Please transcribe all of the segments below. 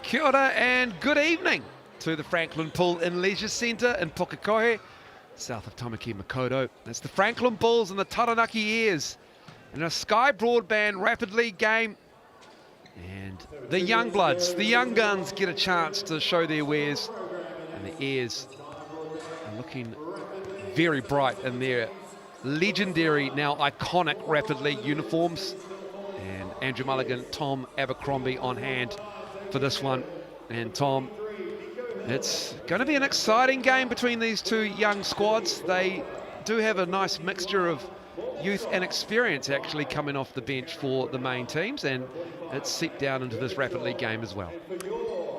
Kia ora and good evening to the Franklin Pool and Leisure Centre in Pukekohe, south of Tamaki Makaurau. It's the Franklin Bulls and the Taranaki Airs in a Sky Broadband Rapid League game. And the young bloods, the young guns get a chance to show their wares. And the Airs are looking very bright in their legendary, now iconic Rapid League uniforms. And Andrew Mulligan, Tom Abercrombie on hand for this one. And Tom, it's going to be an exciting game between these two young squads. They do have a nice mixture of youth and experience actually coming off the bench for the main teams, and it's seeped down into this Rapid League game as well.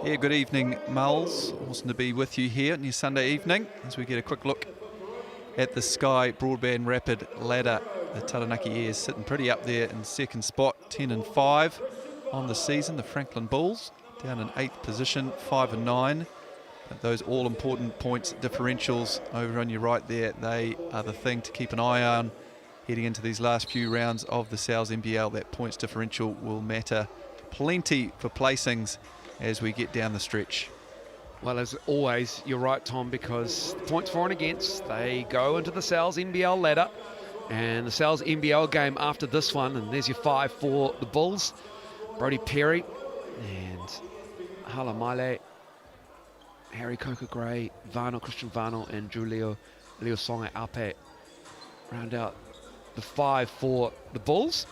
Yeah, good evening, Mulls. Awesome to be with you here on your Sunday evening as we get a quick look at the Sky Broadband Rapid ladder. The Taranaki Airs sitting pretty up there in second spot, 10-5 on the season. The Franklin Bulls down in 8th position, 5-9. But those all-important points differentials over on your right there, they are the thing to keep an eye on heading into these last few rounds of the NZNBL. That points differential will matter plenty for placings as we get down the stretch. Well, as always, you're right, Tom, because points for and against, they go into the NZNBL ladder. And the NZNBL game after this one, and there's your 5 for the Bulls. Brody Perry and Hala Maile, Harry Coker Gray, Christian Vano, and Julio Songa Ape round out the 5 for the Bulls.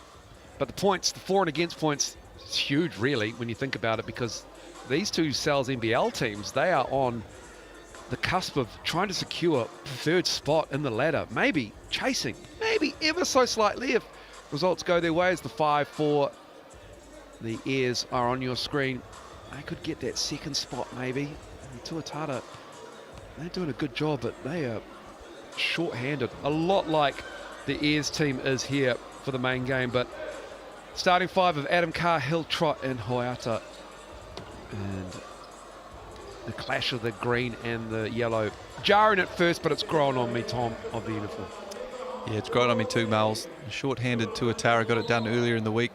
But the points, the for and against points, it's huge really when you think about it, because these two NZNBL teams, they are on the cusp of trying to secure third spot in the ladder, maybe chasing, maybe ever so slightly if results go their way. As the 5 for the Airs are on your screen, they could get that second spot maybe. And Tuatara, they're doing a good job, but they are short-handed, a lot like the Airs team is here for the main game. But starting 5 of Adam Carr, Hill, Trott and Hoiata, and the clash of the green and the yellow. Jarring at first, but it's grown on me, Tom, of the uniform. Yeah, it's grown on me too, Miles. The short-handed Tuatara got it done earlier in the week.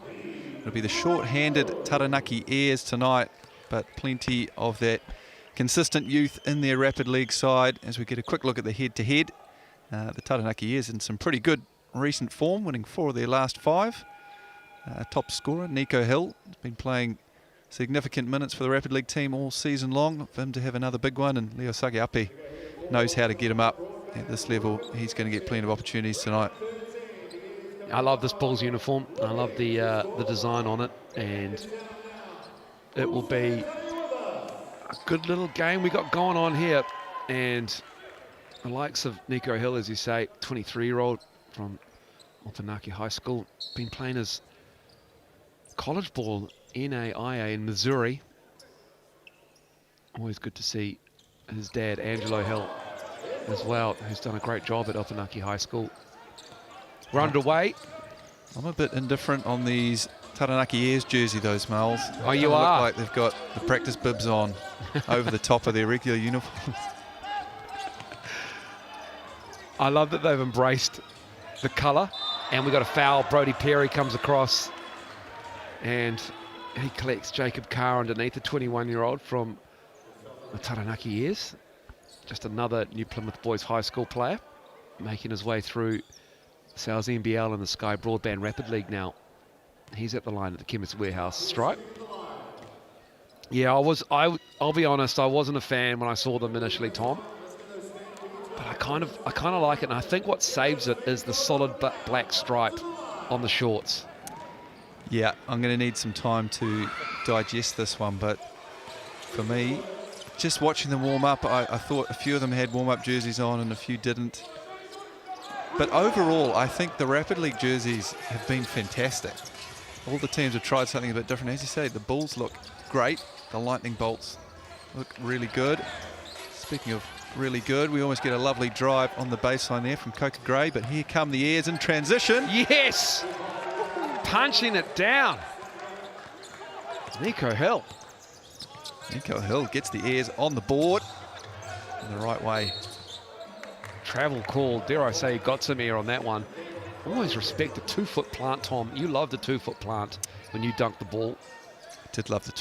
It'll be the short-handed Taranaki Airs tonight, but plenty of that consistent youth in their Rapid League side. As we get a quick look at the head-to-head, the Taranaki Airs in some pretty good recent form, winning 4 of their last 5. Top scorer, Nico Hill, has been playing significant minutes for the Rapid League team all season long. For him to have another big one, and Leo Sagiapi knows how to get him up at this level. He's going to get plenty of opportunities tonight. I love this Bulls uniform. I love the design on it, and it will be a good little game we got going on here. And the likes of Nico Hill, as you say, 23-year-old from Opanaki High School, been playing his college ball NAIA in Missouri. Always good to see his dad, Angelo Hill, as well, who's done a great job at Opanaki High School. We're underway. I'm a bit indifferent on these Taranaki Airs jersey, those Miles. Oh, you are? Look like they've got the practice bibs on over the top of their regular uniforms. I love that they've embraced the colour. And we got a foul. Brody Perry comes across, and he collects Jacob Carr underneath, the 21-year-old from the Taranaki Airs. Just another New Plymouth Boys High School player making his way through NZNBL and the Sky Broadband Rapid League now. He's at the line at the Chemist Warehouse stripe. Yeah, I'll be honest, I wasn't a fan when I saw them initially, Tom. But I kind of like it, and I think what saves it is the solid black stripe on the shorts. Yeah, I'm going to need some time to digest this one, but for me, just watching them warm up, I thought a few of them had warm-up jerseys on and a few didn't. But overall, I think the Rapid League jerseys have been fantastic. All the teams have tried something a bit different. As you say, the Bulls look great. The Lightning Bolts look really good. Speaking of really good, we almost get a lovely drive on the baseline there from Coker Gray, but here come the Airs in transition. Yes! Punching it down. Nico Hill. Nico Hill gets the Airs on the board in the right way. Travel call, dare I say, got some air on that one. Always respect the 2-foot plant, Tom. You love the 2-foot plant when you dunk the ball. Did love the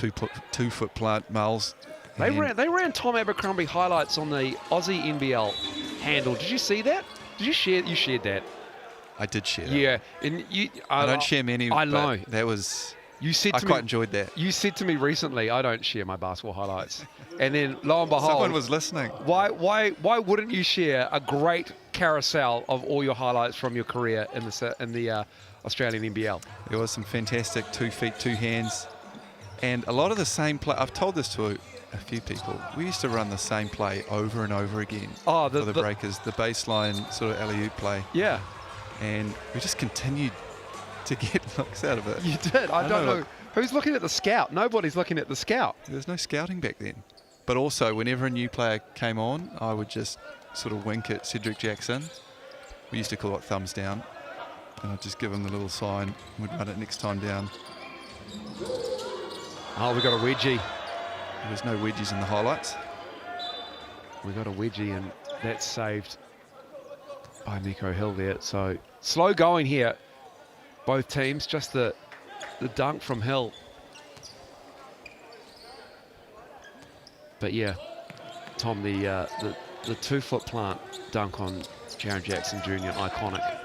two-foot plant, Miles. They ran Tom Abercrombie highlights on the Aussie NBL handle. Did you see that? Did you share? You shared that. I did share that. Yeah, and I don't share many. I know. But that was. You said to I quite enjoyed that. You said to me recently, I don't share my basketball highlights, and then lo and behold, someone was listening. Why wouldn't you share a great carousel of all your highlights from your career in the Australian NBL? There was some fantastic 2 feet, 2 hands, and a lot of the same play. I've told this to a few people. We used to run the same play over and over again. Oh, for the breakers, the baseline sort of alley-oop play. Yeah, and we just continued to get looks out of it. You did. I don't know. Who's looking at the scout? Nobody's looking at the scout. There was no scouting back then. But also, whenever a new player came on, I would just sort of wink at Cedric Jackson. We used to call it thumbs down. And I'd just give him the little sign. We'd run it next time down. Oh, we got a wedgie. There was no wedgies in the highlights. We got a wedgie, and that's saved by Nico Hill there. So slow going here. Both teams, just the dunk from Hill. But yeah, Tom, the 2-foot plant dunk on Jaren Jackson Jr., iconic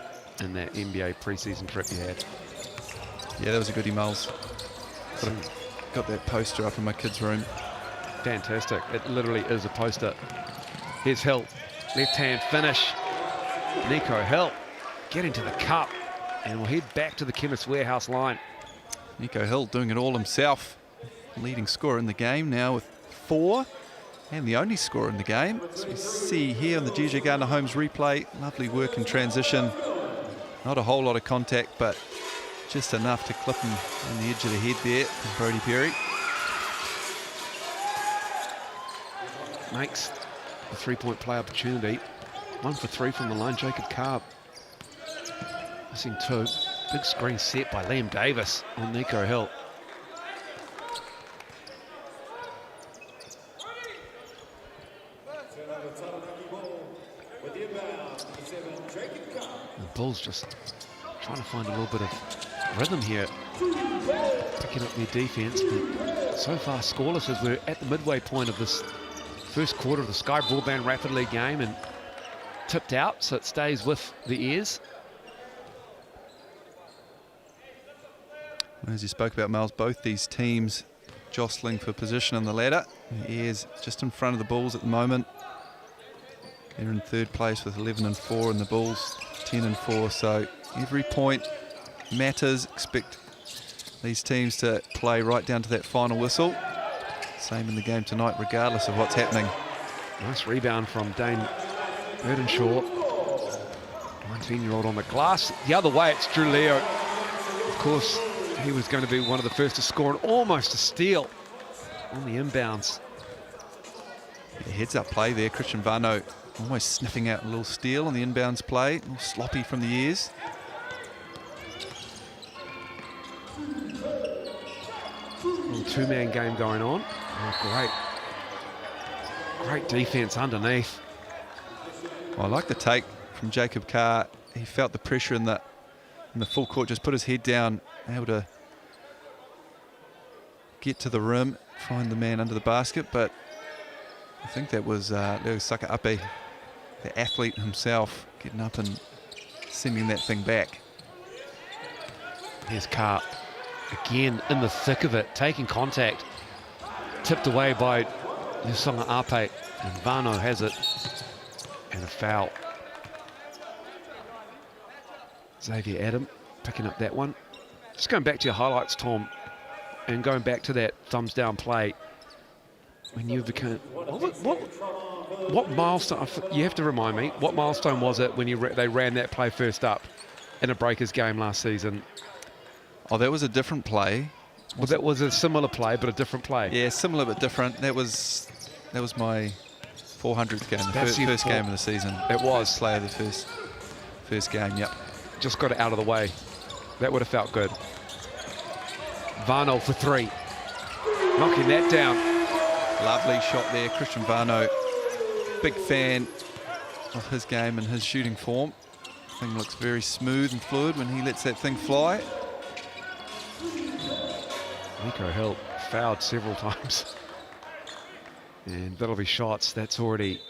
in that NBA preseason trip you had. Yeah, that was a goodie, Miles. Got that poster up in my kid's room. Fantastic. It literally is a poster. Here's Hill. Left-hand finish. Nico Hill getting to the cup. And we'll head back to the Chemist Warehouse line. Nico Hill doing it all himself. Leading scorer in the game now with 4. And the only scorer in the game. As we see here on the GJ Gardner Holmes replay. Lovely work in transition. Not a whole lot of contact, but just enough to clip him on the edge of the head there from Brodie Perry. Makes the 3-point play opportunity. 1 for 3 from the line, Jacob Carb. Missing 2. Big screen set by Liam Davis on Nico Hill. The Bulls just trying to find a little bit of rhythm here. Picking up their defense, but so far scoreless as we're at the midway point of this first quarter of the Sky Broadband Rapid League game, and tipped out, so it stays with the Airs. As you spoke about, Miles, both these teams jostling for position on the ladder. The Airs just in front of the Bulls at the moment. They're in 3rd place with 11-4, and the Bulls 10-4. So every point matters. Expect these teams to play right down to that final whistle. Same in the game tonight, regardless of what's happening. Nice rebound from Dane Burdenshaw. 19-year-old on the glass. The other way, it's Drew Leo. Of course, he was going to be one of the first to score and almost a steal on the inbounds. Yeah, heads up play there. Christian Vano almost sniffing out a little steal on the inbounds play. A little sloppy from the ears. Little 2-man game going on. Oh, great defense underneath. Well, I like the take from Jacob Carr. He felt the pressure in the full court, just put his head down, able to get to the rim, find the man under the basket. But I think that was Leo Sakaape, the athlete himself, getting up and sending that thing back. Here's Carr again in the thick of it, taking contact, tipped away by Lusonga Ape, and Vano has it, and a foul. Xavier Adam picking up that one. Just going back to your highlights, Tom, and going back to that thumbs down play. When you became, what milestone? You have to remind me. What milestone was it when they ran that play first up in a Breakers game last season? Oh, that was a different play. Well, that was a similar play, but a different play. Yeah, similar but different. That was my 400th game, the first game of the season. It was. First play of the first game. Yep. Just got it out of the way. That would have felt good. Vano for 3. Knocking that down. Lovely shot there, Christian Vano. Big fan of his game and his shooting form. Thing looks very smooth and fluid when he lets that thing fly. Nico Hill fouled several times. And that'll be shots. That's already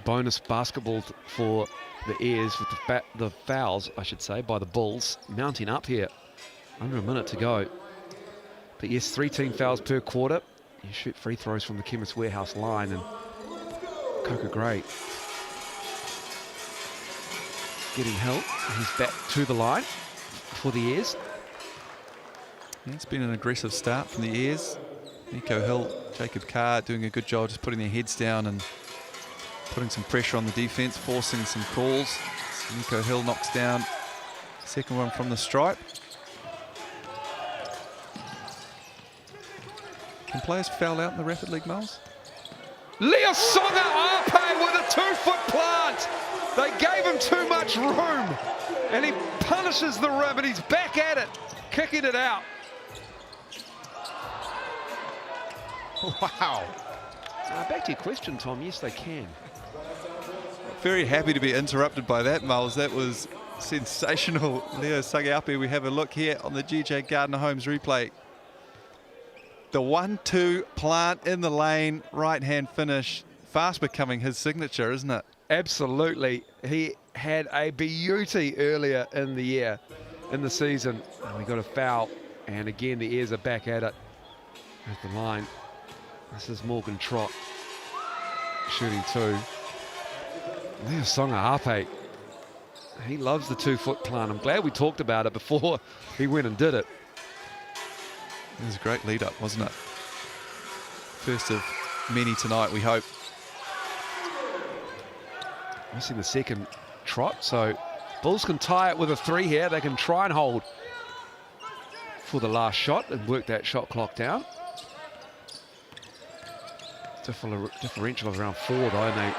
bonus basketball for the Airs with the fouls, I should say, by the Bulls. Mounting up here. Under a minute to go. But yes, 3 team fouls per quarter. You shoot free throws from the Chemist Warehouse line, and Coca Gray getting help. He's back to the line for the Airs. Yeah, it's been an aggressive start from the Airs. Nico Hill, Jacob Carr doing a good job just putting their heads down and putting some pressure on the defense, forcing some calls. Nico Hill knocks down second one from the stripe. Can players foul out in the Rapid League, Miles? Leo Songa Ape with a 2-foot plant. They gave him too much room, and he punishes the rim, and he's back at it, kicking it out. Wow. Back to your question, Tom. Yes, they can. Very happy to be interrupted by that, Miles. That was sensational. Leo Sagape, we have a look here on the GJ Gardner Homes replay. The 1-2 plant in the lane, right-hand finish, fast becoming his signature, isn't it? Absolutely. He had a beauty earlier in the year, in the season. And we got a foul, and again, the Airs are back at it at the line. This is Morgan Trott shooting 2. Leo Songa Ape, he loves the 2-foot plant. I'm glad we talked about it before he went and did it. It was a great lead up, wasn't it? First of many tonight, we hope. Missing the second trot, so Bulls can tie it with a 3 here. They can try and hold for the last shot and work that shot clock down. Differential of around 4 though, and they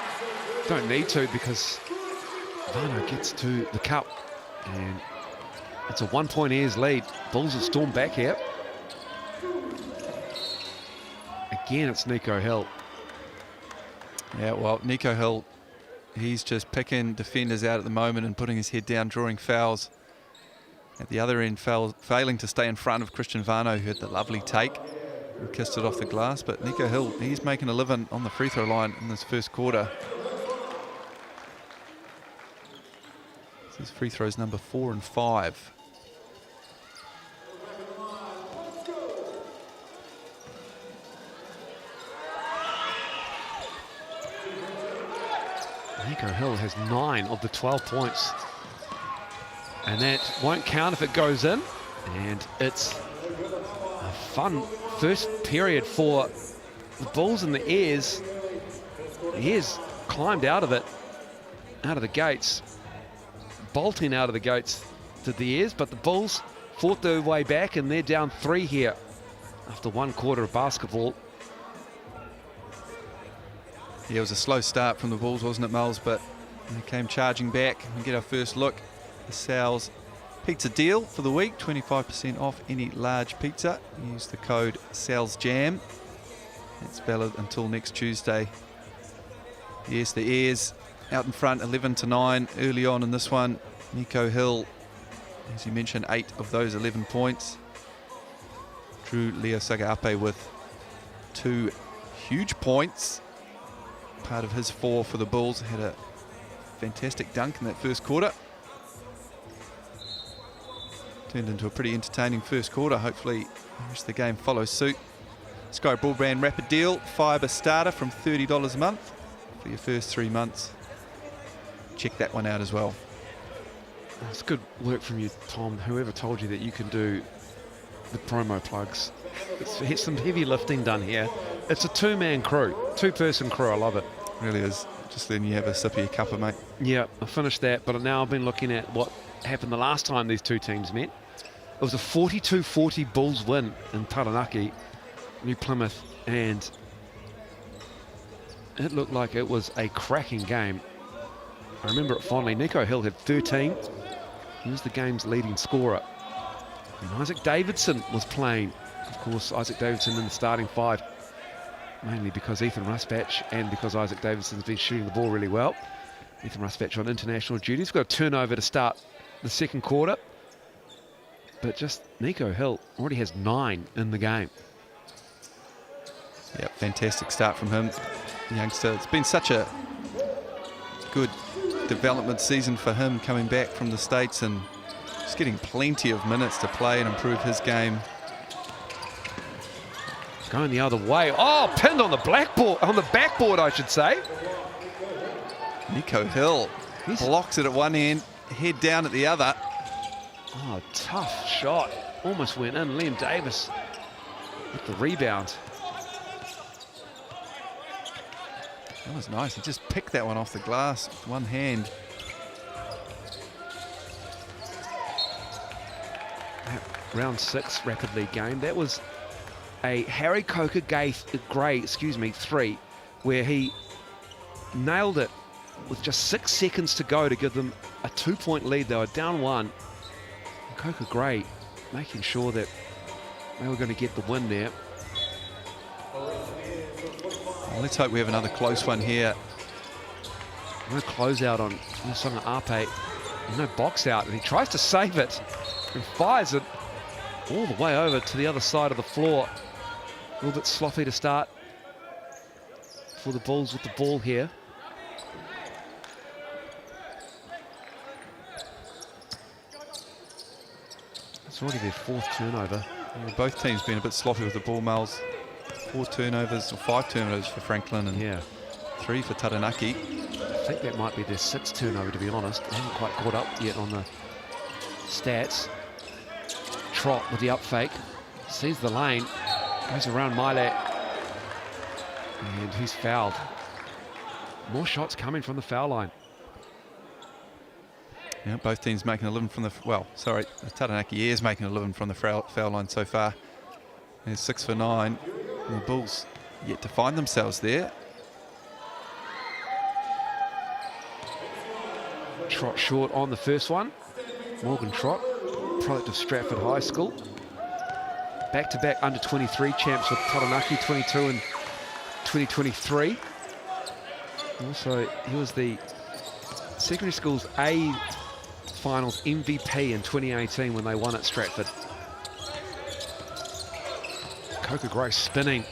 don't need to because Vano gets to the cup, and it's a 1-point Airs lead. Bulls have stormed back here. Again, it's Nico Hill. Yeah, well, Nico Hill, he's just picking defenders out at the moment and putting his head down, drawing fouls. At the other end, failing to stay in front of Christian Vano, who had the lovely take and kissed it off the glass. But Nico Hill, he's making a living on the free throw line in this first quarter. His free throws number 4 and 5. Nico Hill has 9 of the 12 points, and that won't count if it goes in. And it's a fun first period for the Bulls and the Airs. The Airs climbed out of it, out of the gates, bolting out of the gates to the Airs, but the Bulls fought their way back, and they're down 3 here after 1 quarter of basketball. Yeah, it was a slow start from the Bulls, wasn't it, Miles? But they came charging back. We get our first look. The Sal's pizza deal for the week, 25% off any large pizza. Use the code SALSJAM. It's valid until next Tuesday. Yes, the Airs out in front, 11-9 early on in this one. Nico Hill, as you mentioned, 8 of those 11 points. Drew Leo Sagape with 2 huge points. Part of his 4 for the Bulls. Had a fantastic dunk in that first quarter. Turned into a pretty entertaining first quarter. Hopefully the rest of the game follows suit. Sky Broadband Rapid Deal, FIBA starter from $30 a month for your first 3 months. Check that one out as well. It's good work from you, Tom. Whoever told you that you can do the promo plugs. It's some heavy lifting done here. It's a 2-man crew, 2-person crew. I love it. Really is. Just then you have a sip of your cuppa, mate. Yeah, I finished that, but now I've been looking at what happened the last time these two teams met. It was a 42-40 Bulls win in Taranaki, New Plymouth, and it looked like it was a cracking game. I remember it fondly. Nico Hill had 13. He was the game's leading scorer. And Isaac Davidson was playing. Of course, Isaac Davidson in the starting 5, mainly because Ethan Rusbatch and because Isaac Davidson's been shooting the ball really well. Ethan Rusbatch on international duty. He's got a turnover to start the second quarter. but just Nico Hill already has 9 in the game. Yeah, fantastic start from him, youngster. It's been such a good development season for him coming back from the States and just getting plenty of minutes to play and improve his game. Going the other way. Oh, pinned on the blackboard, on the backboard, I should say. Nico Hill blocks it at one end, head down at the other. Oh, tough shot. Almost went in. Liam Davis with the rebound. That was nice. He just picked that one off the glass with one hand. Round 6 Rapid League game. That was a Harry Coker Gray 3, where he nailed it with just 6 seconds to go to give them a 2-point lead. They were down 1. And Coker Gray making sure that they were going to get the win there. Well, let's hope we have another close one here. No close out on Songa Ape. No box out, and he tries to save it and fires it all the way over to the other side of the floor. A little bit sloppy to start for the Bulls with the ball here. It's already their 4th turnover. Yeah, both teams been a bit sloppy with the ball, Miles. 4 turnovers, or 5 turnovers for Franklin and 3 for Taranaki. I think that might be their 6th turnover, to be honest. I haven't quite caught up yet on the stats. Trot with the up fake, sees the lane, goes around Miley, and he's fouled. More shots coming from the foul line. Yeah, both teams making a living from the, Taranaki is making a living from the foul line so far. There's 6 for 9. And the Bulls yet to find themselves there. Trot short on the first one. Morgan Trot, product of Stratford High School. Back-to-back under-23 champs with Taranaki, 22 and 2023. Also, he was the secondary school's A finals MVP in 2018 when they won at Stratford. Coker Gray spinning.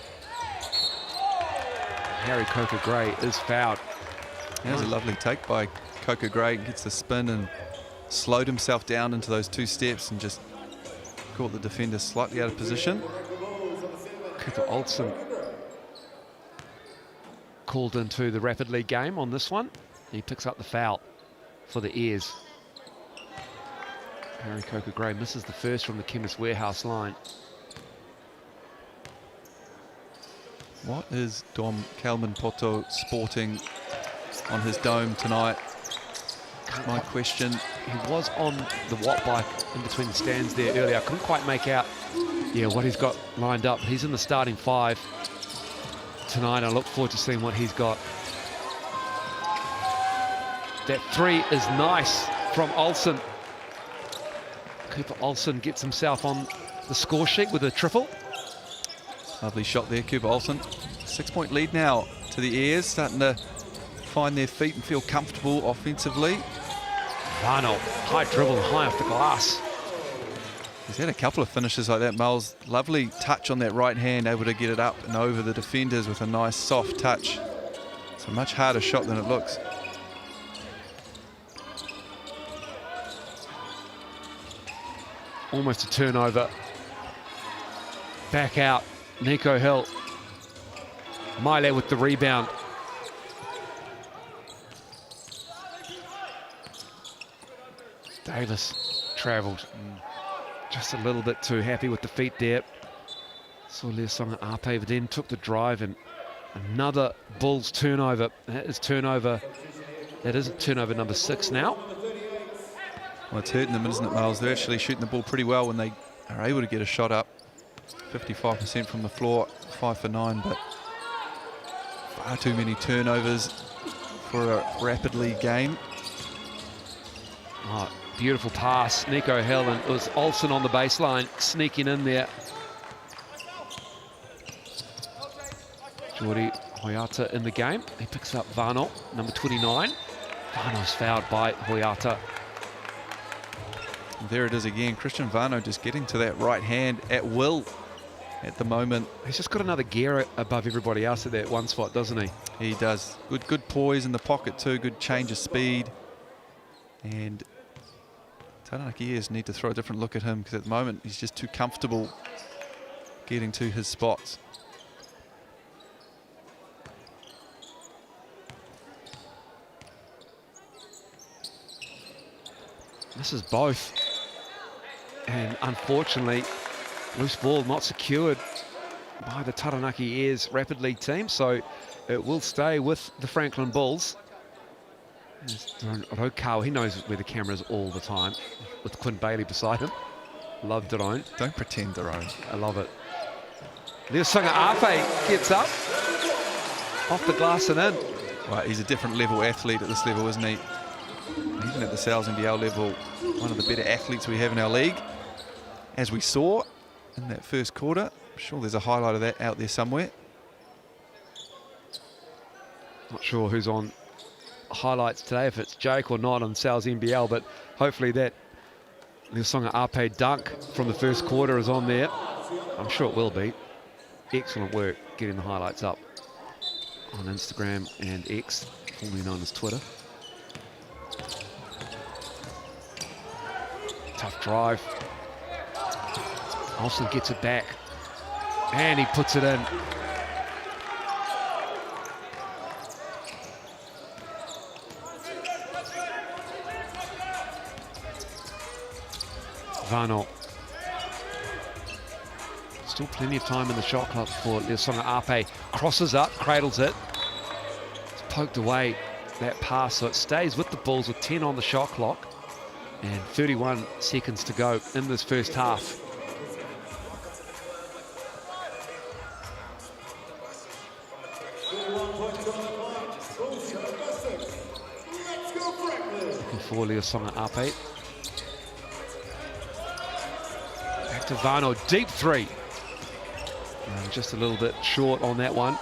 Harry Coker Gray is fouled. That was a lovely take by Coker Gray. Gets the spin and slowed himself down into those 2 steps and just caught the defender slightly out of position. Cooper Olsen called into the Rapid League game on this one. He picks up the foul for the Airs. Harry Coker Gray misses the first from the Chemist Warehouse line. What is Dom Kalman-Poto sporting on his dome tonight? My question. He was on the watt bike in between the stands there earlier. I couldn't quite make out what he's got lined up. He's in the starting 5 tonight. I look forward to seeing what he's got. That 3 is nice from Olsen. Cooper Olsen gets himself on the score sheet with a triple. Lovely shot there, Cooper Olsen. 6-point lead now to the Airs, starting to find their feet and feel comfortable offensively. Varno, high dribble, high off the glass. He's had a couple of finishes like that, Miles. Lovely touch on that right hand, able to get it up and over the defenders with a nice soft touch. It's a much harder shot than it looks. Almost a turnover. Back out, Nico Hill. Miley with the rebound. Davis travelled. Just a little bit too happy with the feet there. Saw Songa Ape, but then took the drive and another Bulls turnover. That is turnover number 6 now. Well, it's hurting them, isn't it, Miles? They're actually shooting the ball pretty well when they are able to get a shot up. 55% from the floor, 5 for 9, but far too many turnovers for a Rapid League game. Oh, beautiful pass, Nico Hill, and it was Olsen on the baseline, sneaking in there. Jordi Hoyata in the game. He picks up Varno, number 29. Varno's fouled by Hoyata. And there it is again. Christian Vano just getting to that right hand at will at the moment. He's just got another gear above everybody else at that one spot, doesn't he? He does. Good poise in the pocket too. Good change of speed. And Taranaki Airs need to throw a different look at him, because at the moment he's just too comfortable getting to his spots. This is both. And unfortunately, loose ball not secured by the Taranaki Airs Rapid League team, so it will stay with the Franklin Bulls. Rokau, he knows where the camera is all the time, with Quinn Bailey beside him. Love Daron. Don't pretend, Daron. I love it. Leosunga Ape gets up, off the glass and in. Right, he's a different level athlete at this level, isn't he? Even at the Sal's NBL level, one of the better athletes we have in our league. As we saw in that first quarter, I'm sure there's a highlight of that out there somewhere. Not sure who's on highlights today, if it's Jake or not on Sal's NBL, but hopefully that Leosunga Ape dunk from the first quarter is on there. I'm sure it will be. Excellent work getting the highlights up on Instagram and X, formerly known as Twitter. Tough drive. Olsen gets it back and he puts it in. Vano. Still plenty of time in the shot clock for Leosunga Ape. Crosses up, cradles it. It's poked away that pass, so it stays with the Bulls with 10 on the shot clock and 31 seconds to go in this first half. Looking for Leosunga Ape. Back to Vano, deep three. Just a little bit short on that one.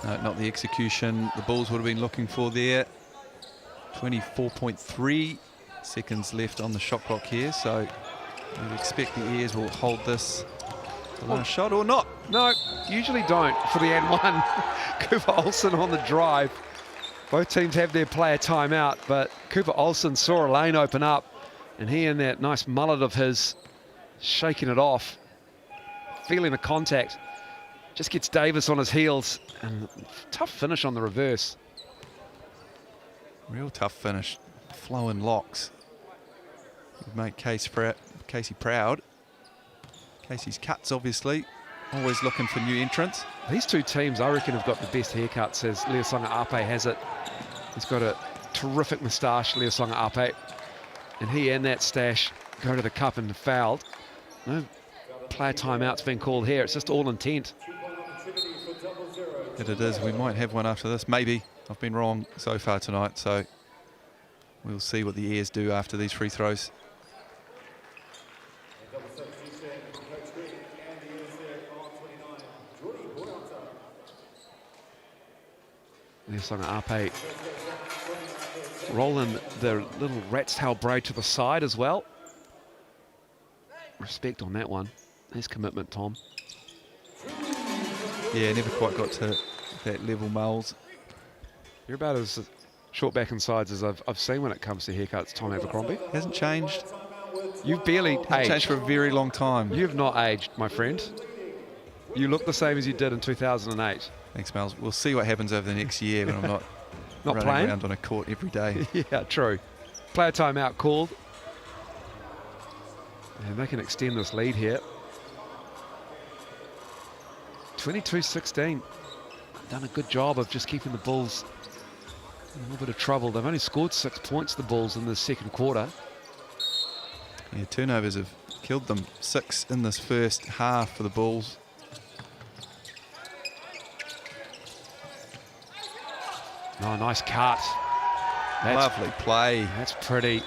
No, not the execution the Bulls would have been looking for there. 24.3 seconds left on the shot clock here, so we'd expect the Airs will hold this the last shot or not. No, usually don't for the N1. Cooper Olsen on the drive. Both teams have their player timeout, but Cooper Olsen saw a lane open up, and he in that nice mullet of his, shaking it off, feeling the contact, just gets Davis on his heels, and tough finish on the reverse. Real tough finish, flowing locks. Would make Casey proud. Casey's cuts, obviously, always looking for new entrants. These two teams, I reckon, have got the best haircuts, as Leosunga Ape has it. He's got a terrific moustache, Leosunga Ape, and he and that stash go to the cup and fouled. No player timeout's been called here. It's just all intent. It is. We might have one after this. Maybe. I've been wrong so far tonight, so we'll see what the Airs do after these free throws. Leosunga Ape rolling the little rat's tail braid to the side as well. Respect on that one. There's commitment, Tom. Yeah, never quite got to that level, Moles. You're about as short back and sides as I've seen when it comes to haircuts, Tom Abercrombie. Hasn't changed. You've barely aged. Changed for a very long time. You've not aged, my friend. You look the same as you did in 2008. Thanks, Miles. We'll see what happens over the next year when I'm not, not running playing around on a court every day. Yeah, true. Player timeout called. And they can extend this lead here. 22-16. Done a good job of just keeping the Bulls in a little bit of trouble. They've only scored 6 points, the Bulls, in the second quarter. Yeah, turnovers have killed them. 6 in this first half for the Bulls. Oh, nice cut. Lovely play. That's pretty.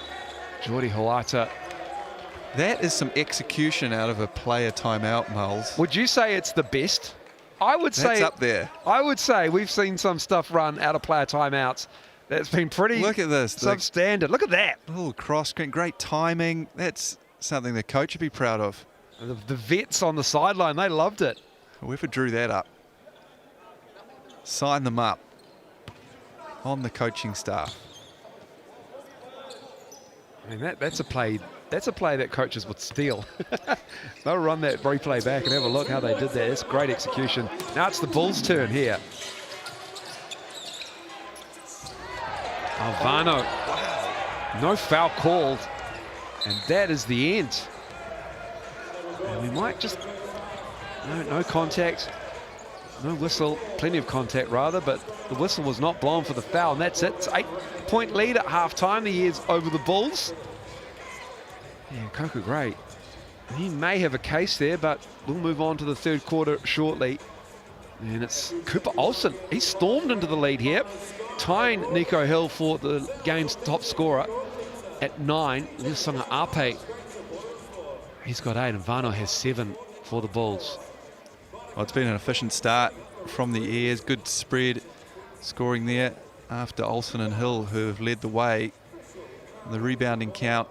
Jordi Huata. That is some execution out of a player timeout, Moles. Would you say it's the best? I would say that's up there. I would say we've seen some stuff run out of player timeouts That's been pretty Look at this. substandard. Look at that. Little cross screen, great timing. That's something the coach would be proud of. The vets on the sideline, they loved it. Whoever drew that up, sign them up on the coaching staff. I mean, that's a play. That's a play that coaches would steal. They'll run that replay back and have a look how they did that. It's great execution. Now it's the Bulls' turn here. Alvano. No foul called. And that is the end. And we might just... No contact. No whistle. Plenty of contact, rather, but the whistle was not blown for the foul. And that's it. It's 8-point lead at halftime. The Airs over the Bulls. Yeah, Coca Gray. He may have a case there, but we'll move on to the third quarter shortly. And it's Cooper Olsen. He stormed into the lead here, tying Nico Hill for the game's top scorer at 9. Liusonga Ape, he's got 8, and Vano has 7 for the Bulls. Well, it's been an efficient start from the Airs. Good spread scoring there after Olsen and Hill, who have led the way. The rebounding count,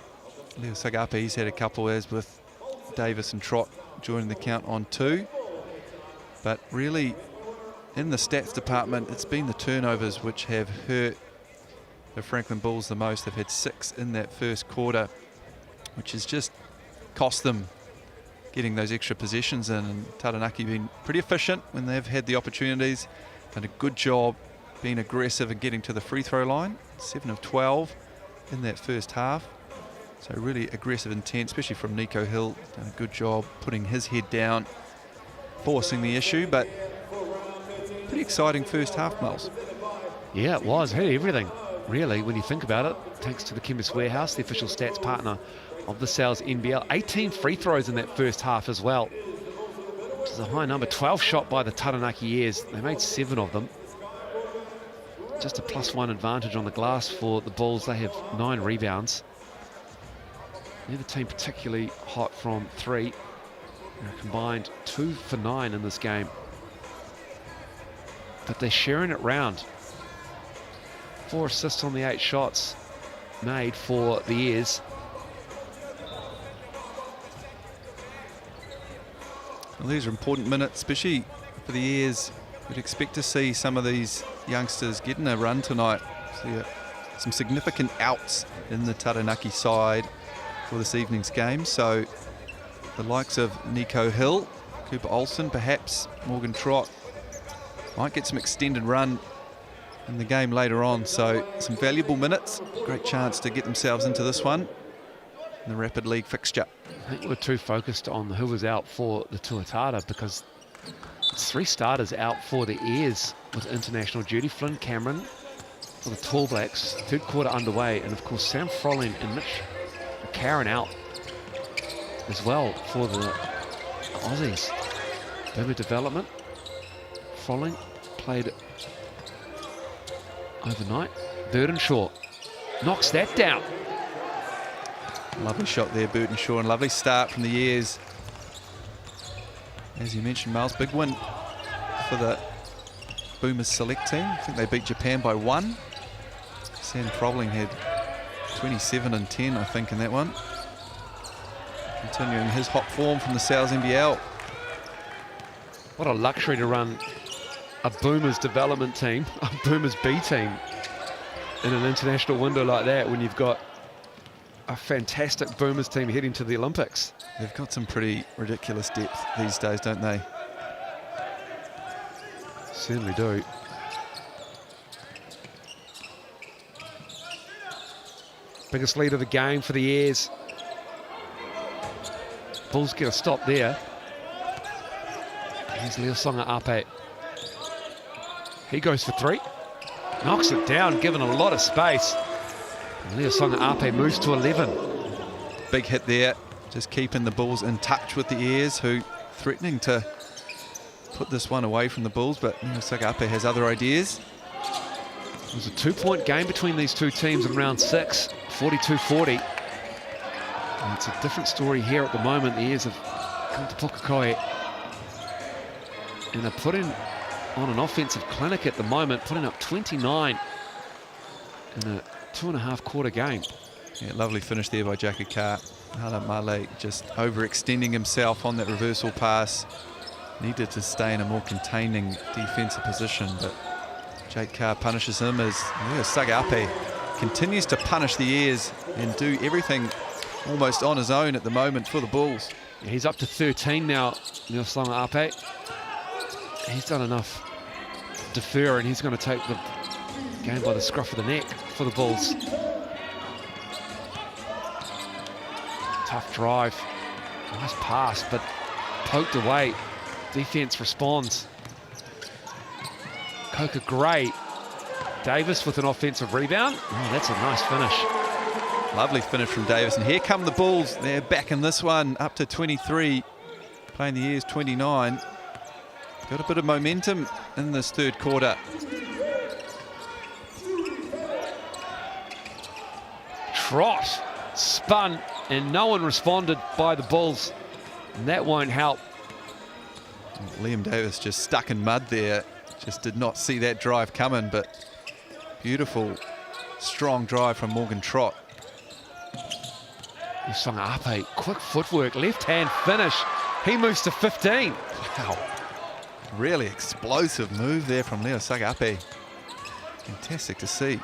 Leo Sagape, he's had a couple, as with Davis and Trott joining the count on 2. But really, in the stats department, it's been the turnovers which have hurt the Franklin Bulls the most. They've had 6 in that first quarter, which has just cost them getting those extra possessions in. And Taranaki been pretty efficient when they've had the opportunities. Done a good job being aggressive and getting to the free throw line. 7 of 12 in that first half. So really aggressive intent, especially from Nico Hill. Done a good job putting his head down, forcing the issue, but pretty exciting first half, Miles. Yeah, it was. Had everything, really, when you think about it. Thanks to the Chemist Warehouse, the official stats partner of the Sales NBL. 18 free throws in that first half as well, which is a high number. 12 shot by the Taranaki Airs. They made 7 of them. Just a +1 advantage on the glass for the Bulls. They have 9 rebounds. Neither team particularly hot from 3. They're combined 2 for 9 in this game. But they're sharing it round. 4 assists on the 8 shots made for the Airs. Well, these are important minutes, especially for the Airs. We'd expect to see some of these youngsters getting a run tonight. So, some significant outs in the Taranaki side for this evening's game. So the likes of Nico Hill, Cooper Olsen, perhaps Morgan Trott might get some extended run in the game later on. So some valuable minutes, great chance to get themselves into this one in the Rapid League fixture. I think we're too focused on who was out for the Tuatara, because it's 3 starters out for the Airs with international duty. Flynn Cameron for the Tall Blacks, third quarter underway, and of course Sam Frolin and Mitch Karen out as well for the Aussies. Burma development. Frolin played overnight. Burdenshaw knocks that down. Lovely shot there, Burdenshaw, and lovely start from the Airs. As you mentioned, Miles, big win for the Boomers select team. I think they beat Japan by 1. Sam Frolin had 27 and 10, I think, in that one. Continuing his hot form from the Sales NBL. What a luxury to run a Boomers development team, a Boomers B team, in an international window like that, when you've got a fantastic Boomers team heading to the Olympics. They've got some pretty ridiculous depth these days, don't they? Certainly do. Biggest lead of the game for the Airs. Bulls get a stop there. Here's Liusonga Ape. He goes for 3. Knocks it down, given a lot of space. And Liusonga Ape moves to 11. Big hit there. Just keeping the Bulls in touch with the Airs, who threatening to put this one away from the Bulls, but Liusonga Ape has other ideas. It was a 2-point game between these two teams in round 6, 42-40. And it's a different story here at the moment. The Airs have come to Pukekohe and are putting on an offensive clinic at the moment, putting up 29 in a 2.5 quarter game. Yeah, lovely finish there by Jaka Carr. Hala Male just overextending himself on that reversal pass. Needed to stay in a more containing defensive position, but Jake Carr punishes him as Leo Sagape continues to punish the Airs and do everything almost on his own at the moment for the Bulls. Yeah, he's up to 13 now, Leo Sagape. He's done enough to defer, and he's going to take the game by the scruff of the neck for the Bulls. Tough drive. Nice pass, but poked away. Defense responds. Coca Gray. Davis with an offensive rebound. Oh, that's a nice finish. Lovely finish from Davis. And here come the Bulls. They're back in this one, up to 23. Playing the Airs 29. Got a bit of momentum in this third quarter. Trot spun, and no one responded by the Bulls. And that won't help. Liam Davis just stuck in mud there. Just did not see that drive coming, but beautiful, strong drive from Morgan Trott. Sagape, quick footwork, left-hand finish. He moves to 15. Wow. Really explosive move there from Leo Sagape. Fantastic to see.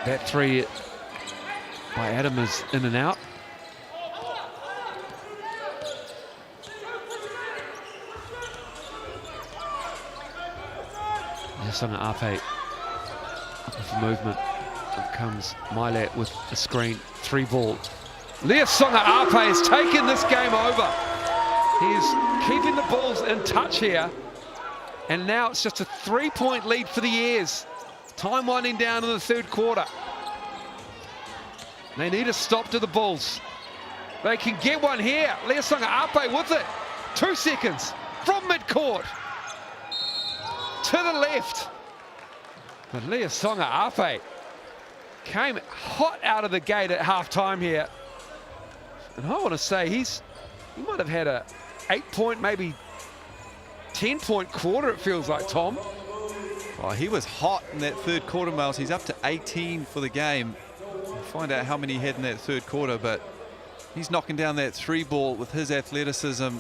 That three by Adam is in and out. Sagape with the movement. Up comes Milat with the screen. 3-ball. Leo Sagape has taken this game over. He's keeping the Bulls in touch here. And now it's just a 3-point lead for the Airs. Time winding down in the third quarter. They need a stop to the Bulls. They can get one here. Leo Sagape with it. 2 seconds from midcourt. To the left. But Leo Sagape came hot out of the gate at halftime here. And I want to say he might have had a 8-point, maybe 10-point quarter, it feels like, Tom. Oh, he was hot in that third quarter, Miles. He's up to 18 for the game. We'll find out how many he had in that third quarter, but he's knocking down that 3-ball with his athleticism.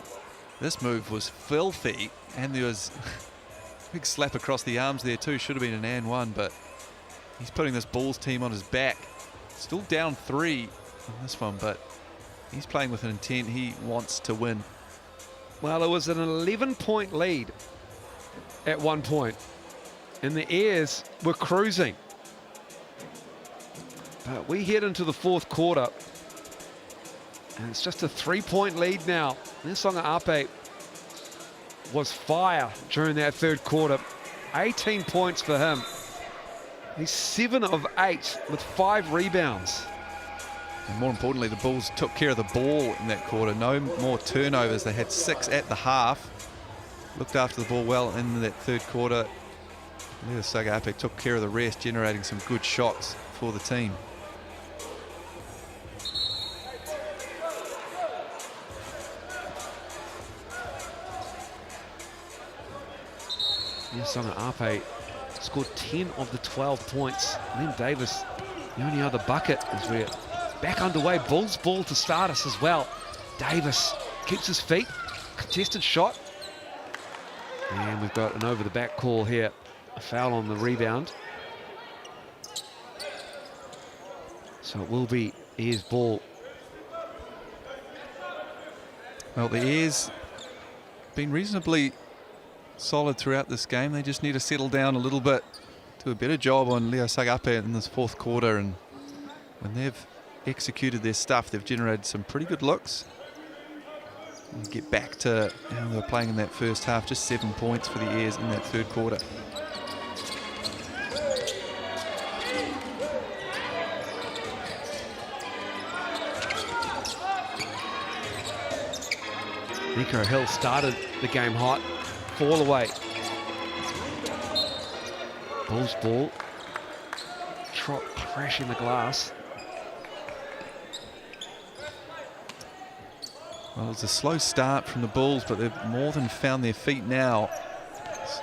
This move was filthy, and there was a big slap across the arms there too. Should have been an and one, but he's putting this Bulls team on his back. Still down 3 in this one, but he's playing with an intent. He wants to win. Well, it was an 11-point lead at one point, and the Airs were cruising. But we head into the fourth quarter, and it's just a 3-point lead now. Sagape was fire during that third quarter. 18 points for him. He's 7 of 8 with 5 rebounds. And more importantly, the Bulls took care of the ball in that quarter. No more turnovers. They had 6 at the half. Looked after the ball well in that third quarter. Leo Sagape took care of the rest, generating some good shots for the team. Sagape scored 10 of the 12 points. Liam Davis, the only other bucket, as we're back underway. Bulls ball to start us as well. Davis keeps his feet. Contested shot. And we've got an over the back call here. A foul on the rebound. So it will be Airs ball. Well, the Airs been reasonably solid throughout this game. They just need to settle down a little bit, do a better job on Leo Sagape in this fourth quarter, and when they've executed their stuff, they've generated some pretty good looks. And get back to how they were playing in that first half. Just 7 points for the Airs in that third quarter. Nico Hill started the game hot. Fall away. Bulls ball. Trot crashing the glass. Well, it's a slow start from the Bulls, but they've more than found their feet now.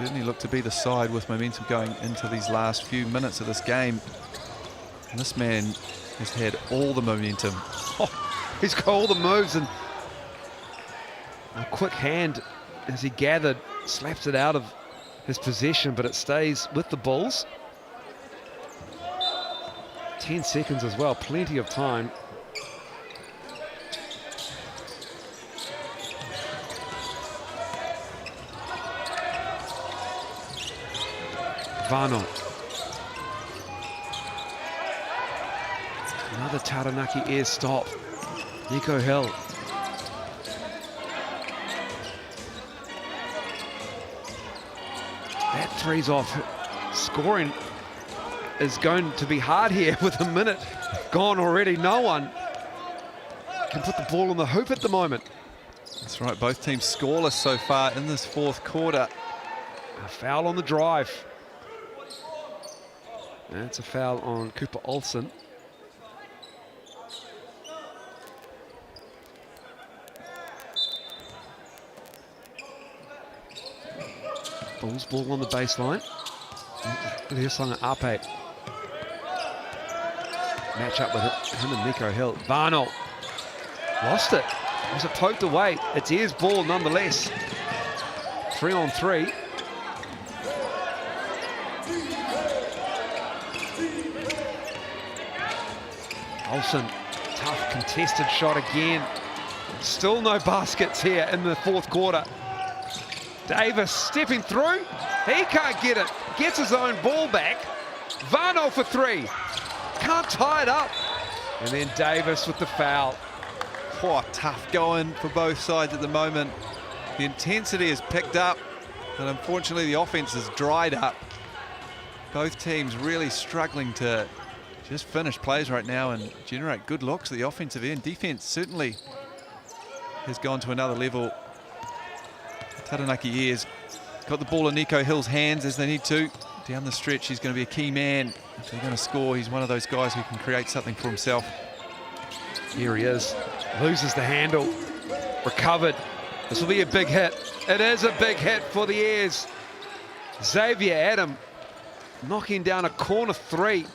certainly look to be the side with momentum going into these last few minutes of this game. And this man has had all the momentum. Oh, he's got all the moves, and a quick hand as he gathered, slaps it out of his possession, but it stays with the Bulls. 10 seconds as well, plenty of time. Vano. Another Taranaki air stop. Nico Hill. That three's off. Scoring is going to be hard here with a minute gone already. No one can put the ball on the hoop at the moment. That's right, both teams scoreless so far in this fourth quarter. A foul on the drive. That's a foul on Cooper Olsen. Bulls ball on the baseline. There's Sanga Ape. Match up with him and Nico Hill. Vano lost it. Was it poked away? It's Ayers' ball nonetheless. 3-on-3. Olsen, tough contested shot again. Still no baskets here in the fourth quarter. Davis stepping through. He can't get it. Gets his own ball back. Vano for three. Can't tie it up. And then Davis with the foul. Oh, tough going for both sides at the moment. The intensity has picked up, but unfortunately the offense has dried up. Both teams really struggling to just finish plays right now and generate good looks at the offensive end. Defense certainly has gone to another level. Taranaki Ayers got the ball in Nico Hill's hands as they need to. Down the stretch, he's going to be a key man. If they're going to score, he's one of those guys who can create something for himself. Here he is. Loses the handle. Recovered. This will be a big hit. It is a big hit for the Ayers. Xavier Adam knocking down a corner three.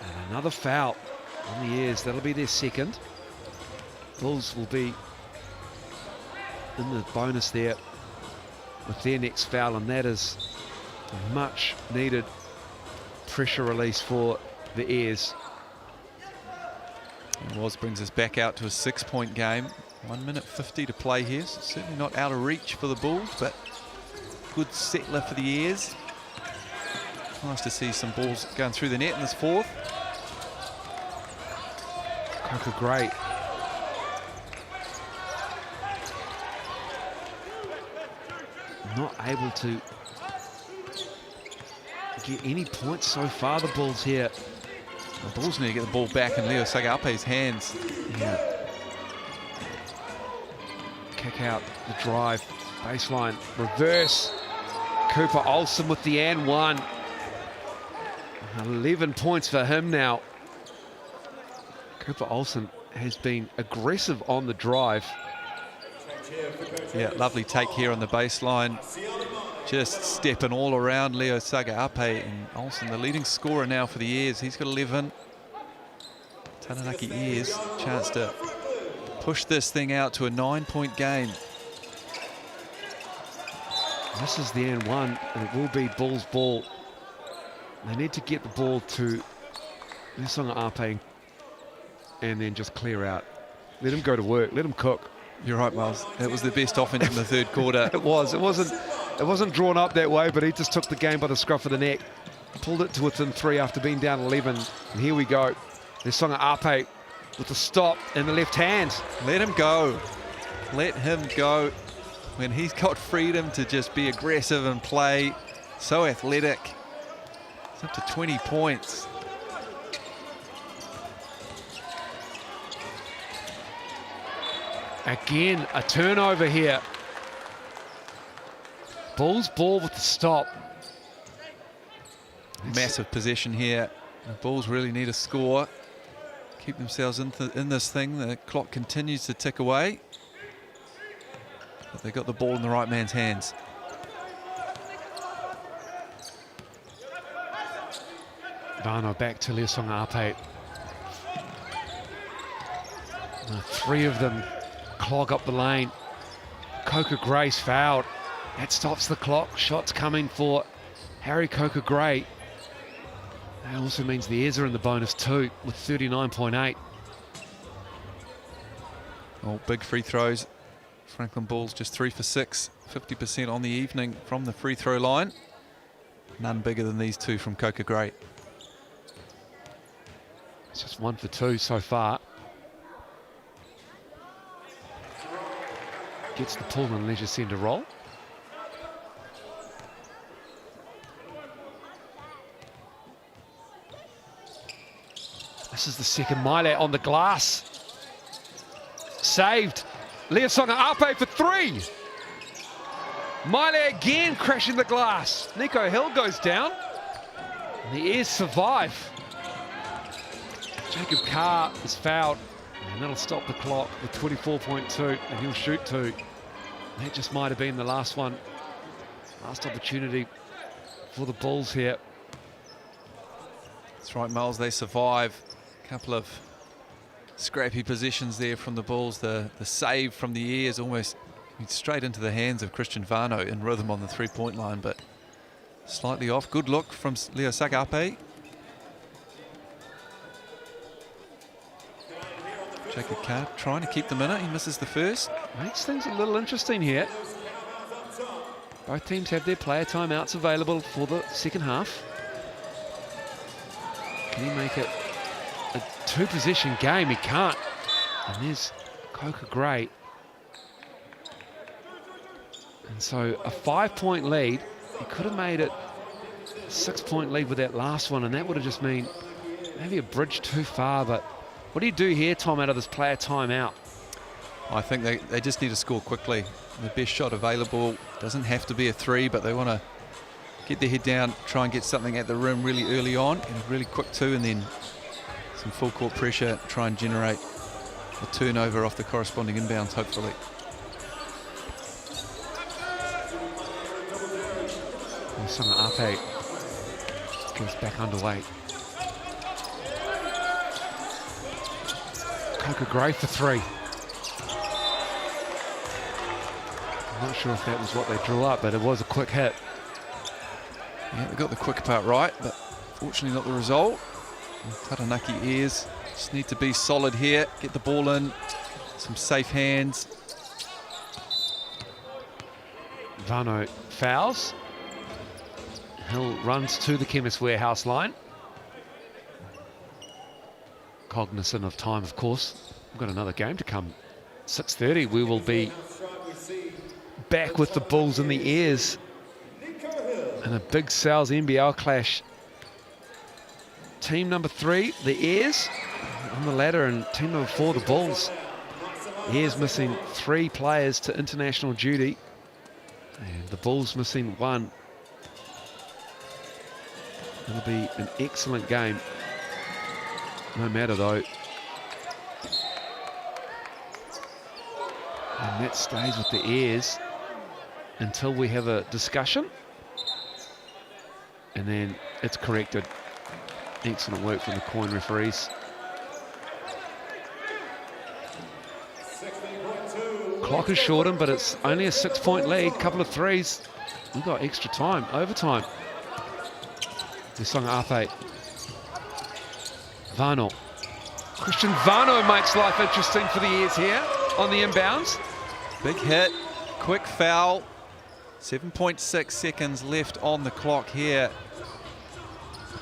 And another foul on the Ayers. That'll be their second. Bulls will be in the bonus there with their next foul, and that is a much needed pressure release for the Ayers. And Woz brings us back out to a 6-point game. 1 minute 50 to play here. So certainly not out of reach for the Bulls, but good settler for the Ayers. Nice to see some balls going through the net in this fourth. Coca Gray. Not able to get any points so far, the Bulls here. The Bulls need to get the ball back in Leo Sagape's hands. Yeah. Kick out the drive, baseline, reverse. Cooper Olsen with the and one. 11 points for him now. Cooper Olsen has been aggressive on the drive. Yeah, lovely take here on the baseline. Just stepping all around Leo Sagape, and Olsen, the leading scorer now for the Ayers. He's got 11. Taranaki Ayers, chance to push this thing out to a 9-point game. This is the end one, and it will be Bulls ball. They need to get the ball to Lesonga Ape and then just clear out. Let him go to work, let him cook. You're right, Miles. That was the best offense in the third quarter. It was. It wasn't drawn up that way, but he just took the game by the scruff of the neck. Pulled it to within 3 after being down 11. And here we go. Lesonga Ape with the stop in the left hand. Let him go. Let him go. When he's got freedom to just be aggressive and play, so athletic. It's up to 20 points. Again, a turnover here. Bulls ball with the stop. Massive possession here. The Bulls really need a score. Keep themselves in this thing. The clock continues to tick away. But they got the ball in the right man's hands. Vano back to Leosonga Ape. Three of them clog up the lane. Coca Gray's fouled. That stops the clock. Shots coming for Harry Coca Gray. That also means the Airs are in the bonus too with 39.8. Oh, big free throws. Franklin Bulls just 3 for 6, 50% on the evening from the free throw line. None bigger than these two from Coca Gray. It's just 1 for 2 so far. Gets the Pullman Leisure Centre roll. This is the second Maile on the glass. Saved. Leosonga Ape for 3. Maile again crashing the glass. Nico Hill goes down. And the Airs survive. Jacob Carr is fouled. And that'll stop the clock with 24.2. And he'll shoot 2. That just might have been the last one. Last opportunity for the Bulls here. That's right, Miles, they survive. A couple of scrappy positions there from the Bulls. The save from the Airs almost straight into the hands of Christian Vano in rhythm on the three-point line, but slightly off. Good look from Leosonga Ape. Jacob Carr trying to keep them in it. He misses the first. Makes things a little interesting here. Both teams have their player timeouts available for the second half. Can he make it a two-possession game? He can't. And there's Coca Gray. And so a 5-point lead. He could have made it a 6-point lead with that last one, and that would have just been maybe a bridge too far. But what do you do here, Tom, out of this player timeout? I think they just need to score quickly. The best shot available. Doesn't have to be a 3, but they want to get their head down, try and get something at the rim really early on, and a really quick 2, and then some full court pressure, try and generate a turnover off the corresponding inbounds, hopefully. Leosonga Ape goes back underway. Coca Gray for 3. I'm not sure if that was what they drew up, but it was a quick hit. Yeah, they got the quick part right, but fortunately not the result. Taranaki Airs just need to be solid here, get the ball in, some safe hands. Vano fouls. Hill runs to the Chemist Warehouse line. Cognizant of time, of course. We've got another game to come. 6:30, we will be back with the Bulls and the Airs and a big Sal's NBL clash. Team number 3, the Airs on the ladder, and team number 4, the Bulls. Airs missing 3 players to international duty, and the Bulls missing 1. It'll be an excellent game. No matter though. And that stays with the Airs until we have a discussion. And then it's corrected. Excellent work from the coin referees. Clock is shortened, but it's only a 6-point lead. Couple of threes. We've got extra time, overtime. Leosonga Ape. Vano. Christian Vano makes life interesting for the Airs here on the inbounds. Big hit, quick foul. 7.6 seconds left on the clock here.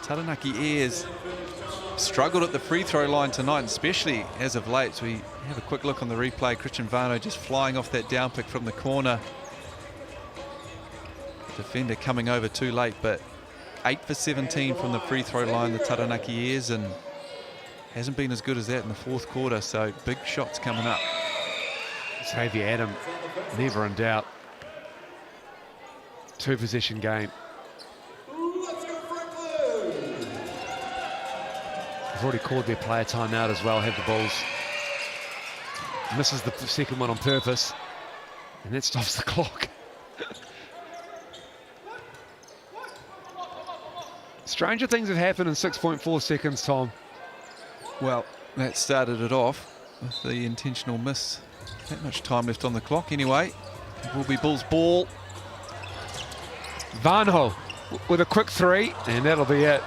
Taranaki Airs struggled at the free throw line tonight, especially as of late. So we have a quick look on the replay. Christian Vano just flying off that down pick from the corner. Defender coming over too late, but 8 for 17 from the free throw line, the Taranaki Airs, and hasn't been as good as that in the fourth quarter, so big shots coming up. Xavier Adam, never in doubt. 2-possession game. They've already called their player timeout as well, have the Bulls. Misses the second one on purpose, and that stops the clock. Stranger things have happened in 6.4 seconds, Tom. Well, that started it off with the intentional miss. That much time left on the clock anyway. It will be Bulls ball. Vanho with a quick three, and that'll be it.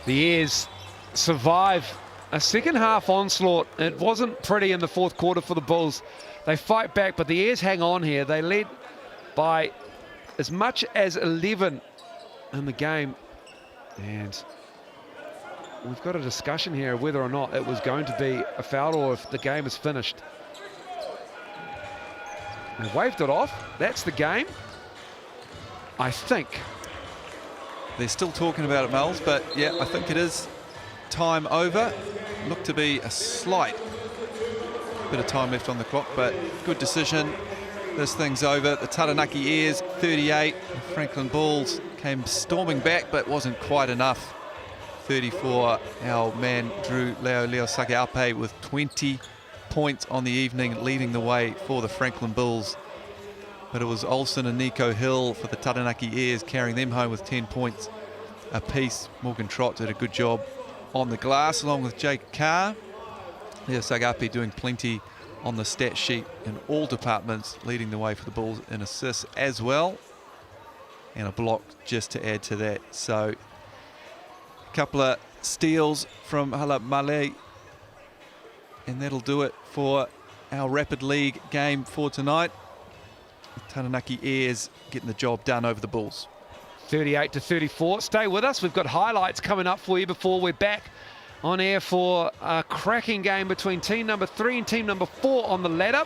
The Airs survive a second half onslaught. It wasn't pretty in the fourth quarter for the Bulls. They fight back, but the Airs hang on here. They led by as much as 11 in the game. And we've got a discussion here whether or not it was going to be a foul or if the game is finished. They waved it off. That's the game, I think. They're still talking about it, Mel's, but yeah, I think it is time over. Looked to be a slight bit of time left on the clock, but good decision. This thing's over. The Taranaki Airs 38. The Franklin Bulls came storming back, but wasn't quite enough. 34. Our man Drew Leo Sakaaupe with 20 points on the evening, leading the way for the Franklin Bulls. But it was Olsen and Nico Hill for the Taranaki Airs, carrying them home with 10 points apiece. Morgan Trott did a good job on the glass, along with Jake Carr. Leo Sakaaupe doing plenty on the stat sheet in all departments, leading the way for the Bulls in assists as well. And a block just to add to that. So a couple of steals from Hala Male. And that'll do it for our Rapid League game for tonight. Taranaki Airs getting the job done over the Bulls. 38-34. Stay with us. We've got highlights coming up for you before we're back on air for a cracking game between team number 3 and team number 4 on the ladder.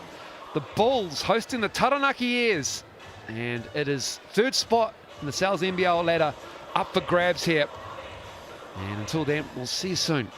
The Bulls hosting the Taranaki Airs. And it is third spot in the Sal's NBL ladder up for grabs here. And until then, we'll see you soon.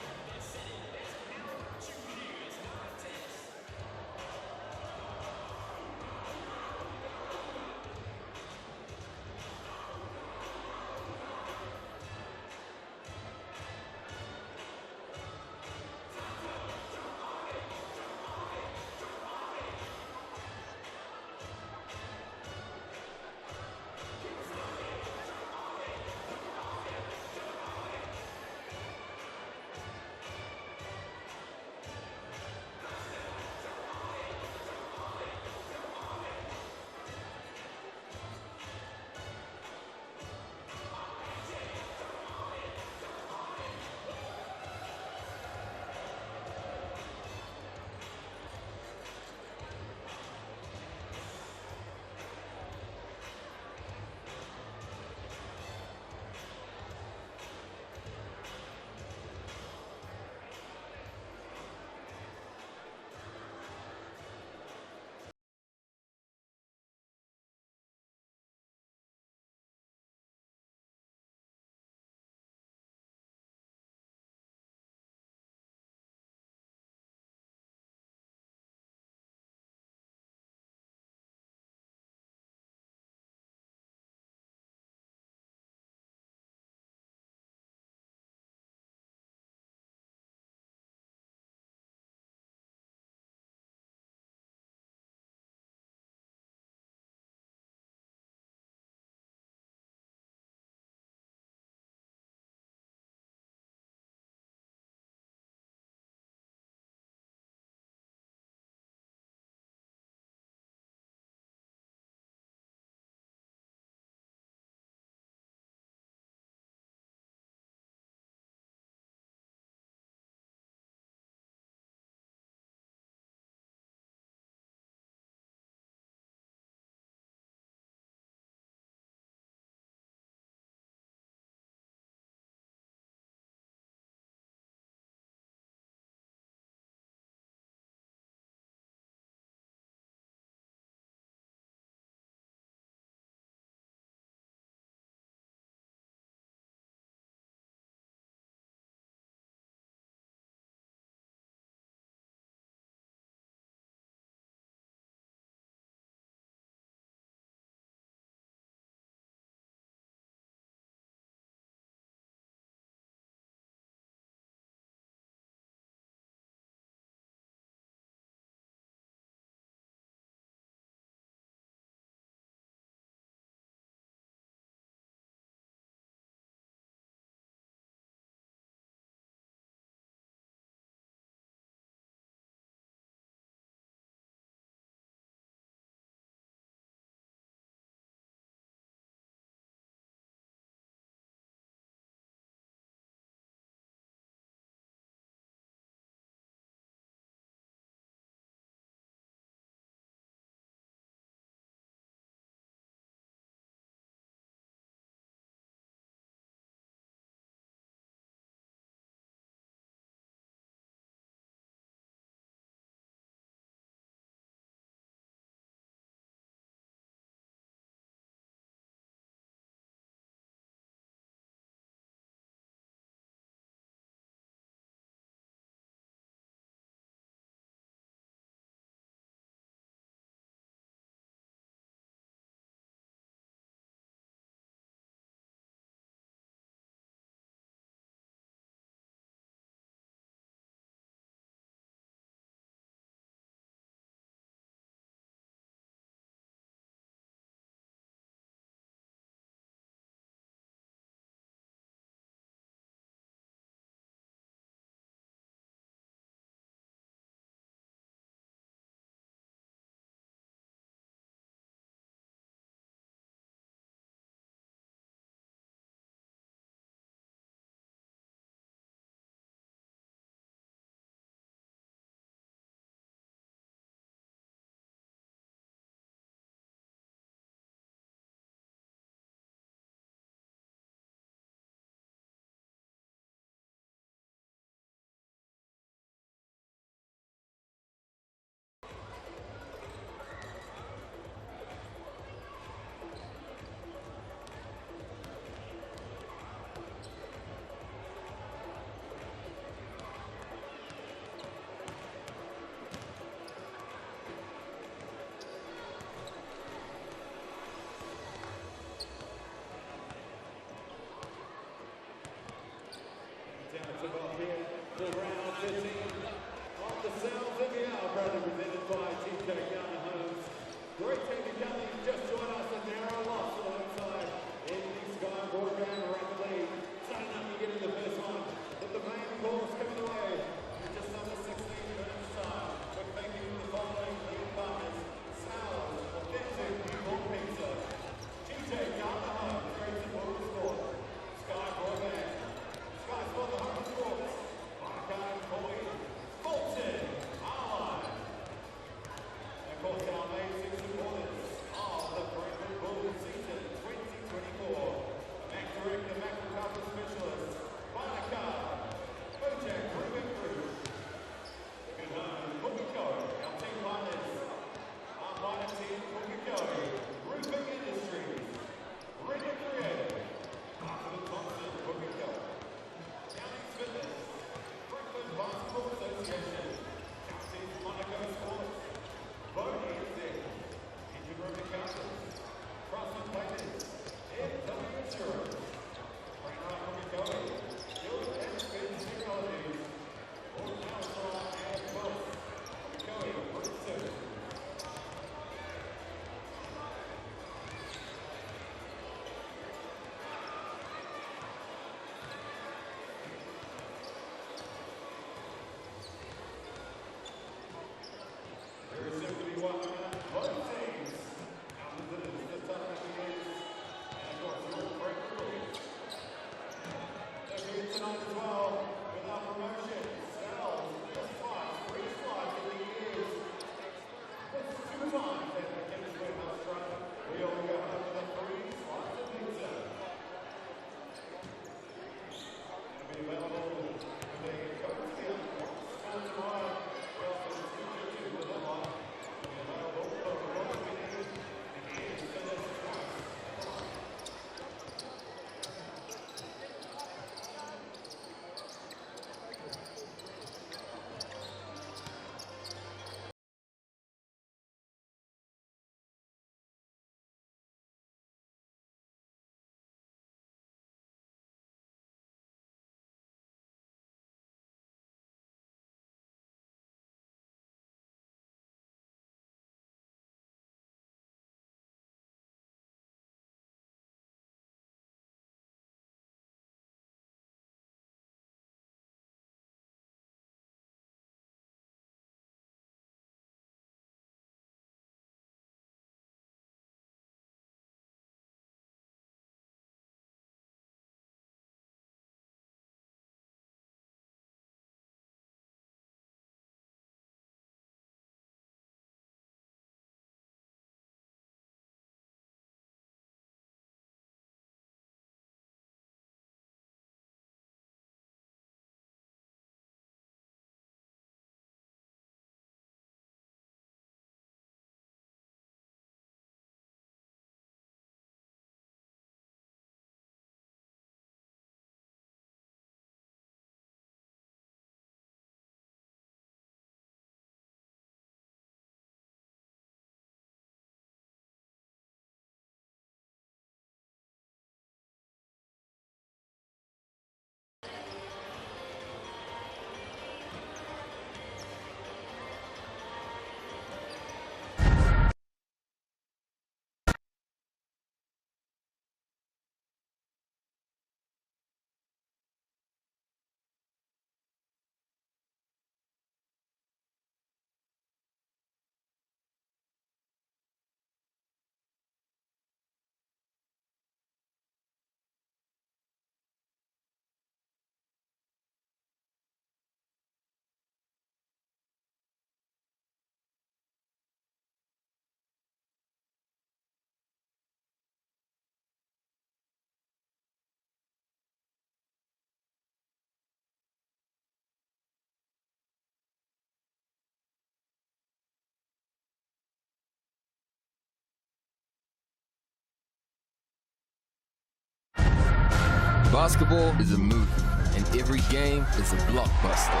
Basketball is a movie, and every game is a blockbuster.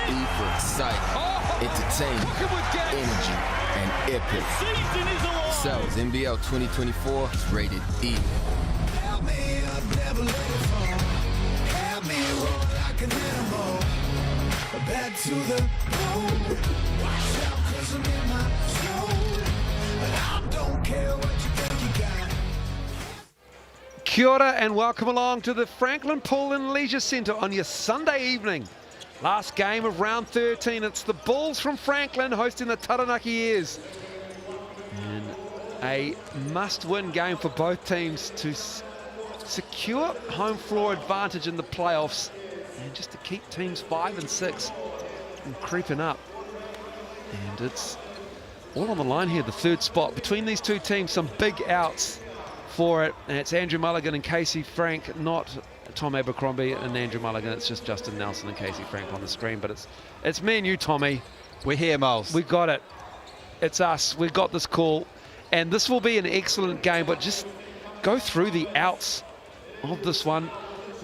E for excitement, entertainment, energy, and epic. Cells NBL 2024 is rated E. Help me up, never let it fall. Help me roll like an animal. Bet to the moon. Watch out, 'cause I'm in my zone. And I don't care what you think you got. Kia ora and welcome along to the Franklin Pool and Leisure Centre on your Sunday evening. Last game of round 13. It's the Bulls from Franklin hosting the Taranaki Airs. And a must-win game for both teams to secure home floor advantage in the playoffs and just to keep teams 5 and 6 and creeping up. And it's all on the line here, the third spot. Between these two teams, some big outs for it. And it's Andrew Mulligan and Casey Frank, not Tom Abercrombie and Andrew Mulligan. It's just Justin Nelson and Casey Frank on the screen. But it's me and you, Tommy. We're here, Miles. We got it. It's us. We've got this call. And this will be an excellent game, but just go through the outs of this one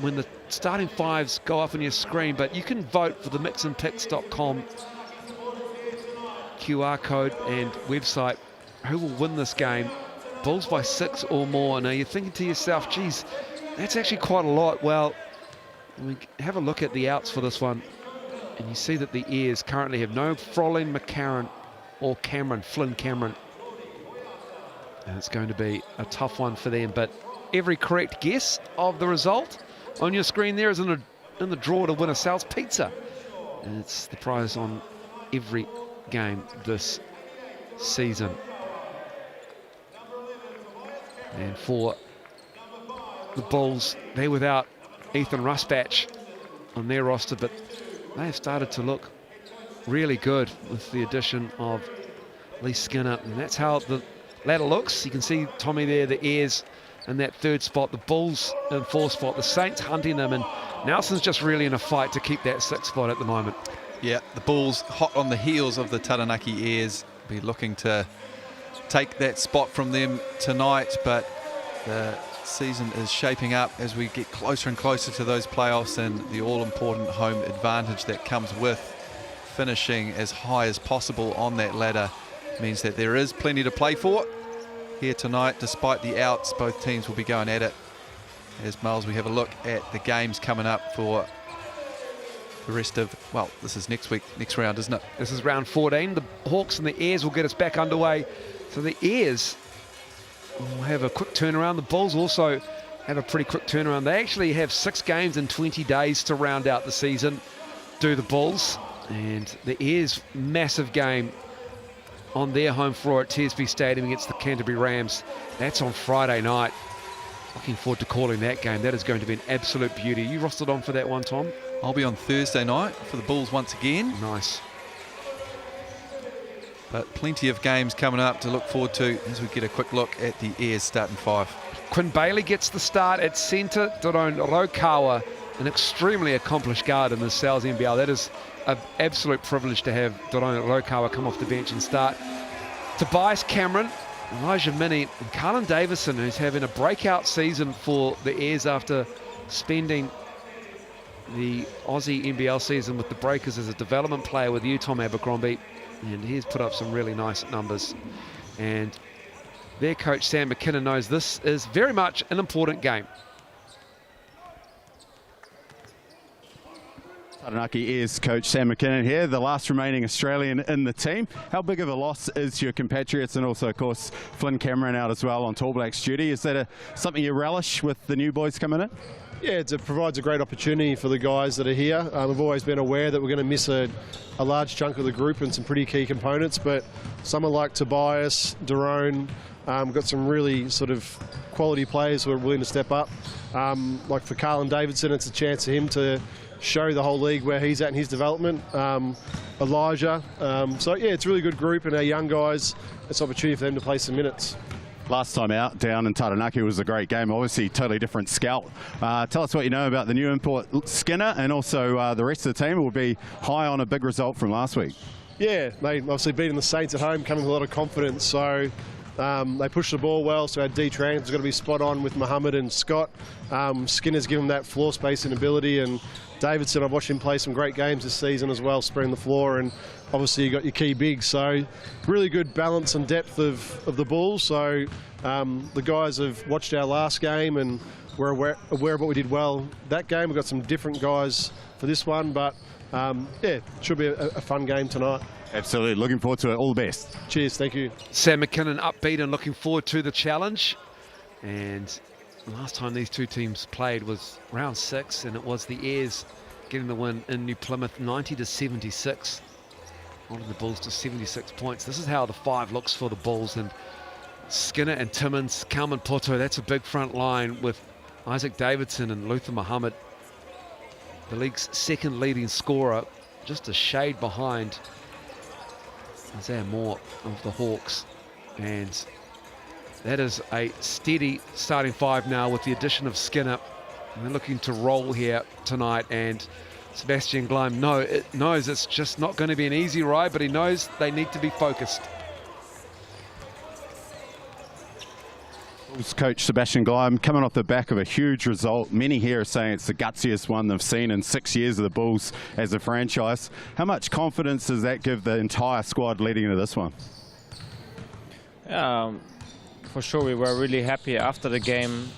when the starting fives go up on your screen. But you can vote for the mixandpicks.com QR code and website. Who will win this game? Bulls by 6 or more. Now you're thinking to yourself, geez, that's actually quite a lot. Well, we have a look at the outs for this one, and you see that the Airs currently have no Frolin, McCarran, or Flynn Cameron. And it's going to be a tough one for them, but every correct guess of the result on your screen there is in the draw to win a Sal's Pizza. And it's the prize on every game this season. And for the Bulls, they're without Ethan Rusbatch on their roster, but they have started to look really good with the addition of Lee Skinner, and that's how the ladder looks. You can see Tommy there, the Airs in that third spot, the Bulls in fourth spot, the Saints hunting them, and Nelson's just really in a fight to keep that sixth spot at the moment. Yeah, the Bulls hot on the heels of the Taranaki Airs, be looking to take that spot from them tonight, but the season is shaping up as we get closer and closer to those playoffs, and the all-important home advantage that comes with finishing as high as possible on that ladder means that there is plenty to play for here tonight. Despite the outs, both teams will be going at it. As Miles, we have a look at the games coming up for the rest of, well, this is next week, next round, isn't it? This is round 14. The Hawks and the Airs will get us back underway. So the Airs will have a quick turnaround. The Bulls also have a pretty quick turnaround. They actually have 6 games in 20 days to round out the season, do the Bulls. And the Airs, massive game on their home floor at TSB Stadium against the Canterbury Rams. That's on Friday night. Looking forward to calling that game. That is going to be an absolute beauty. You rostered on for that one, Tom? I'll be on Thursday night for the Bulls once again. Nice. But plenty of games coming up to look forward to as we get a quick look at the Airs starting 5. Quinn Bailey gets the start at centre. Daron Rokawa, an extremely accomplished guard in the Sal's NBL. That is an absolute privilege to have Daron Rokawa come off the bench and start. Tobias Cameron, Elijah Minnie, and Carlin Davison, who's having a breakout season for the Airs after spending the Aussie NBL season with the Breakers as a development player with you, Tom Abercrombie. And he's put up some really nice numbers. And their coach, Sam McKinnon, knows this is very much an important game. Taranaki Airs coach Sam McKinnon here, the last remaining Australian in the team. How big of a loss is to your compatriots, and also, of course, Flynn Cameron out as well on Tall Blacks duty? Is that something you relish with the new boys coming in? Yeah, it provides a great opportunity for the guys that are here. We've always been aware that we're going to miss a large chunk of the group and some pretty key components, but someone like Tobias, Daron, got some really sort of quality players who are willing to step up. Like for Carlin Davidson, it's a chance for him to show the whole league where he's at in his development. Elijah. So, yeah, it's a really good group, and our young guys, it's an opportunity for them to play some minutes. Last time out down in Taranaki was a great game. Obviously, totally different scout. Tell us what you know about the new import Skinner, and also the rest of the team will be high on a big result from last week. Yeah, they obviously beating the Saints at home, coming with a lot of confidence. So they pushed the ball well, so our D-Trans is going to be spot on with Muhammad and Scott. Skinner's given them that floor space and ability, and Davidson, I've watched him play some great games this season as well, spreading the floor, and obviously you got your key bigs. So really good balance and depth of the Bulls. So the guys have watched our last game and we're aware of what we did well that game. We've got some different guys for this one, but Yeah, should be a fun game tonight. Absolutely. Looking forward to it. All the best. Cheers. Thank you. Sam McKinnon upbeat and looking forward to the challenge. And the last time these two teams played was round 6, and it was the Airs getting the win in New Plymouth, 90-76. Holding the Bulls to 76 points. This is how the 5 looks for the Bulls, and Skinner and Timmins, Kalman Poto, that's a big front line with Isaac Davidson and Luther Muhammad, the league's second leading scorer, just a shade behind Isaiah Moore of the Hawks. And that is a steady starting 5 now with the addition of Skinner. And they're looking to roll here tonight, and Sebastian Gleim knows it's just not going to be an easy ride, but he knows they need to be focused. Bulls coach Sebastian Gleim coming off the back of a huge result. Many here are saying it's the gutsiest one they've seen in 6 years of the Bulls as a franchise. How much confidence does that give the entire squad leading into this one? For sure, we were really happy after the game,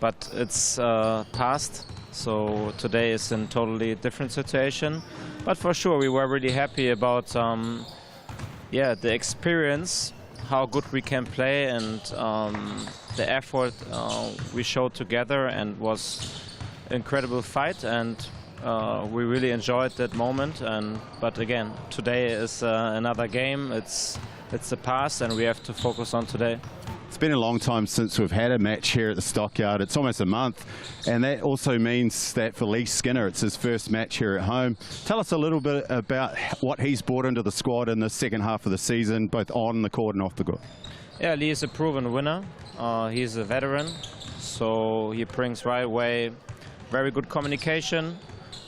but it's past. So today is a totally different situation. But for sure, we were really happy about the experience, how good we can play, and the effort we showed together, and was incredible fight, and we really enjoyed that moment. But again, today is another game. It's the past, and we have to focus on today. It's been a long time since we've had a match here at the Stockyard. It's almost a month, and that also means that for Lee Skinner, it's his first match here at home. Tell us a little bit about what he's brought into the squad in the second half of the season, both on the court and off the court. Yeah, Lee is a proven winner. He's a veteran, so he brings right away very good communication,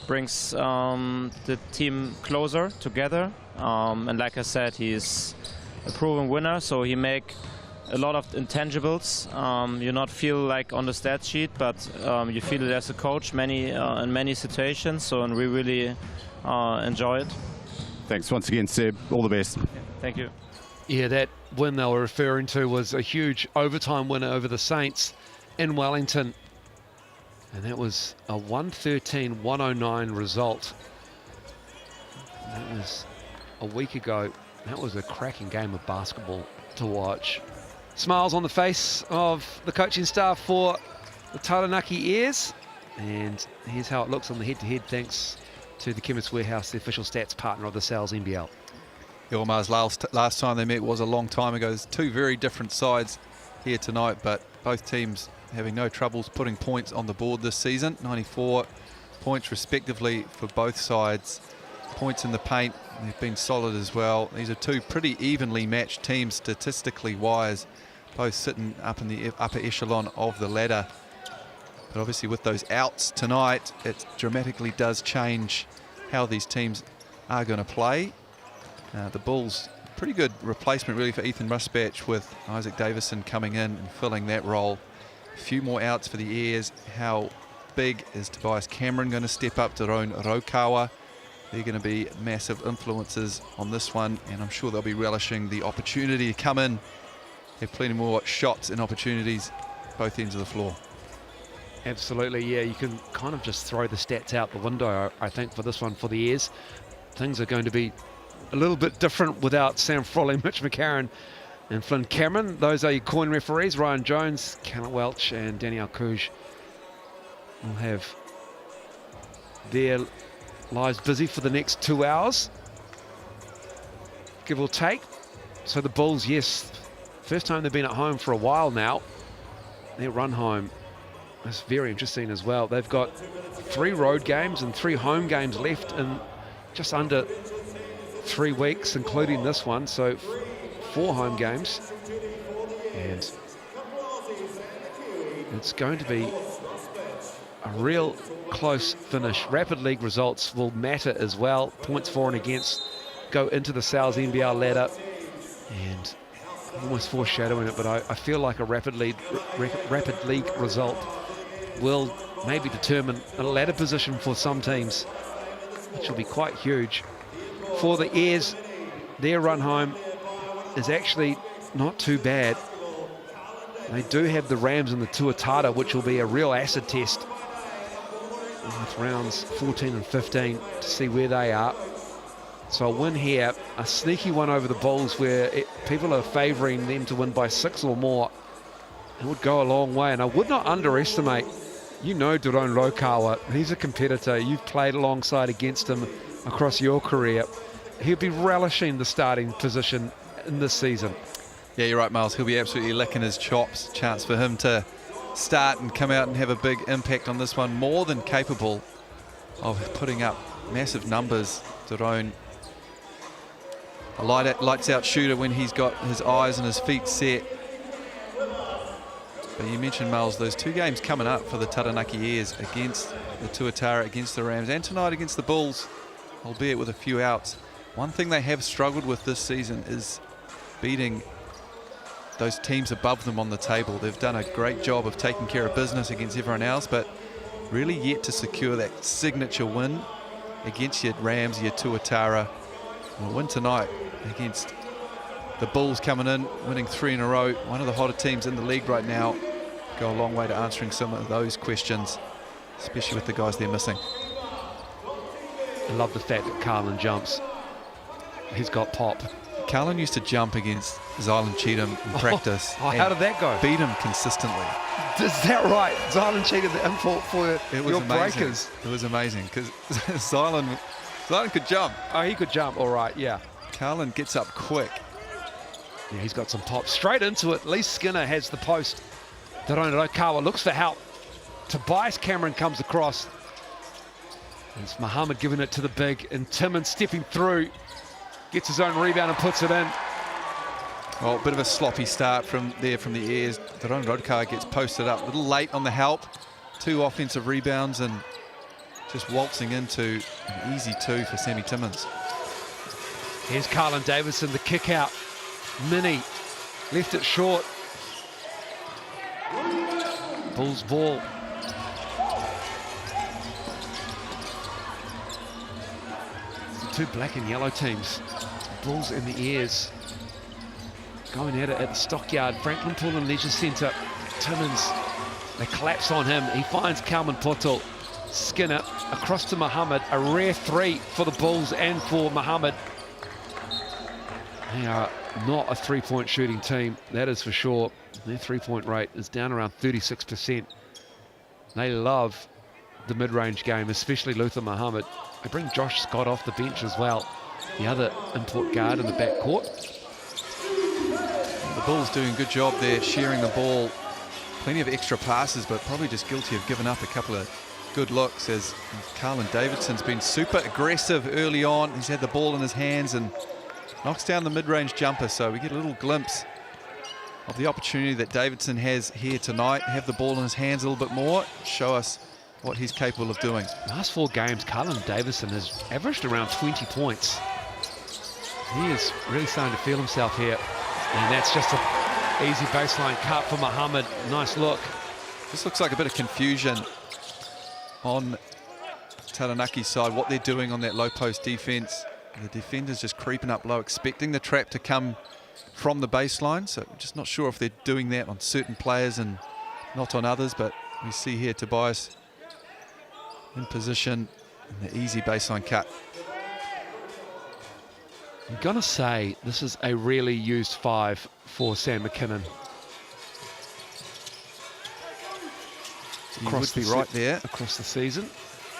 brings the team closer together, and like I said, he's a proven winner, so he make a lot of intangibles. You not feel like on the stat sheet, but you feel it as a coach in many situations. So, and we really enjoy it. Thanks once again, Seb. All the best. Thank you. Yeah, that win they were referring to was a huge overtime winner over the Saints in Wellington. And that was a 113-109 result. That was a week ago. That was a cracking game of basketball to watch. Smiles on the face of the coaching staff for the Taranaki Airs. And here's how it looks on the head-to-head, thanks to the Chemist Warehouse, the official stats partner of the Sales NBL. Ilmar's last time they met was a long time ago. There's two very different sides here tonight, but both teams having no troubles putting points on the board this season. 94 points respectively for both sides. Points in the paint, they've been solid as well. These are two pretty evenly matched teams statistically wise, both sitting up in the upper echelon of the ladder. But obviously with those outs tonight, it dramatically does change how these teams are going to play. The Bulls, pretty good replacement really for Ethan Rusbatch, with Isaac Davison coming in and filling that role. A few more outs for the Airs. How big is Tobias Cameron going to step up? Tyrone Rokawa, they're going to be massive influences on this one, and I'm sure they'll be relishing the opportunity to come in, have plenty more shots and opportunities both ends of the floor. Absolutely, yeah, you can kind of just throw the stats out the window, I think, for this one for the Airs. Things are going to be a little bit different without Sam Frawley, Mitch McCarron and Flynn Cameron. Those are your coin referees, Ryan Jones, Callum Welch and Daniel Couge will have their lives busy for the next 2 hours, give or take. So the Bulls, yes, first time they've been at home for a while now. Their run home is very interesting as well. They've got 3 road games and 3 home games left in just under 3 weeks, including this one, so 4 home games. And it's going to be a real close finish. Rapid League results will matter as well. Points for and against go into the Sales NBL ladder, and I'm almost foreshadowing it, but I feel like a Rapid League result will maybe determine a ladder position for some teams, which will be quite huge. For the Airs, their run home is actually not too bad. They do have the Rams and the Tuatara, which will be a real acid test. with rounds 14 and 15 to see where they are. So a win here, a sneaky one over the Bulls where people are favouring them to win by 6 or more. It would go a long way, and I would not underestimate, you know, Daron Rokawa. He's a competitor. You've played alongside against him across your career. He'll be relishing the starting position in this season. Yeah, you're right, Miles. He'll be absolutely licking his chops. Chance for him to start and come out and have a big impact on this one. More than capable of putting up massive numbers. Daron, a lights out shooter when he's got his eyes and his feet set. But you mentioned, Miles, those 2 games coming up for the Taranaki Airs against the Tuatara, against the Rams, and tonight against the Bulls, albeit with a few outs. One thing they have struggled with this season is beating those teams above them on the table. They've done a great job of taking care of business against everyone else, but really yet to secure that signature win against your Rams, your Tuatara. And a win tonight against the Bulls coming in, winning 3 in a row. One of the hotter teams in the league right now. Go a long way to answering some of those questions, especially with the guys they're missing. I love the fact that Carlin jumps. He's got pop. Carlin used to jump against Zylan Cheatham in practice. How did that go? Beat him consistently. Is that right? Zylan Cheatham, the import for your amazing. breakers. It was amazing because Zylan could jump. Oh, he could jump, all right, yeah. Carlin gets up quick. Yeah, he's got some pop. Straight into it. Lee Skinner has the post. Daron Rokawa looks for help. Tobias Cameron comes across. It's Muhammad giving it to the big, and Timmins stepping through. Gets his own rebound and puts it in. Well, a bit of a sloppy start from the Airs. Daron Rokawa gets posted up a little late on the help. 2 offensive rebounds and just waltzing into an easy 2 for Sammy Timmins. Here's Carlin Davidson, the kick out. Mini left it short. Bulls ball. It's the 2 black and yellow teams. Bulls and the Airs going at it at the Stockyard. Franklin Pullen Leisure Centre. Timmins, they collapse on him. He finds Kalman Poto. Skinner across to Muhammad. A rare 3 for the Bulls and for Muhammad. They are not a 3-point shooting team, that is for sure. Their 3-point rate is down around 36%. They love the mid-range game, especially Luther Muhammad. They bring Josh Scott off the bench as well, the other import guard in the backcourt. The Bulls doing a good job there, sharing the ball. Plenty of extra passes, but probably just guilty of giving up a couple of good looks, as Carlin Davidson's been super aggressive early on. He's had the ball in his hands and knocks down the mid-range jumper, so we get a little glimpse of the opportunity that Davidson has here tonight. Have the ball in his hands a little bit more, show us what he's capable of doing. Last 4 games, Carlin Davidson has averaged around 20 points. He is really starting to feel himself here. And that's just an easy baseline cut for Muhammad. Nice look. This looks like a bit of confusion on Taranaki's side, what they're doing on that low post defense. The defender's just creeping up low, expecting the trap to come from the baseline. So just not sure if they're doing that on certain players and not on others. But we see here Tobias in position in the easy baseline cut. I'm going to say this is a really used 5 for Sam McKinnon. You would be right there. Across the season.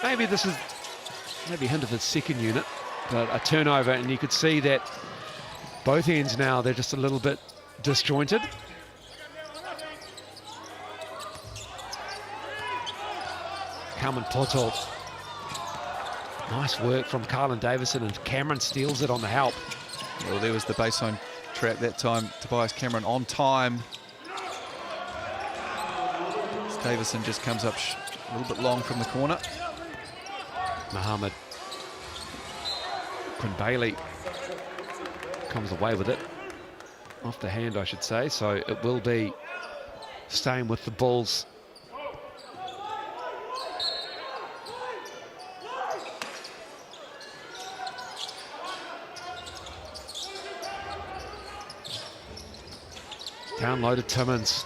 Maybe this is a hint of his second unit. But a turnover, and you could see that both ends now, they're just a little bit disjointed. Kalman Poto. Nice work from Carlin Davison, and Cameron steals it on the help. Well, there was the baseline trap that time. Tobias Cameron on time. Davison just comes up a little bit long from the corner. Muhammad. Quinn Bailey comes away with it. Off the hand, I should say. So it will be staying with the Bulls. Downloaded Timmins.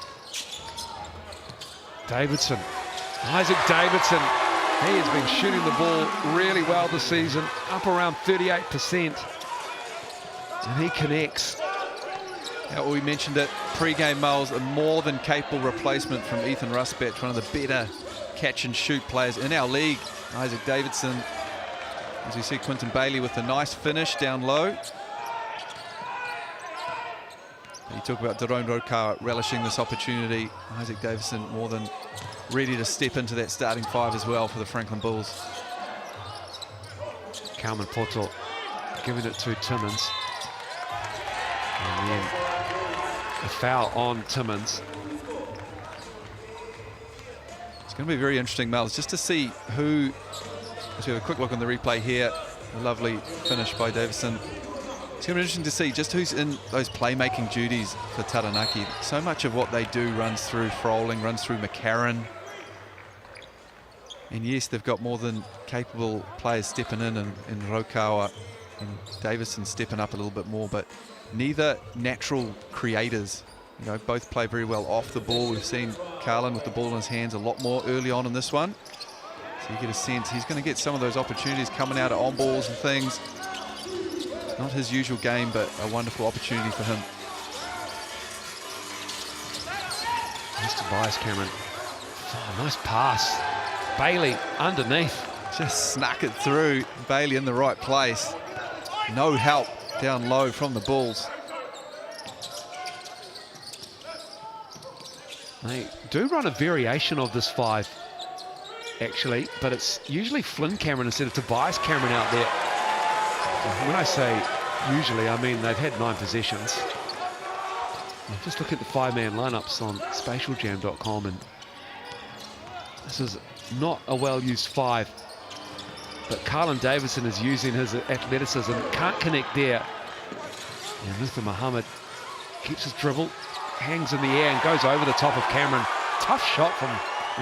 Davidson. Isaac Davidson He has been shooting the ball really well this season, up around 38%. And he connects. Yeah, well, we mentioned it pre-game, Miles, a more than capable replacement from Ethan Rusbatch, one of the better catch and shoot players in our league. Isaac Davidson, as you see Quinton Bailey with a nice finish down low. You talk about Daron Rokar relishing this opportunity. Isaac Davidson more than ready to step into that starting five as well for the Franklin Bulls. Carmen Porto giving it to Timmins. And then a foul on Timmins. It's going to be very interesting, Mel, just to see who. Let's have a quick look on the replay here. A lovely finish by Davison. It's going to be interesting to see just who's in those playmaking duties for Taranaki. So much of what they do runs through Froling, runs through McCarron. And yes, they've got more than capable players stepping in and Rokawa and Davison stepping up a little bit more, but neither natural creators. You know, both play very well off the ball. We've seen Carlin with the ball in his hands a lot more early on in this one. So you get a sense he's going to get some of those opportunities coming out of on balls and things. Not his usual game, but a wonderful opportunity for him. Nice Tobias Cameron. Oh, nice pass. Bailey underneath. Just snuck it through. Bailey in the right place. No help down low from the Bulls. They do run a variation of this five, actually, but it's usually Flynn Cameron instead of Tobias Cameron out there. When I say usually, I mean they've had 9 possessions. Just look at the 5-man lineups on spatialjam.com, and this is not a well-used 5. But Carlin Davison is using his athleticism, can't connect there. And Luther Muhammad keeps his dribble, hangs in the air and goes over the top of Cameron. Tough shot from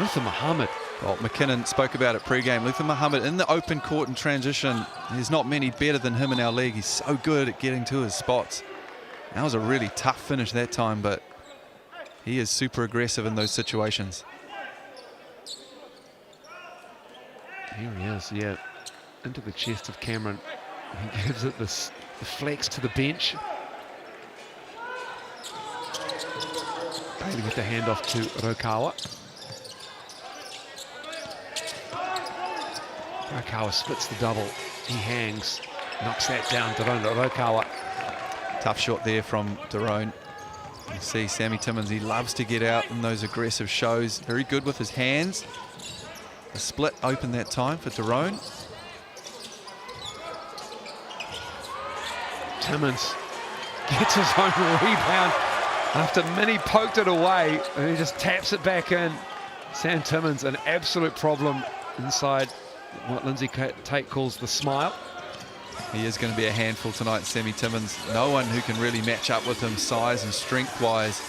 Luther Muhammad. Well, McKinnon spoke about it pre-game. Luther Muhammad in the open court and transition. There's not many better than him in our league. He's so good at getting to his spots. That was a really tough finish that time, but he is super aggressive in those situations. Here he is, yeah. Into the chest of Cameron. He gives it the flex to the bench. Bailey with the handoff to Rokawa. Rokawa splits the double. He hangs, knocks that down. Daron Rokawa. Tough shot there from Daron. You see Sammy Timmins, he loves to get out in those aggressive shows. Very good with his hands. The split open that time for Daron. Timmins gets his own rebound after Minnie poked it away, and he just taps it back in. Sam Timmins, an absolute problem inside what Lindsay Tate calls the smile. He is going to be a handful tonight, Sammy Timmins. No one who can really match up with him size and strength-wise.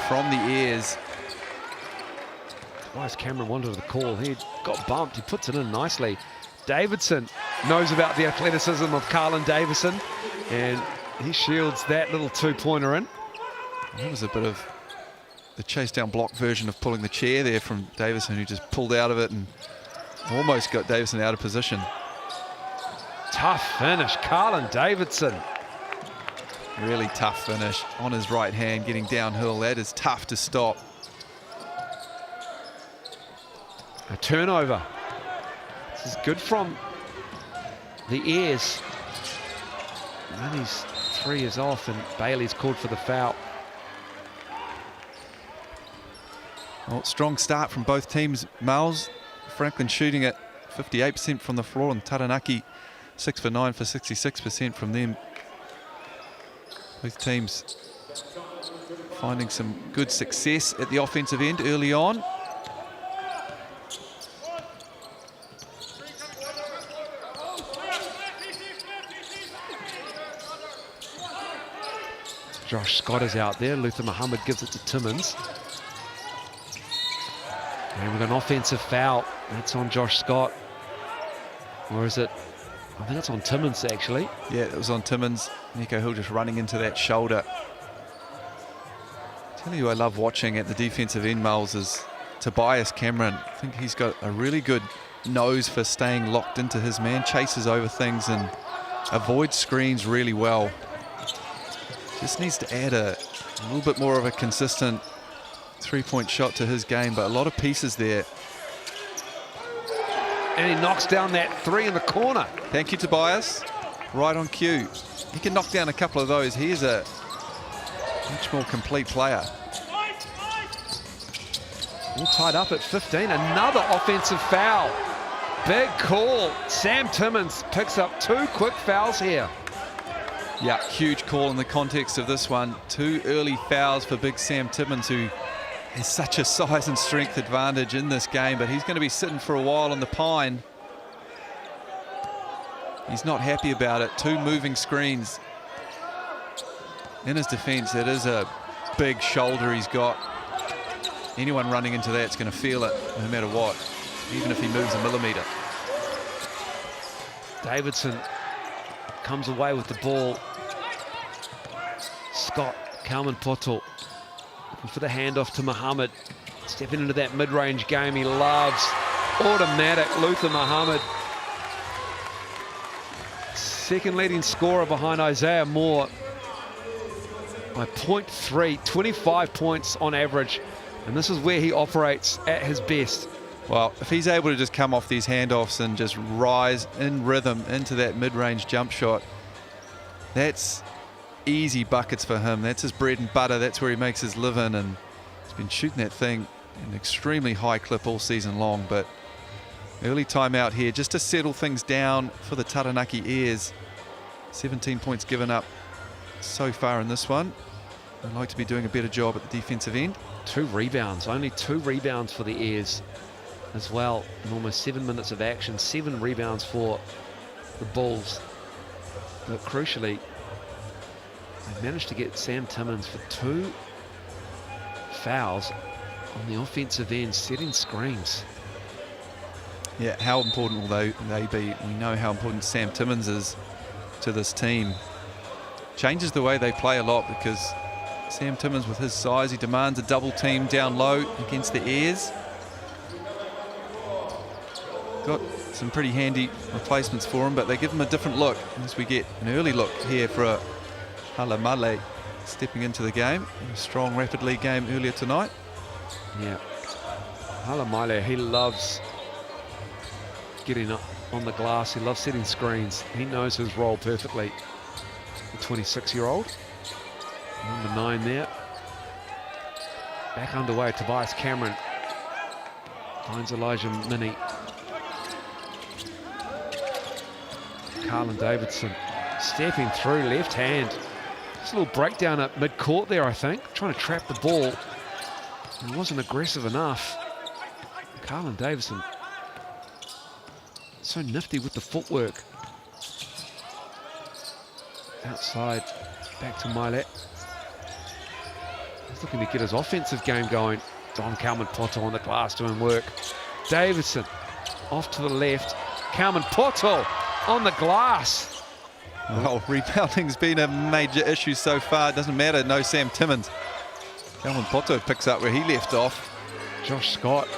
From the airs. Tobias Cameron wanted the call. He got bumped. He puts it in nicely. Davidson knows about the athleticism of Carlin Davison, and he shields that little two-pointer in. That was a bit of the chase-down block version of pulling the chair there from Davison, who just pulled out of it and almost got Davison out of position. Tough finish, Carlin Davidson. Really tough finish on his right hand, getting downhill. That is tough to stop. A turnover. This is good from the airs. Minnie's 3 is off, and Bailey's called for the foul. Well, strong start from both teams, Miles. Franklin shooting at 58% from the floor, and Taranaki 6 for 9 for 66% from them. Both teams finding some good success at the offensive end early on. Josh Scott is out there. Luther Muhammad gives it to Timmins. And we've got an offensive foul. That's on Josh Scott. Or is it? I think it's on Timmins, actually. Yeah, it was on Timmins. Nico Hill just running into that shoulder. Tell you, I love watching at the defensive end, Miles, is Tobias Cameron. I think he's got a really good nose for staying locked into his man, chases over things and avoids screens really well. Just needs to add a little bit more of a consistent three-point shot to his game, but a lot of pieces there. And he knocks down that three in the corner. Thank you, Tobias. Right on cue. He can knock down a couple of those. He is a much more complete player. All tied up at 15. Another offensive foul. Big call. Sam Timmins picks up 2 quick fouls here. Yeah, huge call in the context of this one. 2 early fouls for big Sam Timmins, who has such a size and strength advantage in this game, but he's going to be sitting for a while on the pine. He's not happy about it. 2 moving screens. In his defense, it is a big shoulder he's got. Anyone running into that's going to feel it no matter what, even if he moves a millimeter. Davidson comes away with the ball. Scott, Kalman Poto, looking for the handoff to Muhammad. Stepping into that mid-range game he loves. Automatic, Luther Muhammad. Second leading scorer behind Isaiah Moore by 0.3, 25 points on average. And this is where he operates at his best. Well, if he's able to just come off these handoffs and just rise in rhythm into that mid-range jump shot, that's easy buckets for him. That's his bread and butter. That's where he makes his living, and he's been shooting that thing at an extremely high clip all season long. But early timeout here just to settle things down for the Taranaki Airs. 17 points given up so far in this one. I'd like to be doing a better job at the defensive end. 2 rebounds, only 2 rebounds for the Airs as well in almost 7 minutes of action. 7 rebounds for the Bulls. But crucially, they managed to get Sam Timmins for 2 fouls on the offensive end, setting screens. Yeah, how important will they be? We know how important Sam Timmins is to this team. Changes the way they play a lot, because Sam Timmins, with his size, he demands a double team down low against the Airs. Got some pretty handy replacements for him, but they give him a different look as we get an early look here for a Halamale stepping into the game. A strong Rapid League game earlier tonight. Yeah, Halamale, he loves getting up on the glass. He loves setting screens. He knows his role perfectly. The 26-year-old. Number 9 there. Back underway, Tobias Cameron finds Elijah Minnie. Carlin Davidson stepping through, left hand. Just a little breakdown at mid-court there, I think. Trying to trap the ball. He wasn't aggressive enough. Carlin Davidson, so nifty with the footwork. Outside, back to Milet. He's looking to get his offensive game going. Don Kalman Poto on the glass doing work. Davidson off to the left. Kalman Poto on the glass. Well, rebounding's been a major issue so far. It doesn't matter, no Sam Timmins. Kalman Poto picks up where he left off. Josh Scott.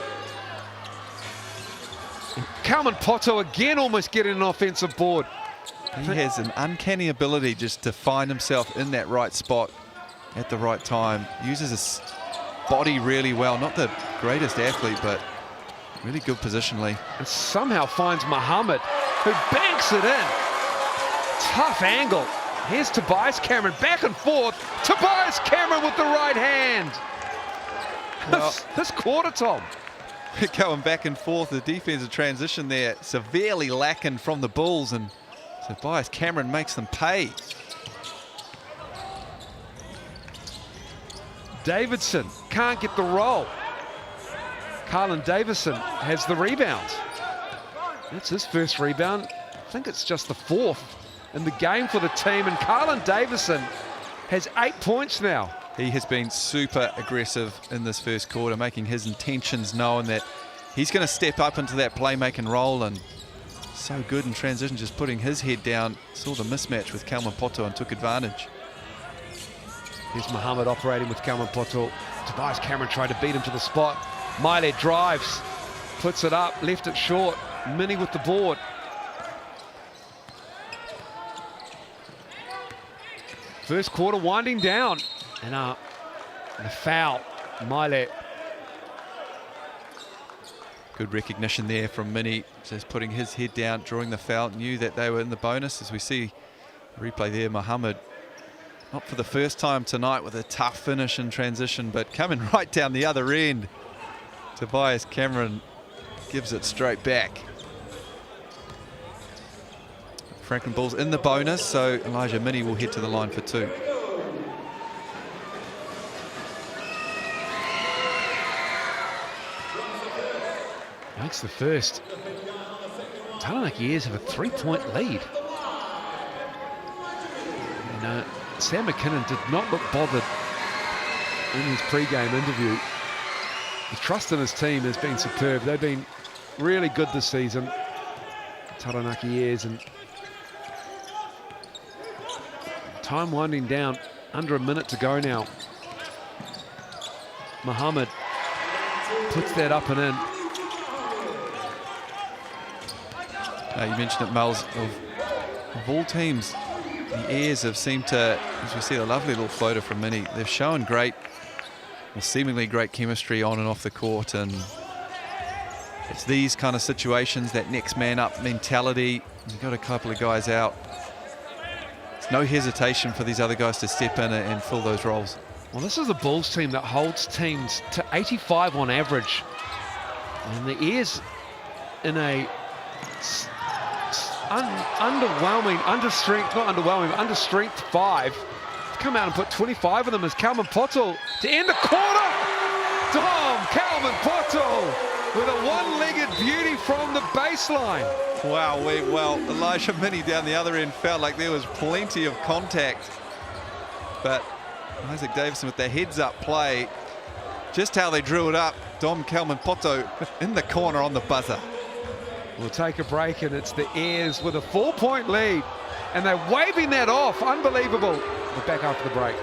And Kalman Poto again almost getting an offensive board. He has an uncanny ability just to find himself in that right spot at the right time. Uses his body really well. Not the greatest athlete, but really good positionally. And somehow finds Muhammad, who banks it in. Tough angle. Here's Tobias Cameron, back and forth. Tobias Cameron with the right hand. Well, this quarter, Tom. Going back and forth, the defensive transition there severely lacking from the Bulls, and Tobias Cameron makes them pay. Davidson can't get the roll. Carlin Davidson has the rebound. That's his first rebound. I think it's just the 4th in the game for the team, and Carlin Davidson has 8 points now. He has been super aggressive in this first quarter, making his intentions known that he's going to step up into that playmaking role, and so good in transition, just putting his head down. Saw the mismatch with Kalman Poto and took advantage. Here's Muhammad operating with Kalman Poto. Tobias Cameron tried to beat him to the spot. Miley drives, puts it up, left it short. Mini with the board. First quarter winding down. And the foul, Miley. Good recognition there from Mini, just putting his head down, drawing the foul, knew that they were in the bonus. As we see replay there, Muhammad, not for the first time tonight with a tough finish in transition, but coming right down the other end. Tobias Cameron gives it straight back. Franklin Bulls in the bonus, so Elijah Mini will head to the line for 2. Makes the first. Taranaki Airs have a 3-point lead. And, Sam McKinnon did not look bothered in his pre-game interview. The trust in his team has been superb. They've been really good this season, Taranaki Airs, and time winding down, under a minute to go now. Muhammad puts that up and in. You mentioned it, Miles, of all teams, the Airs have seemed to, as we see, a lovely little floater from Mini. They've shown great, well, seemingly great chemistry on and off the court, and it's these kind of situations, that next man up mentality. You've got a couple of guys out. There's no hesitation for these other guys to step in and fill those roles. Well, this is a Bulls team that holds teams to 85 on average. And the Airs in a under strength 5. Come out and put 25 of them as Kalman Poto to end the quarter. Dom Kalman Poto with a one-legged beauty from the baseline. Wow, well, Elijah Mini down the other end felt like there was plenty of contact. But Isaac Davison with the heads-up play, just how they drew it up. Dom Kalman Poto in the corner on the buzzer. We'll take a break, and it's the Airs with a 4-point lead, and they're waving that off. Unbelievable. We're back after the break.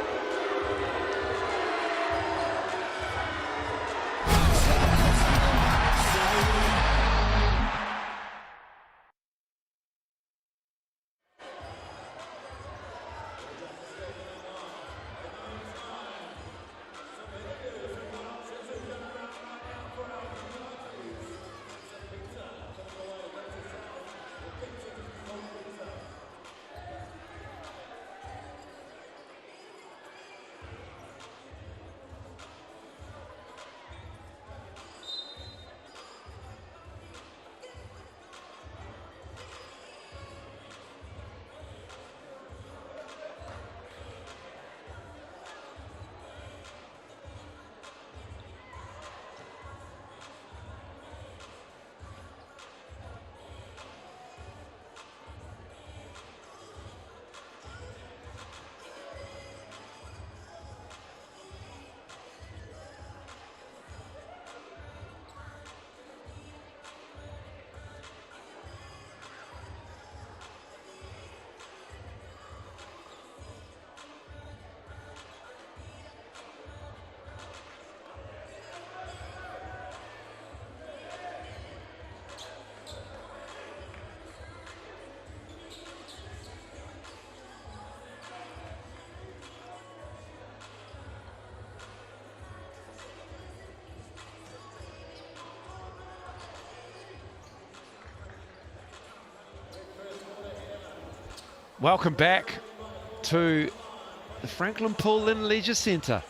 Welcome back to the Franklin Poole Lynn Leisure Centre.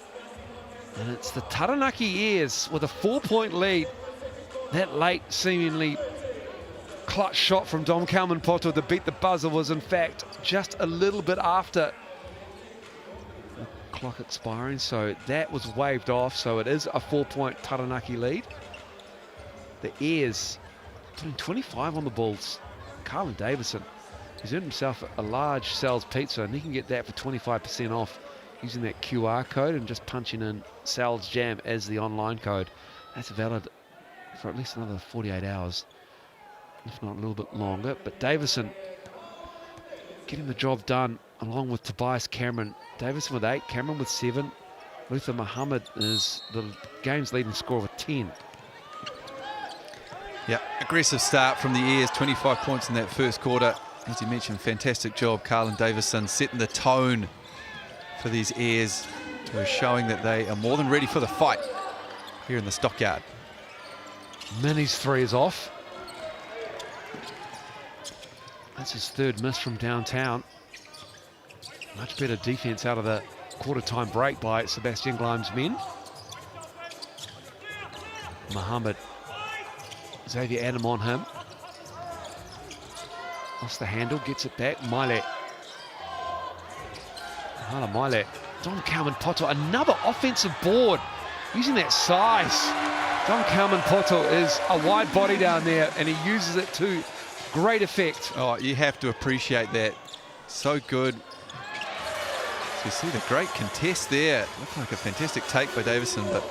And it's the Taranaki Airs with a 4-point lead. That late, seemingly clutch shot from Dom Kalman Poto to beat the buzzer was in fact just a little bit after the clock expiring, so that was waved off. So it is a 4-point Taranaki lead. The Airs putting 25 on the Bulls. Carlin Davison, he's earned himself a large Sal's pizza, and he can get that for 25% off using that QR code and just punching in Sal's Jam as the online code. That's valid for at least another 48 hours, if not a little bit longer. But Davison getting the job done along with Tobias Cameron. Davison with 8, Cameron with 7. Luther Muhammad is the game's leading scorer with 10. Yeah, aggressive start from the Airs, 25 points in that first quarter. As you mentioned, fantastic job, Carlin Davison, setting the tone for these Airs, who are showing that they are more than ready for the fight here in the Stockyard. Minnie's three is off. That's his third miss from downtown. Much better defense out of the quarter-time break by Sebastian Glime's men. Muhammad, Xavier Adam on him. Lost the handle, gets it back. Maile. Hala Maile. Don Calman Poto, another offensive board. Using that size. Don Calman Poto is a wide body down there, and he uses it to great effect. Oh, you have to appreciate that. So good. So you see the great contest there. Looked like a fantastic take by Davison, but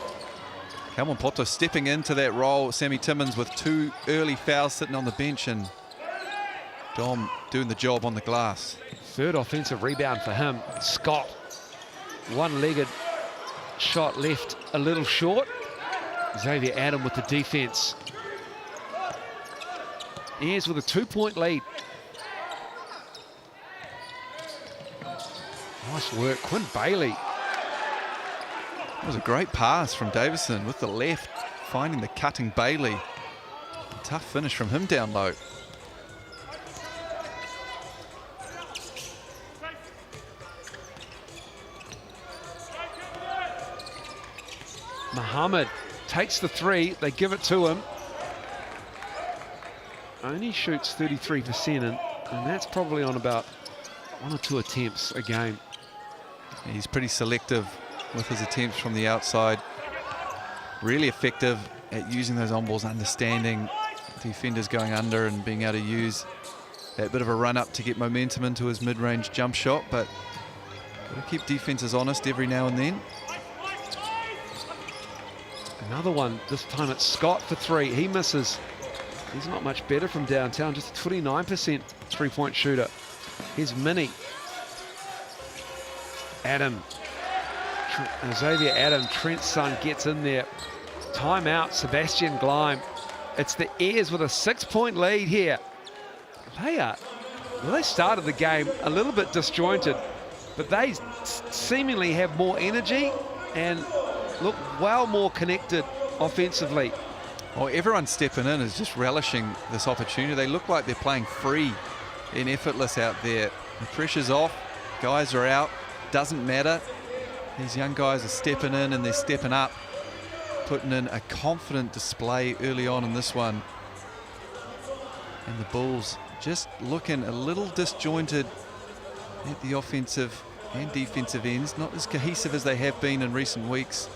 Calman Poto stepping into that role. Sammy Timmins with 2 early fouls sitting on the bench, and Dom doing the job on the glass. Third offensive rebound for him. Scott, one-legged shot left a little short. Xavier Adam with the defense. Airs with a 2-point lead. Nice work, Quinn Bailey. It was a great pass from Davison with the left, finding the cutting Bailey. Tough finish from him down low. Muhammad takes the three, they give it to him. Only shoots 33%, and that's probably on about 1 or 2 attempts a game. He's pretty selective with his attempts from the outside. Really effective at using those on balls, understanding defenders going under and being able to use that bit of a run up to get momentum into his mid-range jump shot, but got to keep defenses honest every now and then. Another one, this time it's Scott for 3. He misses. He's not much better from downtown, just a 29% three-point shooter. Here's Minnie. Adam. Xavier Adam, Trent's son, gets in there. Timeout, Sebastian Glime. It's the Airs with a 6-point lead here. They started the game a little bit disjointed, but they seemingly have more energy and look well more connected offensively. Well, everyone stepping in is just relishing this opportunity. They look like they're playing free and effortless out there. The pressure's off, guys are out, doesn't matter. These young guys are stepping in and they're stepping up, putting in a confident display early on in this one. And the Bulls just looking a little disjointed at the offensive and defensive ends, not as cohesive as they have been in recent weeks.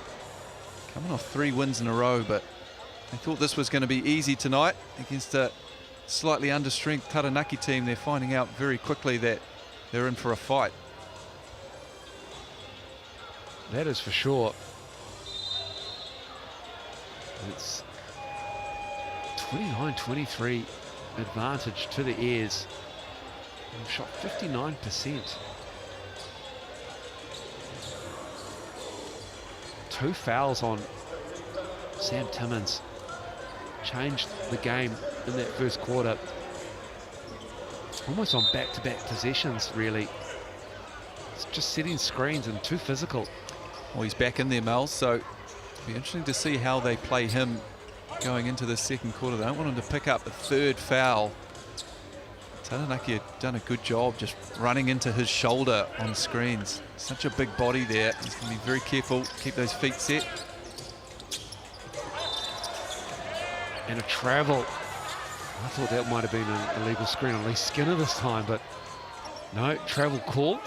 Coming off 3 wins in a row, but they thought this was going to be easy tonight against a slightly understrength Taranaki team. They're finding out very quickly that they're in for a fight. That is for sure. It's 29-23 advantage to the Airs. They've shot 59%. 2 fouls on Sam Timmins. Changed the game in that first quarter. Almost on back-to-back possessions, really. It's just setting screens and too physical. Well, he's back in there, Mel, so it'll be interesting to see how they play him going into the second quarter. They don't want him to pick up the 3rd foul. Taranaki had done a good job just running into his shoulder on screens. Such a big body there. He's going to be very careful, keep those feet set. And a travel. I thought that might have been an illegal screen on Lee Skinner this time, but no, travel call.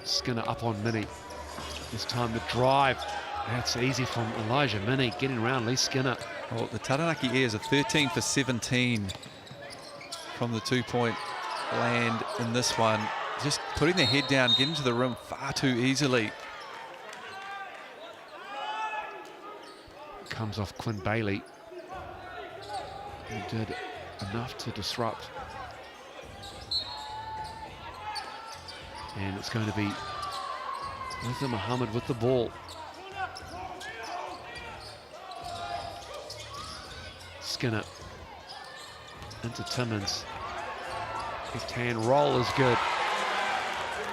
Skinner up on Minnie. This time the drive. That's easy from Elijah Minnie getting around Lee Skinner. Well, the Taranaki Airs are 13 for 17 from the 2-point land in this one. Just putting their head down, getting to the rim far too easily. Comes off Quinn Bailey, who did enough to disrupt And it's going to be Muhammad with the ball. Skinner into Timmins. Left hand roll is good.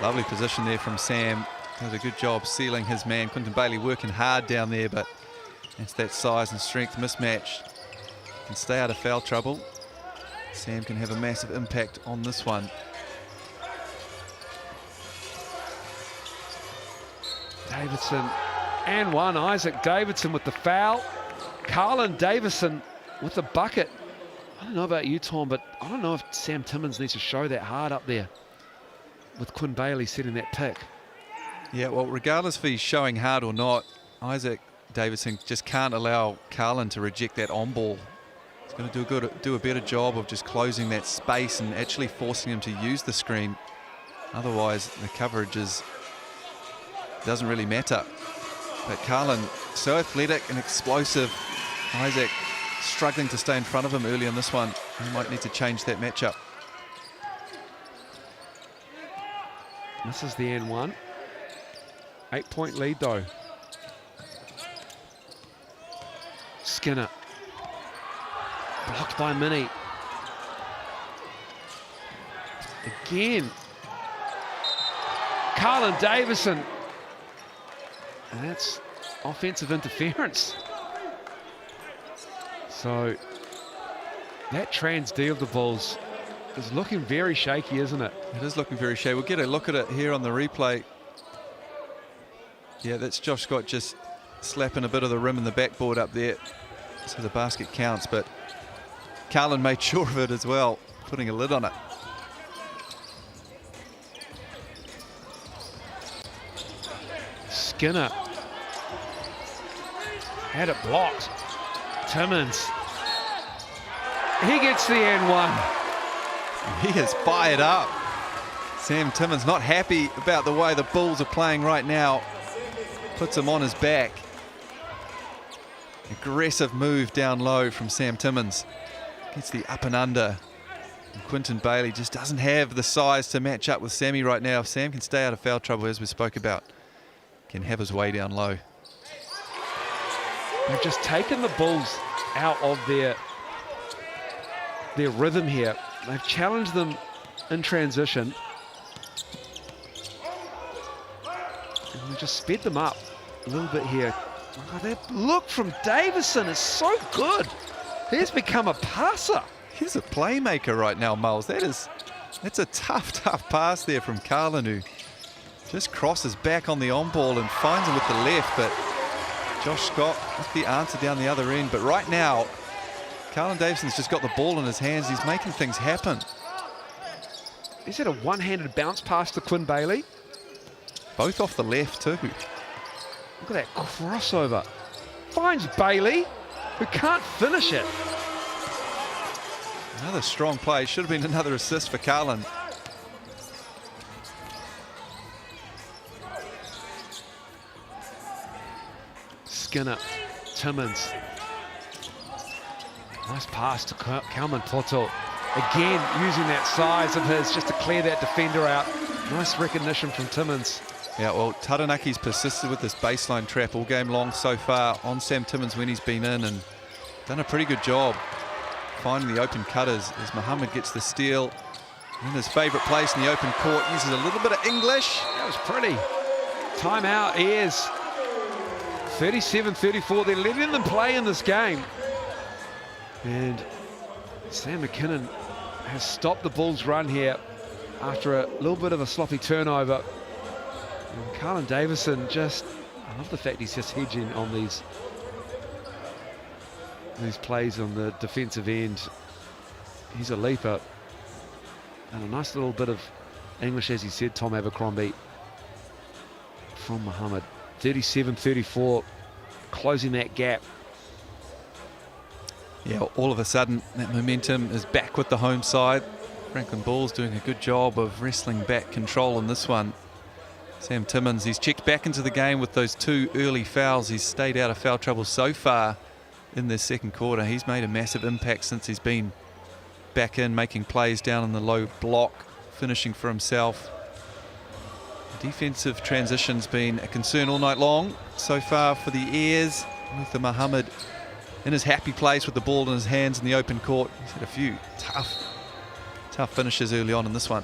Lovely position there from Sam. Does a good job sealing his man. Quinton Bailey working hard down there, but it's that size and strength mismatch. Can stay out of foul trouble. Sam can have a massive impact on this one. Davidson and one. Isaac Davidson with the foul. Carlin Davison with the bucket. I don't know about you, Tom, but I don't know if Sam Timmins needs to show that hard up there with Quinn Bailey setting that pick. Yeah, well, regardless if he's showing hard or not, Isaac Davidson just can't allow Carlin to reject that on ball. He's going to do a better job of just closing that space and actually forcing him to use the screen. Otherwise, the coverage doesn't really matter. But Carlin, so athletic and explosive. Isaac struggling to stay in front of him early on this one. He might need to change that matchup. This is the N1. 8-point lead though. Skinner. Blocked by Minnie. Again. Carlin Davison. And that's offensive interference. So that trans D of the Bulls is looking very shaky, isn't it? It is looking very shaky. We'll get a look at it here on the replay. Yeah, that's Josh Scott just slapping a bit of the rim and the backboard up there. So the basket counts, but Carlin made sure of it as well, putting a lid on it. Skinner had it blocked. Timmins. He gets the N1. He is fired up. Sam Timmins not happy about the way the Bulls are playing right now. Puts him on his back. Aggressive move down low from Sam Timmins. Gets the up and under. And Quinton Bailey just doesn't have the size to match up with Sammy right now. If Sam can stay out of foul trouble, as we spoke about, can have his way down low. They've just taken the Bulls out of their rhythm here. They've challenged them in transition. And we just sped them up a little bit here. Oh, that look from Davison is so good. He's become a passer. He's a playmaker right now, Miles. That's a tough pass there from Carlin, who just crosses back on the on ball and finds him with the left, but Josh Scott with the answer down the other end. But right now, Carlin Davison's just got the ball in his hands. He's making things happen. Is it a one-handed bounce pass to Quinn Bailey? Both off the left too. Look at that crossover. Finds Bailey, who can't finish it. Another strong play. Should have been another assist for Carlin. Skinner, Timmins. Nice pass to Kalman Poto. Again, using that size of his just to clear that defender out. Nice recognition from Timmins. Yeah, well, Taranaki's persisted with this baseline trap all game long so far on Sam Timmins when he's been in, and done a pretty good job finding the open cutters as Muhammad gets the steal in his favourite place in the open court. Uses a little bit of English. That was pretty. Timeout is 37-34. They're letting them play in this game. And Sam McKinnon has stopped the Bulls' run here after a little bit of a sloppy turnover. And Carlin Davison just, I love the fact he's just hedging on these plays on the defensive end. He's a leaper. And a nice little bit of English, as he said, Tom Abercrombie, from Muhammad. 37-34, closing that gap. Yeah, all of a sudden that momentum is back with the home side. Franklin Bulls doing a good job of wrestling back control in this one. Sam Timmins, he's checked back into the game with those two early fouls. He's stayed out of foul trouble so far in this second quarter. He's made a massive impact since he's been back in, making plays down in the low block, finishing for himself. Defensive transition's been a concern all night long so far for the Airs. Luther Muhammad in his happy place with the ball in his hands in the open court. He's had a few tough finishes early on in this one.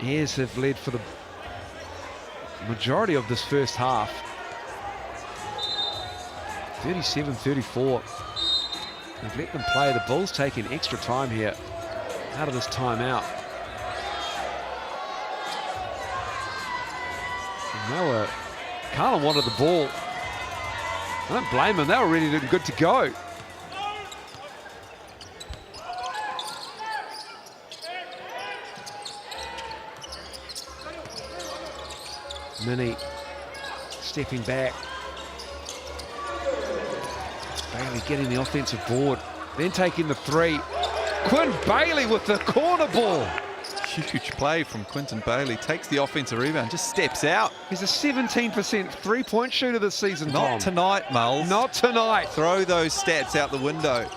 Airs have led for the majority of this first half. 37-34. They've let them play. The Bulls taking extra time here out of this timeout. And Carlin wanted the ball. I don't blame them. They were ready and good to go. Minnie stepping back. Bailey getting the offensive board, then taking the three. Quinn Bailey with the corner ball. Huge play from Quinton Bailey. Takes the offensive rebound, just steps out. He's a 17% three-point shooter this season, Not Tom. tonight, Mulls. Not tonight. Throw those stats out the window.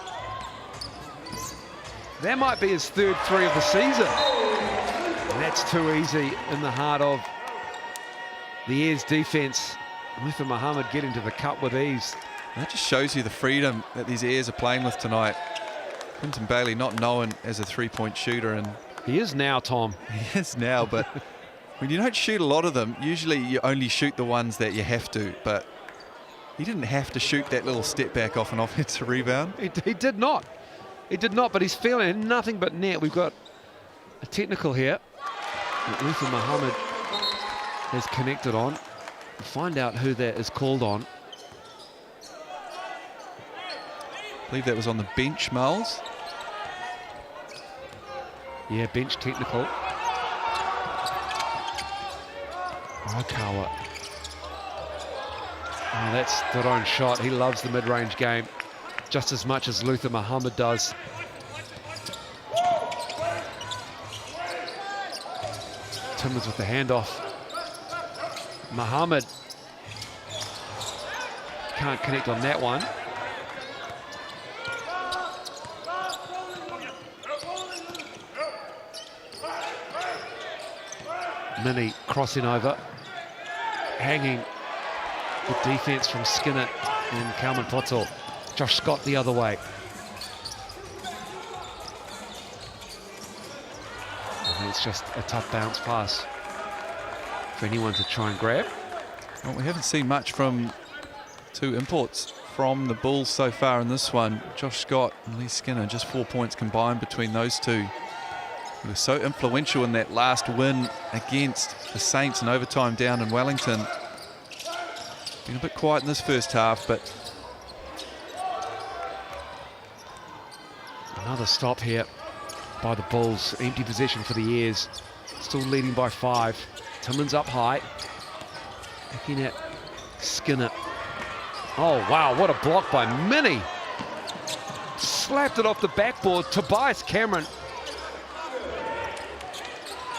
That might be his third three of the season. And that's too easy in the heart of the Airs defense. Luther Muhammad getting to the cup with ease. That just shows you the freedom that these Airs are playing with tonight. Quinton Bailey not known as a three-point shooter, and he is now, Tom. He is now, but when you don't shoot a lot of them, usually you only shoot the ones that you have to, but he didn't have to shoot that little step back off an offensive rebound. He did not. He did not, but he's feeling nothing but net. We've got a technical here that Luther Muhammad has connected on. We'll find out who that is called on. I believe that was on the bench, Mulls. Yeah, bench technical. Okawa. Oh, that's their own shot. He loves the mid-range game just as much as Luther Muhammad does. Timmins with the handoff. Muhammad can't connect on that one. Minnie crossing over, hanging good defense from Skinner and Kalman Poto. Josh Scott the other way. And it's just a tough bounce pass for anyone to try and grab. Well, we haven't seen much from two imports from the Bulls so far in this one. Josh Scott and Lee Skinner, just 4 points combined between those two. He was so influential in that last win against the Saints in overtime down in Wellington. Been a bit quiet in this first half, but another stop here by the Bulls. Empty possession for the Airs. Still leading by 5. Timmins up high. Looking at Skinner. Oh, wow, what a block by Minnie. Slapped it off the backboard. Tobias Cameron.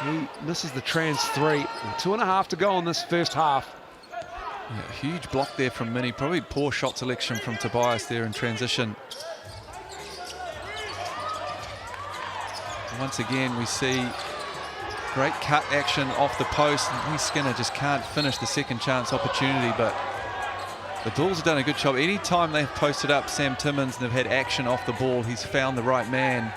He misses the trans 3. And 2.5 to go in this first half. yeah, huge block there from Minnie. Probably poor shot selection from Tobias there in transition. And once again, we see great cut action off the post. And Lee Skinner just can't finish the second chance opportunity, but the Bulls have done a good job. Anytime they've posted up Sam Timmins and they've had action off the ball, he's found the right man.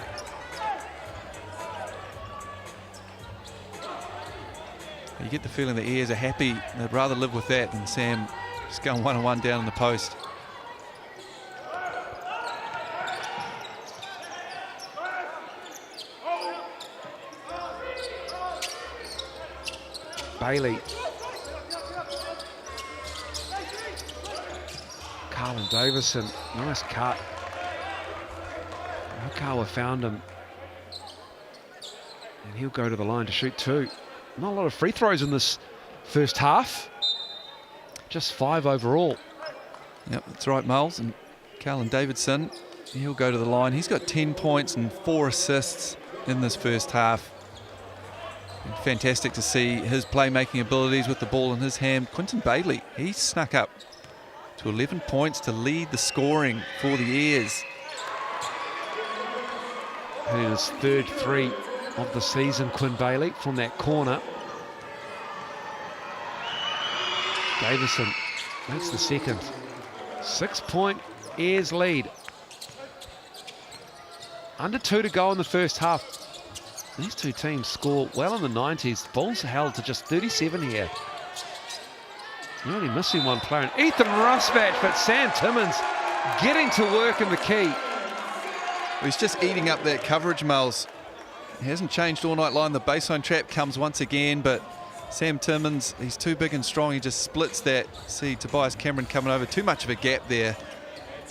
You get the feeling the Airs are happy. They'd rather live with that than Sam just going one-on-one down in the post. Bailey. Carlin Davison, nice cut. Okawa found him. And he'll go to the line to shoot 2. Not a lot of free throws in this first half. Just 5 overall. Yep, that's right, Miles. And Carlin Davidson, he'll go to the line. He's got 10 points and 4 assists in this first half. And fantastic to see his playmaking abilities with the ball in his hand. Quinton Bailey, he snuck up to 11 points to lead the scoring for the Airs. And his third 3 of the season, Quinn Bailey, from that corner. Davison, that's the second. 6-point Ayers lead. Under 2 to go in the first half. These two teams score well in the 90s. The Bulls are held to just 37 here. You're only missing one player. And Ethan Rusbatch, but Sam Timmins getting to work in the key. He's just eating up that coverage, Miles. He hasn't changed all night long. The baseline trap comes once again, but Sam Timmins, he's too big and strong. He just splits that. See Tobias Cameron coming over. Too much of a gap there.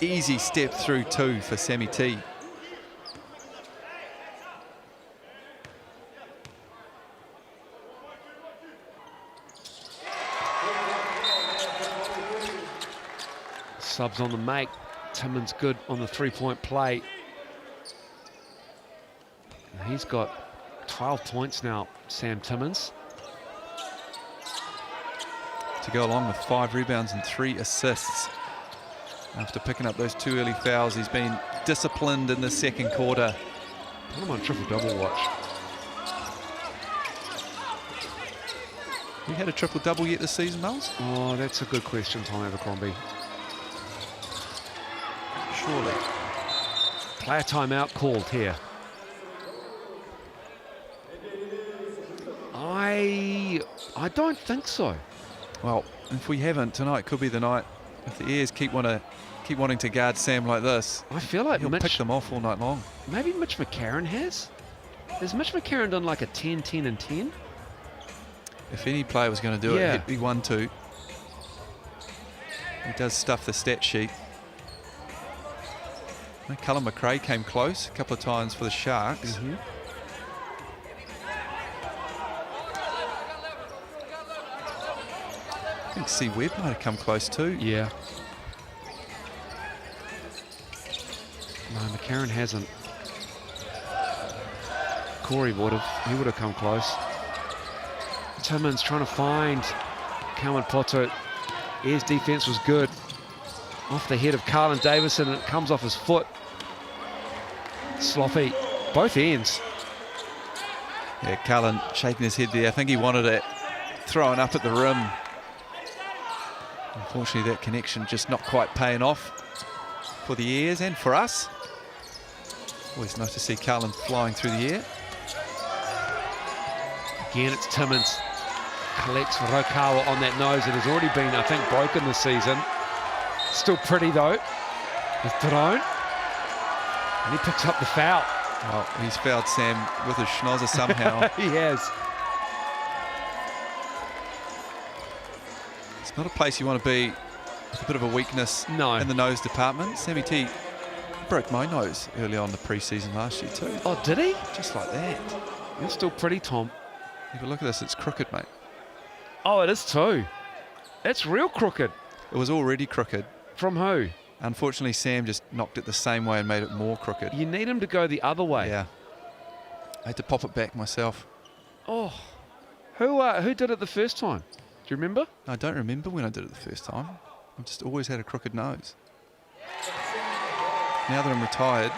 Easy step through 2 for Sammy T. Subs on the make. Timmins good on the 3-point play. And he's got 12 points now, Sam Timmins. To go along with 5 rebounds and 3 assists. After picking up those 2 early fouls, he's been disciplined in the second quarter. Put him on triple-double watch. You had a triple-double yet this season, Miles? Oh, that's a good question, Tom Abercrombie. Surely. Player timeout called here. I don't think so. Well, if we haven't, tonight could be the night. If the Ayers keep wanting to guard Sam like this, I feel like he'll pick them off all night long. Maybe Mitch McCarron has. Has Mitch McCarron done like a 10, 10, and 10? If any player was going to do it, it'd be 1-2. He does stuff the stat sheet. I think Cullen McRae came close a couple of times for the Sharks. I think C. Webb might have come close too. Yeah. No, McCarron hasn't. Corey would have. He would have come close. Timmins trying to find Calvin Poto. Ayers' defense was good. Off the head of Carlin Davison, and it comes off his foot. Sloppy. Both ends. Yeah, Cullen shaking his head there. I think he wanted it thrown up at the rim. Unfortunately, that connection just not quite paying off for the Ayers and for us. Always nice to see Cullen flying through the air. Again, it's Timmins. Collects Rokawa on that nose. It has already been, I think, broken this season. Still pretty, though. With Perone. And he picks up the foul. Well, he's fouled Sam with his schnozzer somehow. He has. It's not a place you want to be with a bit of a weakness in the nose department. Sammy T broke my nose early on in the preseason last year too. Oh, did he? Just like that. You're still pretty, Tom. If you look at this, it's crooked, mate. Oh, it is too. It's real crooked. It was already crooked. From who? Unfortunately, Sam just knocked it the same way and made it more crooked. You need him to go the other way. Yeah. I had to pop it back myself. Oh. Who did it the first time? Do you remember? I don't remember when I did it the first time. I've just always had a crooked nose. Now that I'm retired,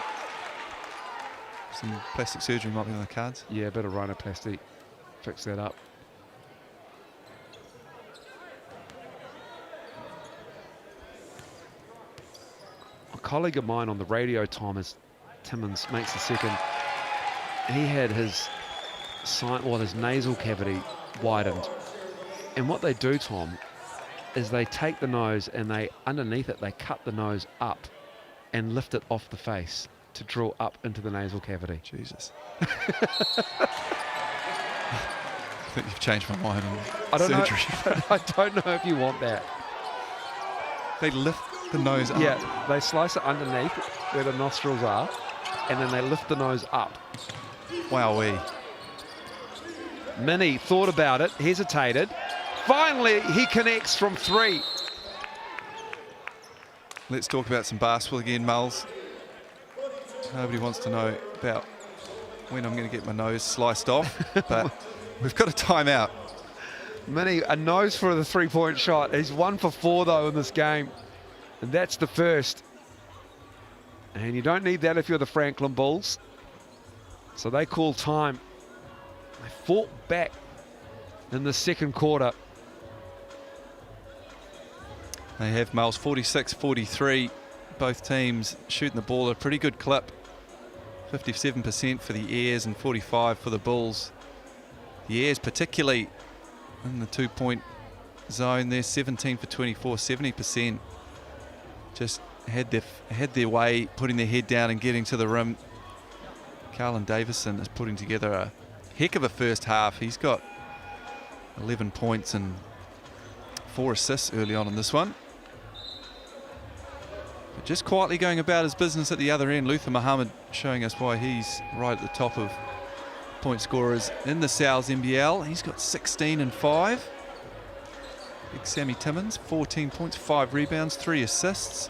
some plastic surgery might be on the cards. Yeah, a bit of rhinoplasty. Fix that up. A colleague of mine on the radio, Tom, as Timmins makes the second, he had his nasal cavity widened. And what they do, Tom, is they take the nose and underneath it, they cut the nose up and lift it off the face to draw up into the nasal cavity. Jesus. I think you've changed my mind on surgery. I don't know if you want that. They lift the nose up. Yeah, they slice it underneath where the nostrils are, and then they lift the nose up. Wowee. Minnie thought about it, hesitated. Finally, he connects from 3. Let's talk about some basketball again, Mulls. Nobody wants to know about when I'm going to get my nose sliced off, but we've got a timeout. Minnie, a nose for the 3-point shot. He's 1 for 4, though, in this game. And that's the first. And you don't need that if you're the Franklin Bulls. So they call time They fought back in the second quarter. They have Miles 46-43. Both teams shooting the ball at a pretty good clip. 57% for the Airs and 45% for the Bulls. The Airs particularly in the 2-point zone there, 17 for 24, 70%. Just had their way putting their head down and getting to the rim. Carlin Davison is putting together a heck of a first half. He's got 11 points and 4 assists early on in this one. But just quietly going about his business at the other end. Luther Muhammad showing us why he's right at the top of point scorers in the Sal's NBL. He's got 16 and 5. Big Sammy Timmins, 14 points, 5 rebounds, 3 assists.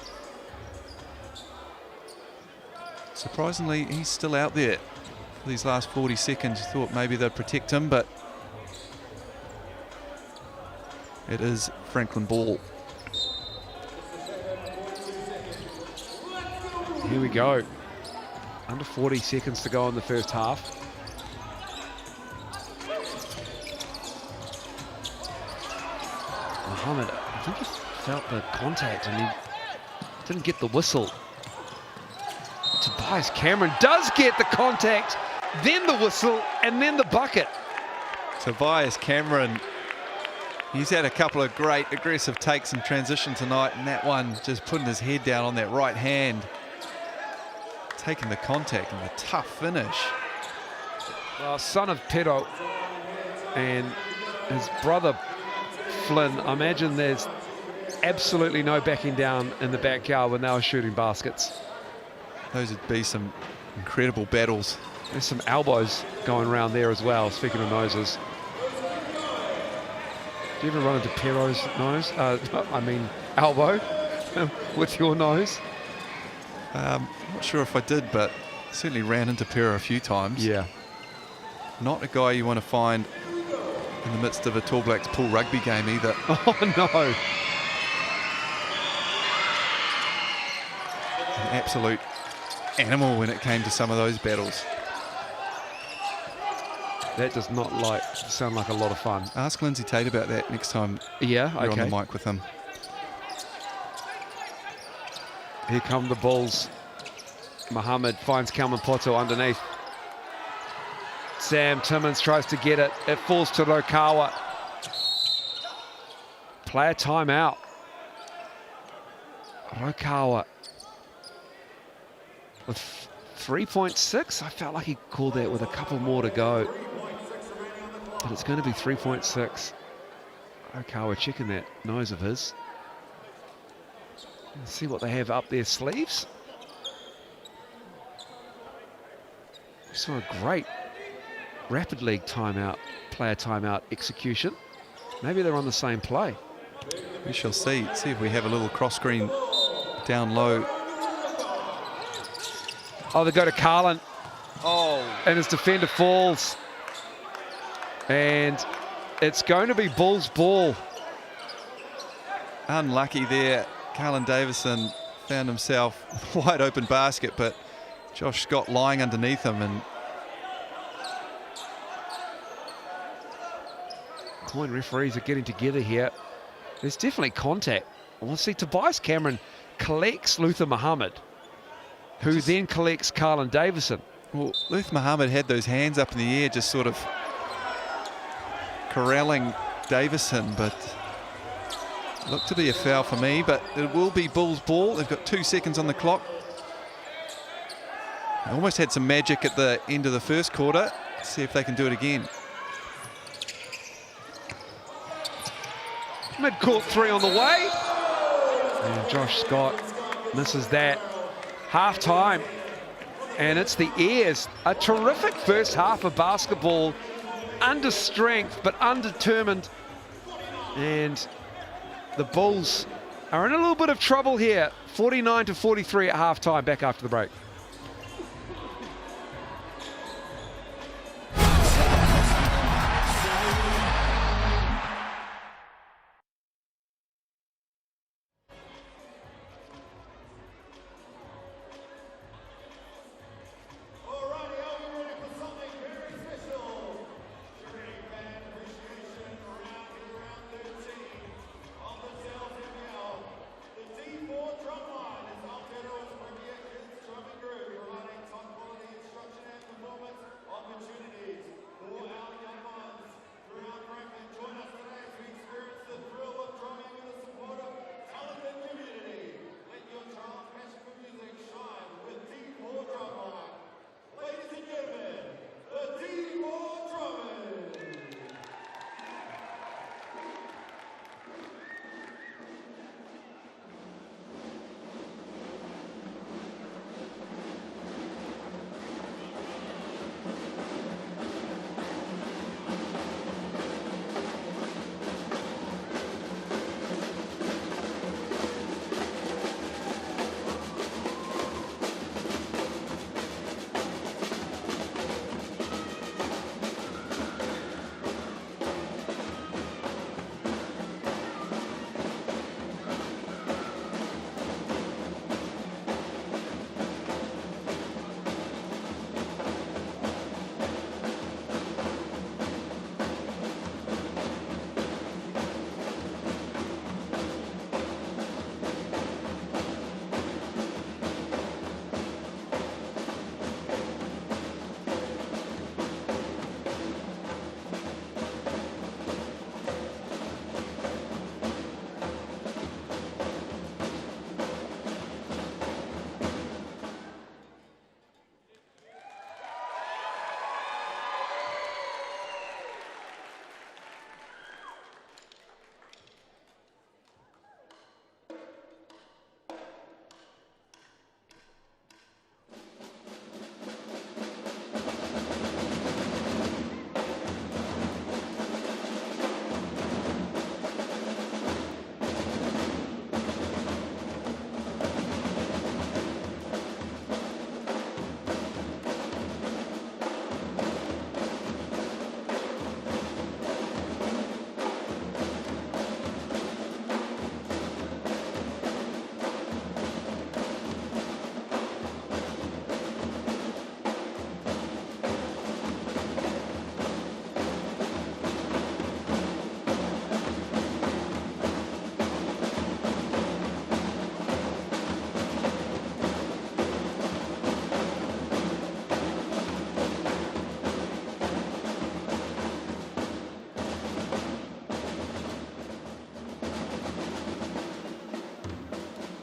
Surprisingly, he's still out there for these last 40 seconds. You thought maybe they'd protect him, but it is Franklin Ball. Here we go. Under 40 seconds to go in the first half. Muhammad, I think he felt the contact and he didn't get the whistle. Tobias Cameron does get the contact, then the whistle, and then the bucket. Tobias Cameron, he's had a couple of great aggressive takes in transition tonight, and that one just putting his head down on that right hand, taking the contact and a tough finish. Well, son of Pero and his brother Flynn, I imagine there's absolutely no backing down in the backyard when they were shooting baskets. Those would be some incredible battles. There's some elbows going around there as well, speaking of noses. Do you ever run into Pero's nose? I mean elbow with your nose? I'm not sure if I did, but certainly ran into Pero a few times. Yeah. Not a guy you want to find in the midst of a Tall Blacks pool rugby game either. Oh no. An absolute animal when it came to some of those battles. That does not sound like a lot of fun. Ask Lindsay Tate about that next time Yeah, you're okay. on the mic with him. Here come the Bulls. Muhammad finds Kalman Poto underneath. Sam Timmins tries to get it. It falls to Lokawa. Player timeout. Lokawa with 3.6. I felt like he called that with a couple more to go. But it's going to be 3.6. Lokawa checking that nose of his. Let's see what they have up their sleeves. We saw a great Rapid League timeout, player timeout execution. Maybe they're on the same play. We shall see. See if we have a little cross screen down low. Oh, they go to Carlin. Oh, And his defender falls. And it's going to be Bulls ball. unlucky there. Carlin Davison found himself a wide open basket, but Josh Scott lying underneath him, and Coin referees are getting together here. There's definitely contact. We'll see Tobias Cameron collects Luther Muhammad, who then collects Carlin Davison. well, Luther Muhammad had those hands up in the air, just sort of corralling Davison, but looked to be a foul for me, but it will be Bulls ball. They've got 2 seconds on the clock. They almost had some magic at the end of the first quarter. Let's see if they can do it again. Mid-court three on the way. And Josh Scott misses that. Half-time. And it's the Airs. A terrific first half of basketball. Under strength, but undetermined. And the Bulls are in a little bit of trouble here. 49-43 at half-time, back after the break.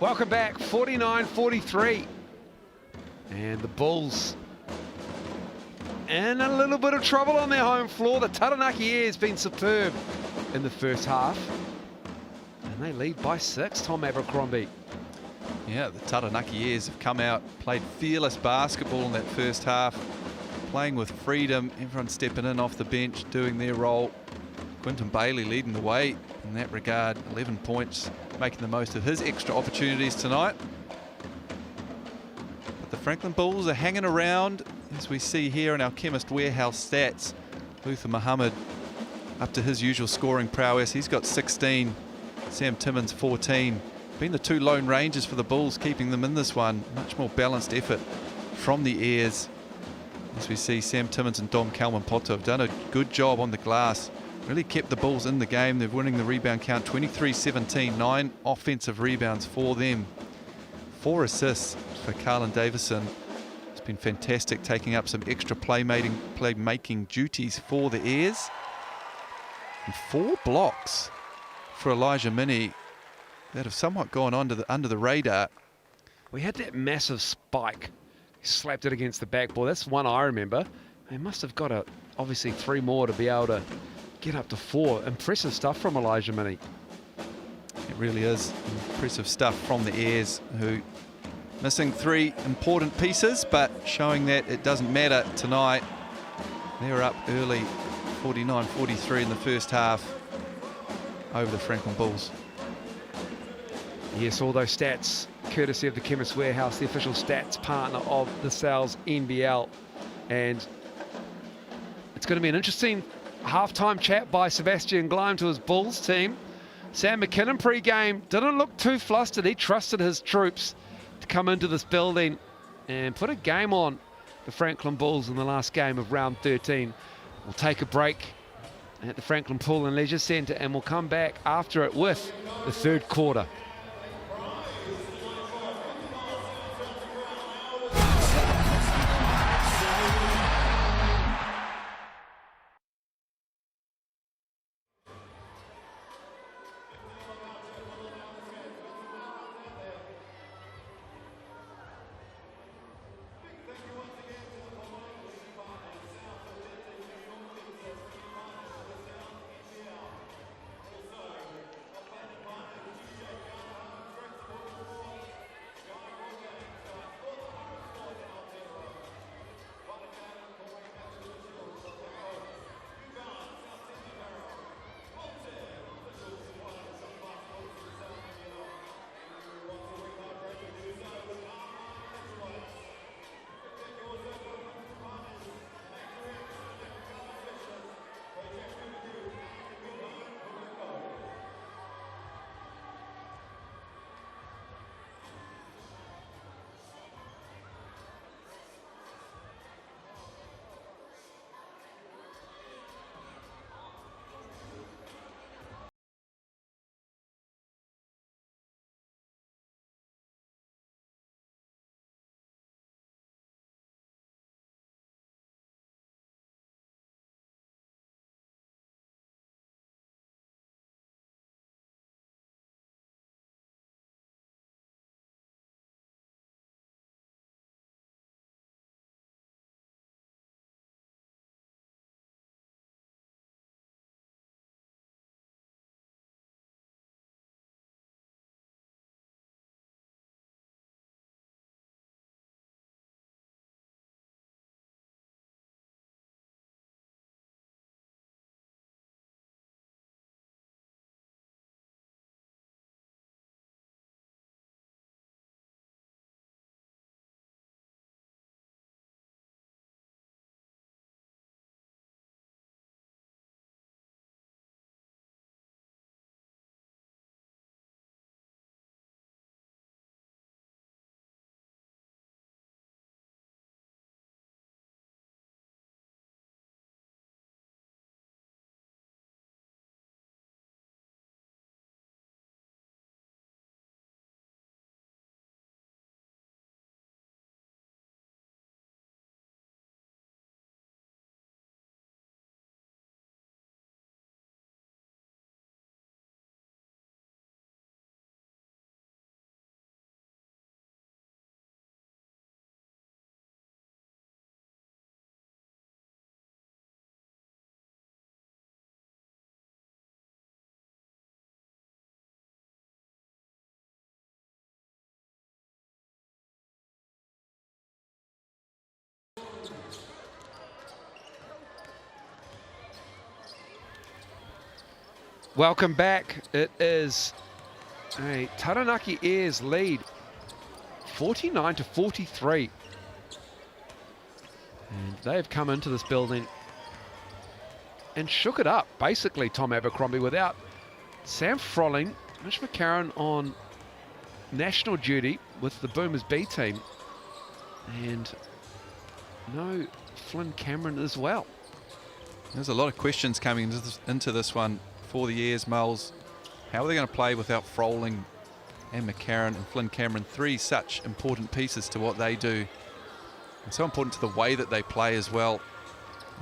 Welcome back, 49-43. And the Bulls in a little bit of trouble on their home floor. The Taranaki Air has been superb in the first half. And they lead by 6, Tom Abercrombie. Yeah, the Taranaki Airs have come out, played fearless basketball in that first half, playing with freedom, everyone stepping in off the bench, doing their role. Quinton Bailey leading the way in that regard, 11 points, making the most of his extra opportunities tonight. But the Franklin Bulls are hanging around, as we see here in our Chemist Warehouse stats. Luther Muhammad up to his usual scoring prowess. He's got 16, Sam Timmins 14. Been the two lone rangers for the Bulls, keeping them in this one. Much more balanced effort from the Airs. As we see, Sam Timmins and Dom Kalman-Poto have done a good job on the glass. Really kept the Bulls in the game. They're winning the rebound count 23-17, 9 offensive rebounds for them. 4 assists for Carlin Davison. It's been fantastic, taking up some extra playmaking duties for the Airs. And 4 blocks for Elijah Minnie that have somewhat gone under the radar. We had that massive spike. He slapped it against the backboard. That's one I remember. They must have got obviously 3 more to be able to get up to 4. Impressive stuff from Elijah Minnie. It really is impressive stuff from the Airs, who missing 3 important pieces, but showing that it doesn't matter tonight. They're up early, 49-43 in the first half over the Franklin Bulls. Yes, all those stats courtesy of the Chemist Warehouse, the official stats partner of the Sal's NBL. And it's going to be an interesting halftime chat by Sebastian Gleim to his Bulls team. Sam McKinnon pre-game didn't look too flustered. He trusted his troops to come into this building and put a game on the Franklin Bulls in the last game of round 13. We'll take a break at the Franklin Pool and Leisure Centre, and we'll come back after it with the third quarter. Welcome back. It is a Taranaki Airs lead, 49-43. And they have come into this building and shook it up, basically, Tom Abercrombie, without Sam Frolling, Mitch McCarron on national duty with the Boomers B team, and no Flynn Cameron as well. There's a lot of questions coming into this one for the Airs, Moles. How are they going to play without Frolling and McCarron and Flynn Cameron? Three such important pieces to what they do, and so important to the way that they play as well.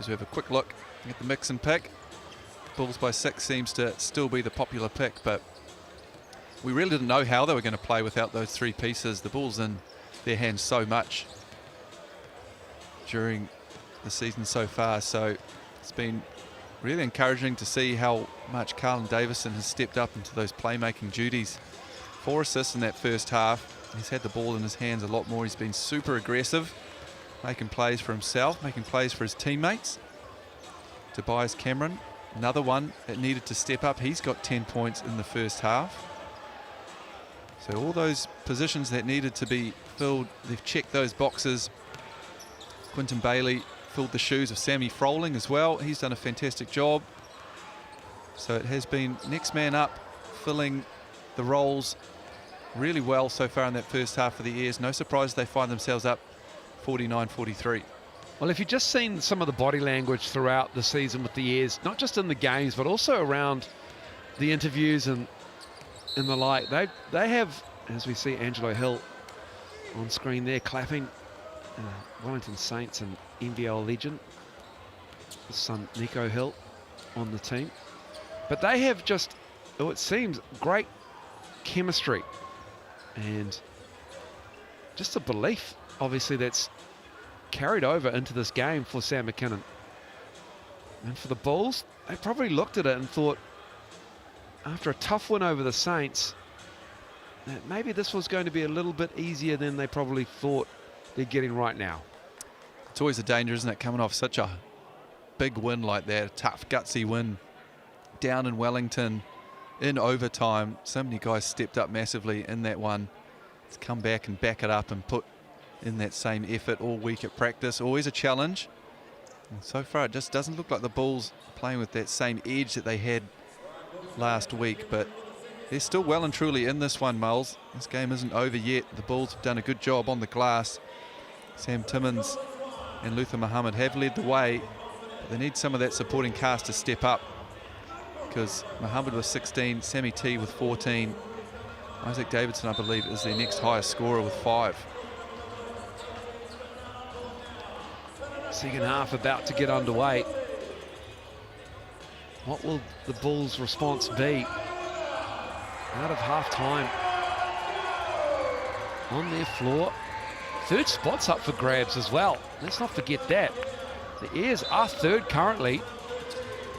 As we have a quick look at the mix and pick, Bulls by 6 seems to still be the popular pick, but we really didn't know how they were going to play without those three pieces. The Bulls in their hands so much during the season so far, so it's been really encouraging to see how much Carlin Davison has stepped up into those playmaking duties. 4 assists in that first half. He's had the ball in his hands a lot more. He's been super aggressive, making plays for himself, making plays for his teammates. Tobias Cameron, another one that needed to step up. He's got 10 points in the first half. So all those positions that needed to be filled, they've checked those boxes. Quinton Bailey filled the shoes of Sammy Frolling as well. He's done a fantastic job. So it has been next man up, filling the roles really well so far in that first half of the Airs. No surprise they find themselves up 49-43. Well, if you've just seen some of the body language throughout the season with the Airs, not just in the games, but also around the interviews and the like, they have, as we see Angelo Hill on screen there, clapping, Wellington Saints and NBL legend, his son Nico Hill on the team. But they have just, oh, it seems, great chemistry and just a belief, obviously, that's carried over into this game for Sam McKinnon. And for the Bulls, they probably looked at it and thought, after a tough win over the Saints, that maybe this was going to be a little bit easier than they probably thought they're getting right now. It's always a danger, isn't it, coming off such a big win like that, a tough, gutsy win down in Wellington in overtime. So many guys stepped up massively in that one. To come back and back it up and put in that same effort all week at practice. Always a challenge. And so far it just doesn't look like the Bulls playing with that same edge that they had last week, but they're still well and truly in this one, Moles. This game isn't over yet. The Bulls have done a good job on the glass. Sam Timmins and Luther Muhammad have led the way, but they need some of that supporting cast to step up, because Muhammad with 16, Sammy T with 14, Isaac Davidson, I believe, is their next highest scorer with 5. Second half about to get underway. What will the Bulls' response be out of half-time on their floor? Third spot's up for grabs as well. Let's not forget that. The Airs are third currently.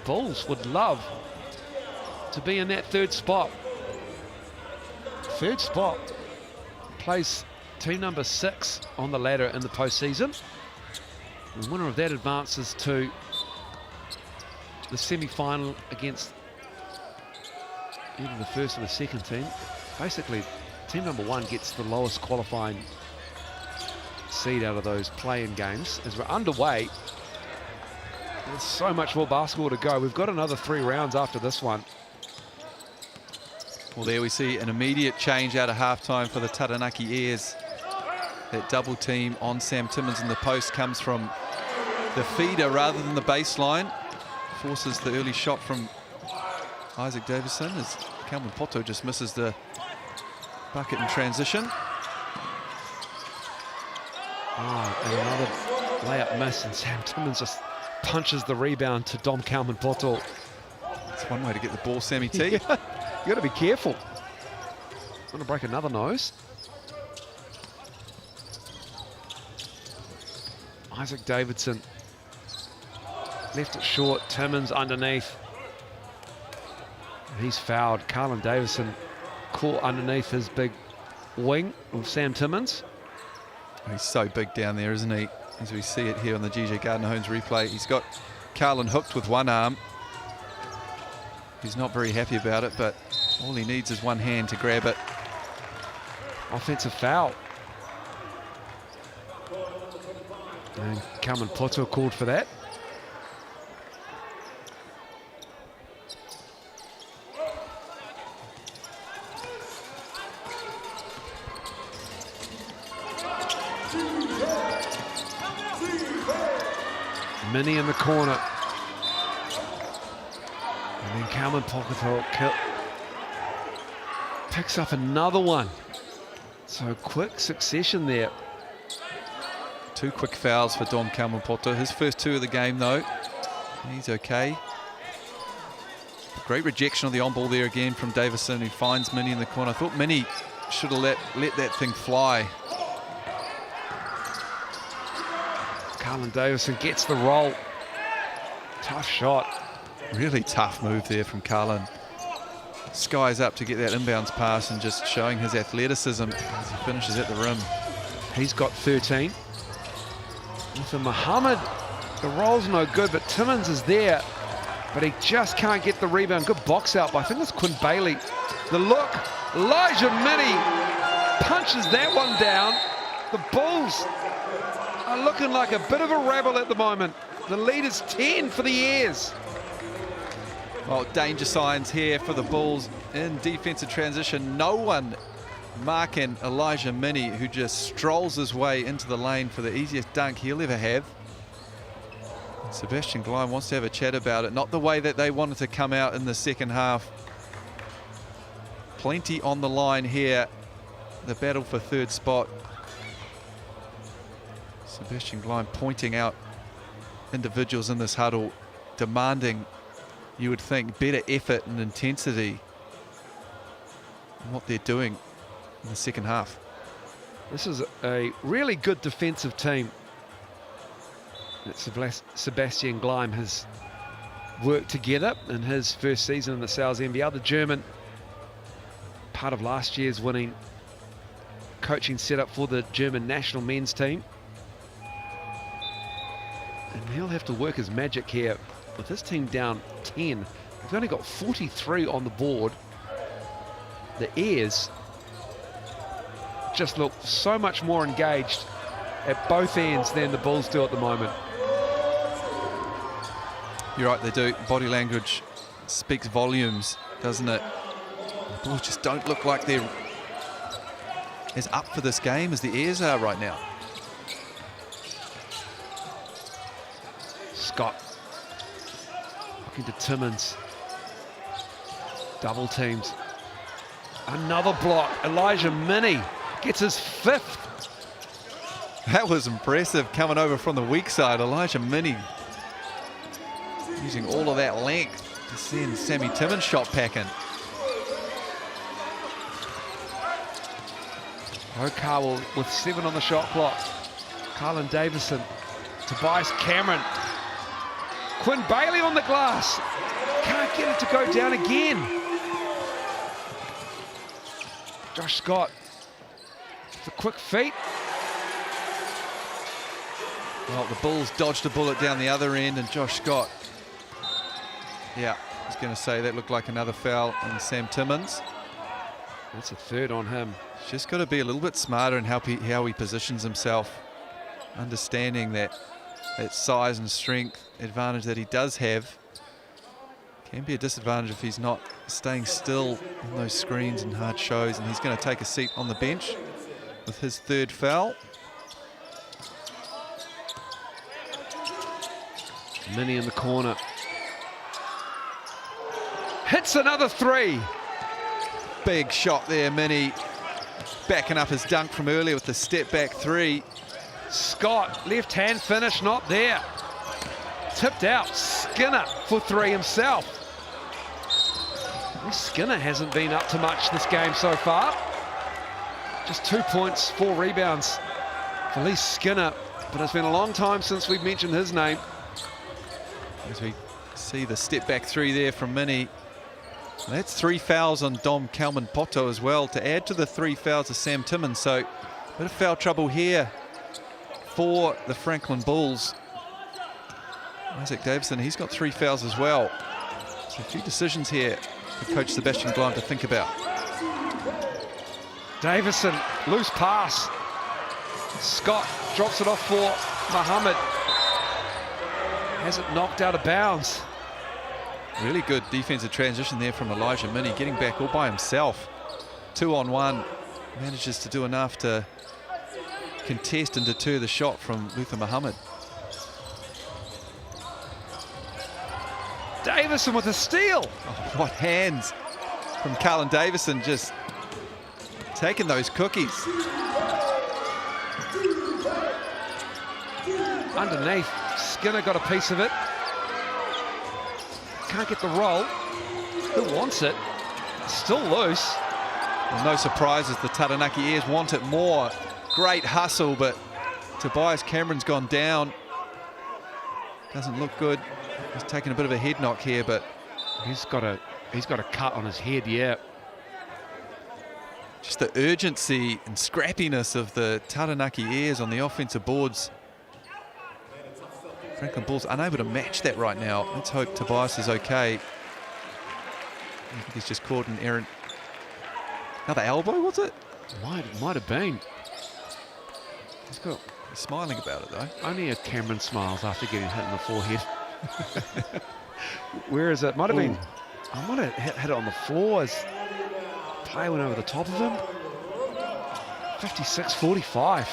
Bulls would love to be in that third spot. Third spot plays team number 6 on the ladder in the postseason. The winner of that advances to the semi-final against either the first or the second team. Basically, team number 1 gets the lowest qualifying seed out of those play-in games. As we're underway, there's so much more basketball to go. We've got another 3 rounds after this one. Well, there we see an immediate change out of halftime for the Taranaki Airs. That double team on Sam Timmins in the post comes from the feeder rather than the baseline. Forces the early shot from Isaac Davison as Calvin Poto just misses the bucket in transition. Oh, and another layup miss, and Sam Timmins just punches the rebound to Dom Calvin Poto. That's one way to get the ball, Sammy T. Yeah, you got to be careful. Going to break another nose. Isaac Davidson left it short. Timmins underneath. And he's fouled. Carlin Davison caught underneath his big wing of Sam Timmins. He's so big down there, isn't he? As we see it here on the GJ Gardner-Holmes replay. He's got Carlin hooked with one arm. He's not very happy about it, but all he needs is one hand to grab it. Offensive foul. And Carmen Poto called for that. Minnie in the corner. And then Carmen Poto picks up another one. So quick succession there. 2 quick fouls for Dom Carmen Poto. His first 2 of the game, though. He's okay. Great rejection of the on-ball there again from Davison, who finds Minnie in the corner. I thought Minnie should have let that thing fly. Carlin Davison gets the roll. Tough shot. Really tough move there from Carlin. Skies up to get that inbounds pass and just showing his athleticism as he finishes at the rim. He's got 13. And for Muhammad, the roll's no good, but Timmins is there, but he just can't get the rebound. Good box out by, I think it's Quinn Bailey. The look, Elijah Minnie punches that one down. The Bulls are looking like a bit of a rabble at the moment. The lead is 10 for the Airs. Well, danger signs here for the Bulls in defensive transition. No one marking Elijah Minnie, who just strolls his way into the lane for the easiest dunk he'll ever have. Sebastian Gleim wants to have a chat about it. Not the way that they wanted to come out in the second half. Plenty on the line here. The battle for third spot. Sebastian Gleim pointing out individuals in this huddle, demanding, you would think, better effort and intensity in what they're doing in the second half. This is a really good defensive team that Sebastian Gleim has worked together in his first season in the Sal's NBL. The German, part of last year's winning coaching setup for the German national men's team. And he'll have to work his magic here. With this team down 10, they've only got 43 on the board. The Airs just look so much more engaged at both ends than the Bulls do at the moment. You're right, they do. Body language speaks volumes, doesn't it? The Bulls just don't look like they're as up for this game as the Airs are right now. Scott looking to Timmins. Double teams. Another block. Elijah Minnie gets his 5th. That was impressive, coming over from the weak side. Elijah Minnie using all of that length to send Sammy Timmins shot packing. O'Carroll with 7 on the shot clock. Carlin Davison. Tobias Cameron. Quinn Bailey on the glass. Can't get it to go down again. Josh Scott. The quick feet. Well, the Bulls dodged a bullet down the other end, and Josh Scott, yeah, I was going to say that looked like another foul on Sam Timmins. That's a 3rd on him. He's just got to be a little bit smarter in how he positions himself, understanding that size and strength advantage that he does have can be a disadvantage if he's not staying still on those screens and hard shows, and he's going to take a seat on the bench with his 3rd foul. Minnie in the corner. Hits another 3. Big shot there, Minnie. Backing up his dunk from earlier with the step back 3. Scott, left hand finish, not there. Tipped out. Skinner for 3 himself. Skinner hasn't been up to much this game so far. Just 2 points, 4 rebounds for Lee Skinner. But it's been a long time since we've mentioned his name. As we see the step back 3 there from Minnie. That's 3 fouls on Dom Carmen Poto as well, to add to the 3 fouls of Sam Timmins. So a bit of foul trouble here for the Franklin Bulls. Isaac Davison, he's got 3 fouls as well. So a few decisions here for Coach Sebastian Glahn to think about. Davison, loose pass. Scott drops it off for Muhammad. Has it knocked out of bounds. Really good defensive transition there from Elijah Minnie, getting back all by himself. 2-on-1, manages to do enough to contest and deter the shot from Luther Muhammad. Davison with a steal. Oh, what hands from Carlin Davison, just taking those cookies. Underneath, Skinner got a piece of it. Can't get the roll. Who wants it? Still loose. Well, no surprises, the Taranaki Airs want it more. Great hustle, but Tobias Cameron's gone down. Doesn't look good. He's taking a bit of a head knock here, but He's got a cut on his head, yeah. just the urgency and scrappiness of the Taranaki Airs on the offensive boards. Franklin Bulls unable to match that right now. Let's hope Tobias is okay. I think he's just caught an errant. Another elbow, was it? Might have been. He's got He's smiling about it though. only a Cameron smiles after getting hit in the forehead. Where is it? Might have been. I might have hit it on the floor as player went over the top of him. 56-45.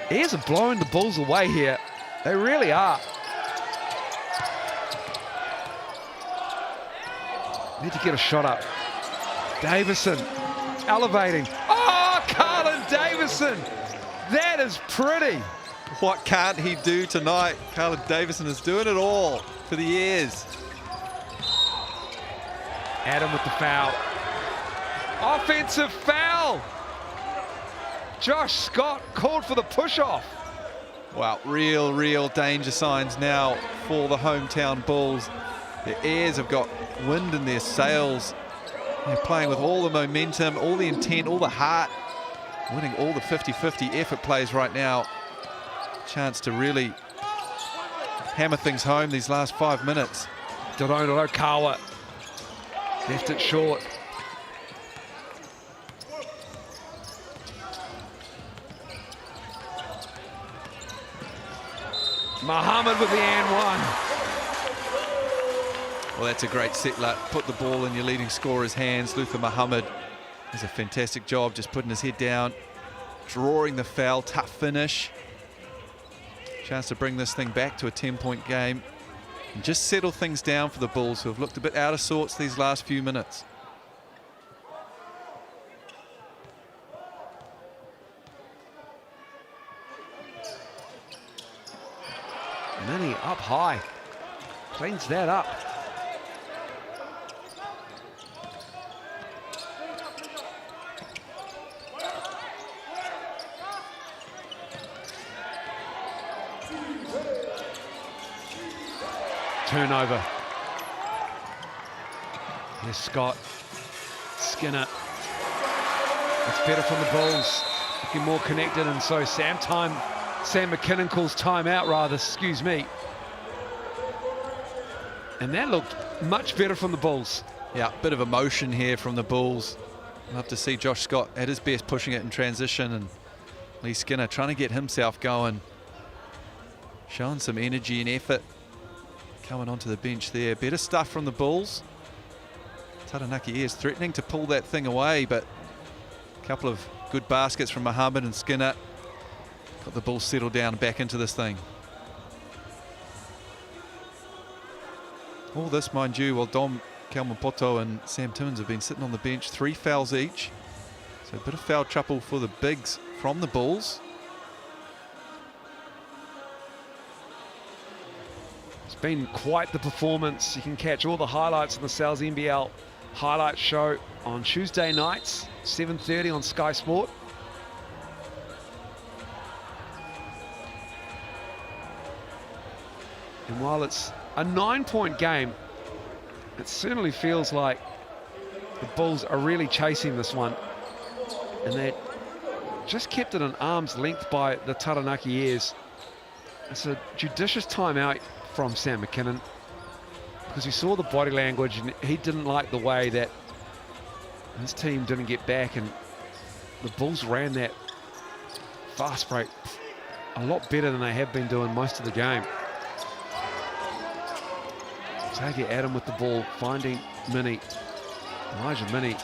Airs are blowing the Bulls away here. They really are. Need to get a shot up. Davison elevating. Oh, Carlin Davison. That is pretty. What can't he do tonight? Carlin Davison is doing it all for the Airs. Adam with the foul. Offensive foul. Josh Scott called for the push-off. Wow, real danger signs now for the hometown Bulls. The Airs have got wind in their sails. They're playing with all the momentum, all the intent, all the heart. Winning all the 50-50 effort plays right now. Chance to really hammer things home these last 5 minutes. Dorono Kawa left it short. Muhammad with the and one. Well, that's a great settler. Put the ball in your leading scorer's hands. Luther Muhammad does a fantastic job just putting his head down, drawing the foul, tough finish. Chance to bring this thing back to a 10-point game and just settle things down for the Bulls, who have looked a bit out of sorts these last few minutes. Minnie up high. Cleans that up. Turnover. Here's Scott. Skinner. It's better from the Bulls. Looking more connected, and so Sam McKinnon calls timeout, rather, excuse me. And that looked much better from the Bulls. Yeah, bit of emotion here from the Bulls. Love to see Josh Scott at his best pushing it in transition, and Lee Skinner trying to get himself going. Showing some energy and effort. Coming onto the bench there. Better stuff from the Bulls. Taranaki Airs threatening to pull that thing away, but a couple of good baskets from Muhammad and Skinner. Got the Bulls settled down back into this thing. All this, mind you, while Dom Kalmapoto and Sam Timmins have been sitting on the bench. 3 fouls each. So a bit of foul trouble for the bigs from the Bulls. It's been quite the performance. You can catch all the highlights on the Sal's NBL highlight show on Tuesday nights, 7:30 on Sky Sport. And while it's a 9-point game, it certainly feels like the Bulls are really chasing this one. And they just kept it an arm's length by the Taranaki Airs. It's a judicious timeout from Sam McKinnon. because you saw the body language, and he didn't like the way that his team didn't get back, and the Bulls ran that fast break a lot better than they have been doing most of the game. Xavier Adam with the ball, finding Mini. Elijah Mini,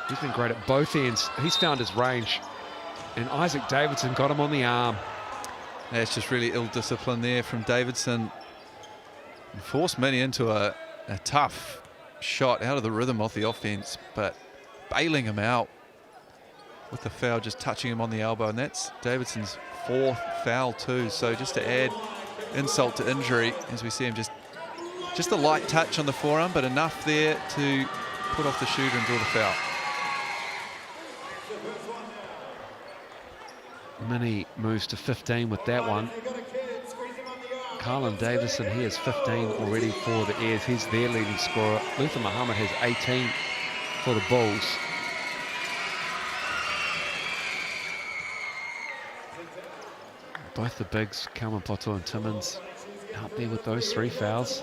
he's been great at both ends. He's found his range. And Isaac Davidson got him on the arm. That's just really ill discipline there from Davidson. Forced Mini into a tough shot out of the rhythm of the offense, but bailing him out with the foul, just touching him on the elbow. And that's Davidson's 4th foul too. So just to add insult to injury, as we see him just a light touch on the forearm, but enough there to put off the shooter and draw the foul. Mini moves to 15 with that one. Carlin Davison, he has 15 already for the Airs. He's their leading scorer. Luther Muhammad has 18 for the Bulls. Both the bigs, Kalmapoto and Timmins, out there with those 3 fouls.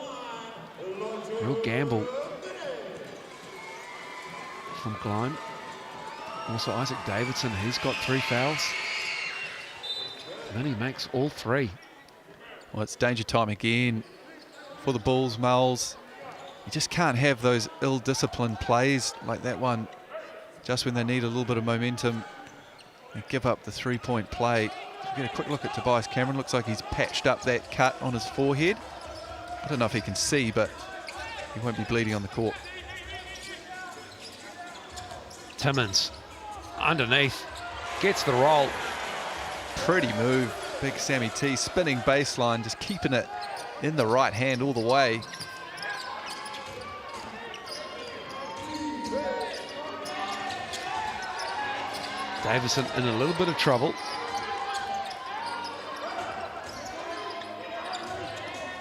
Real gamble from Gleim. Also Isaac Davidson, he's got 3 fouls. Mini makes all 3. Well, it's danger time again for the Bulls, Moles. You just can't have those ill-disciplined plays like that one just when they need a little bit of momentum and give up the 3-point play. Get a quick look at Tobias Cameron. Looks like he's patched up that cut on his forehead. I don't know if he can see, but he won't be bleeding on the court. Timmins underneath, gets the roll. Pretty move, big Sammy T, spinning baseline, just keeping it in the right hand all the way. Davison in a little bit of trouble.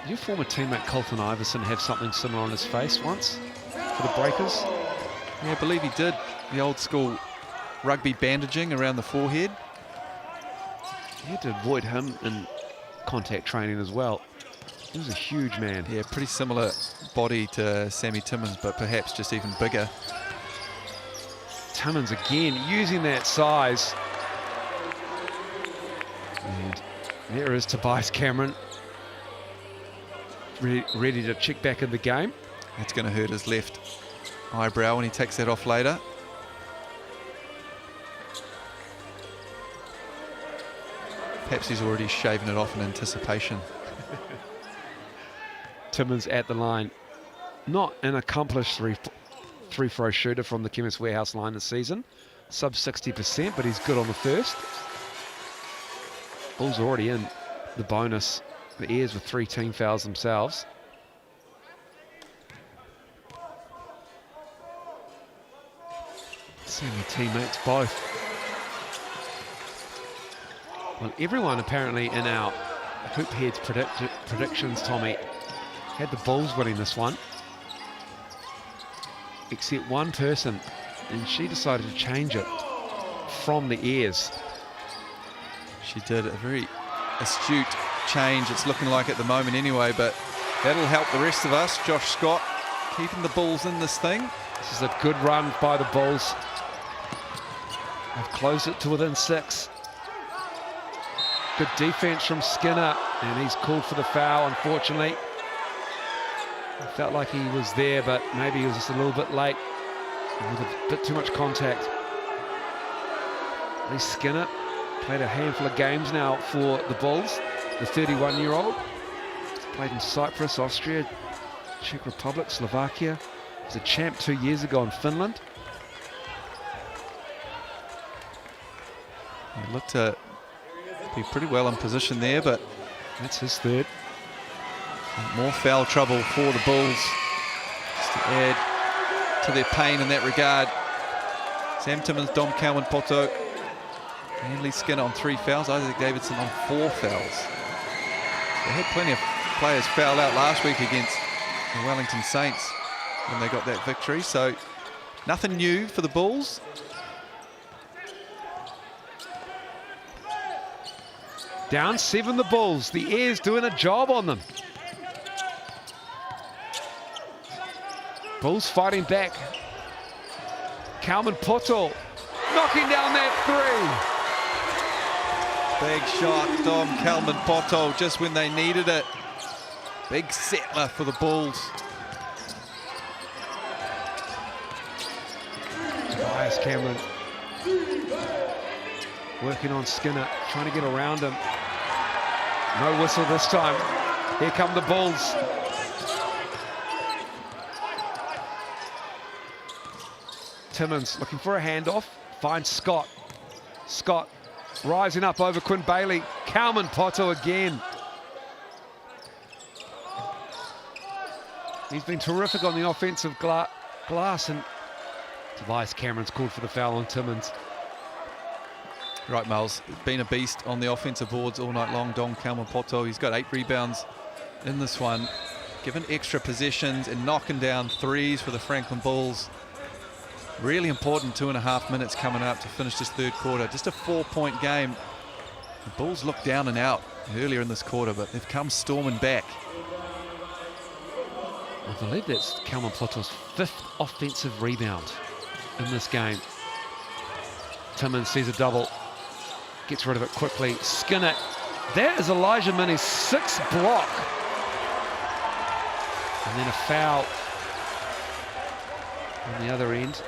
Did your former teammate Colton Iverson have something similar on his face once for the Breakers? Yeah, I believe he did. The old school rugby bandaging around the forehead. You had to avoid him in contact training as well. He was a huge man. Yeah, pretty similar body to Sammy Timmins, but perhaps just even bigger. Timmins again using that size. And there is Tobias Cameron ready to check back in the game. That's going to hurt his left eyebrow when he takes that off later. Perhaps he's already shaven it off in anticipation. Timmins at the line. Not an accomplished free throw shooter from the Chemist Warehouse line this season. Sub 60%, but he's good on the first. Bulls already in the bonus. The Airs with 3 team fouls themselves. Sammy teammates both. Well, everyone apparently in our Hoop Heads predictions, Tommy, had the Bulls winning this one. Except one person, and she decided to change it from the Airs. She did a very astute change, it's looking like at the moment anyway, but that'll help the rest of us. Josh Scott keeping the Bulls in this thing. This is a good run by the Bulls. They've closed it to within 6. Good defense from Skinner, and he's called for the foul, unfortunately. It felt like he was there, but maybe he was just a little bit late with a bit too much contact. Lee Skinner played a handful of games now for the Bulls. The 31-year-old played in Cyprus, Austria, Czech Republic, Slovakia. He was a champ 2 years ago in Finland. He looked to be pretty well in position there, but that's his 3rd. More foul trouble for the Bulls, just to add to their pain in that regard. Sam Timmins, Dom Kalman-Poto, and Lee Skinner on 3 fouls, Isaac Davidson on 4 fouls. They had plenty of players foul out last week against the Wellington Saints when they got that victory, so nothing new for the Bulls. Down 7 the Bulls. The Airs doing a job on them. Bulls fighting back. Kalman Poto knocking down that three. Big shot, Dom Kalman Poto, just when they needed it. Big settler for the Bulls. Tobias Cameron working on Skinner, trying to get around him. No whistle this time. Here come the Bulls. Timmins looking for a handoff, finds Scott. Scott rising up over Quinn Bailey. Kalman Poto again. He's been terrific on the offensive glass, and Tobias Cameron's called for the foul on Timmins. Right, Miles, been a beast on the offensive boards all night long, Dom Kalman Poto. He's got 8 rebounds in this one, given extra possessions and knocking down threes for the Franklin Bulls. Really important 2.5 minutes coming up to finish this third quarter. Just a 4-point game. The Bulls looked down and out earlier in this quarter, but they've come storming back. I believe that's Kalman Poto's 5th offensive rebound in this game. Timmins sees a double, gets rid of it quickly. Skinner, that is Elijah Minnie's 6th block. And then a foul on the other end.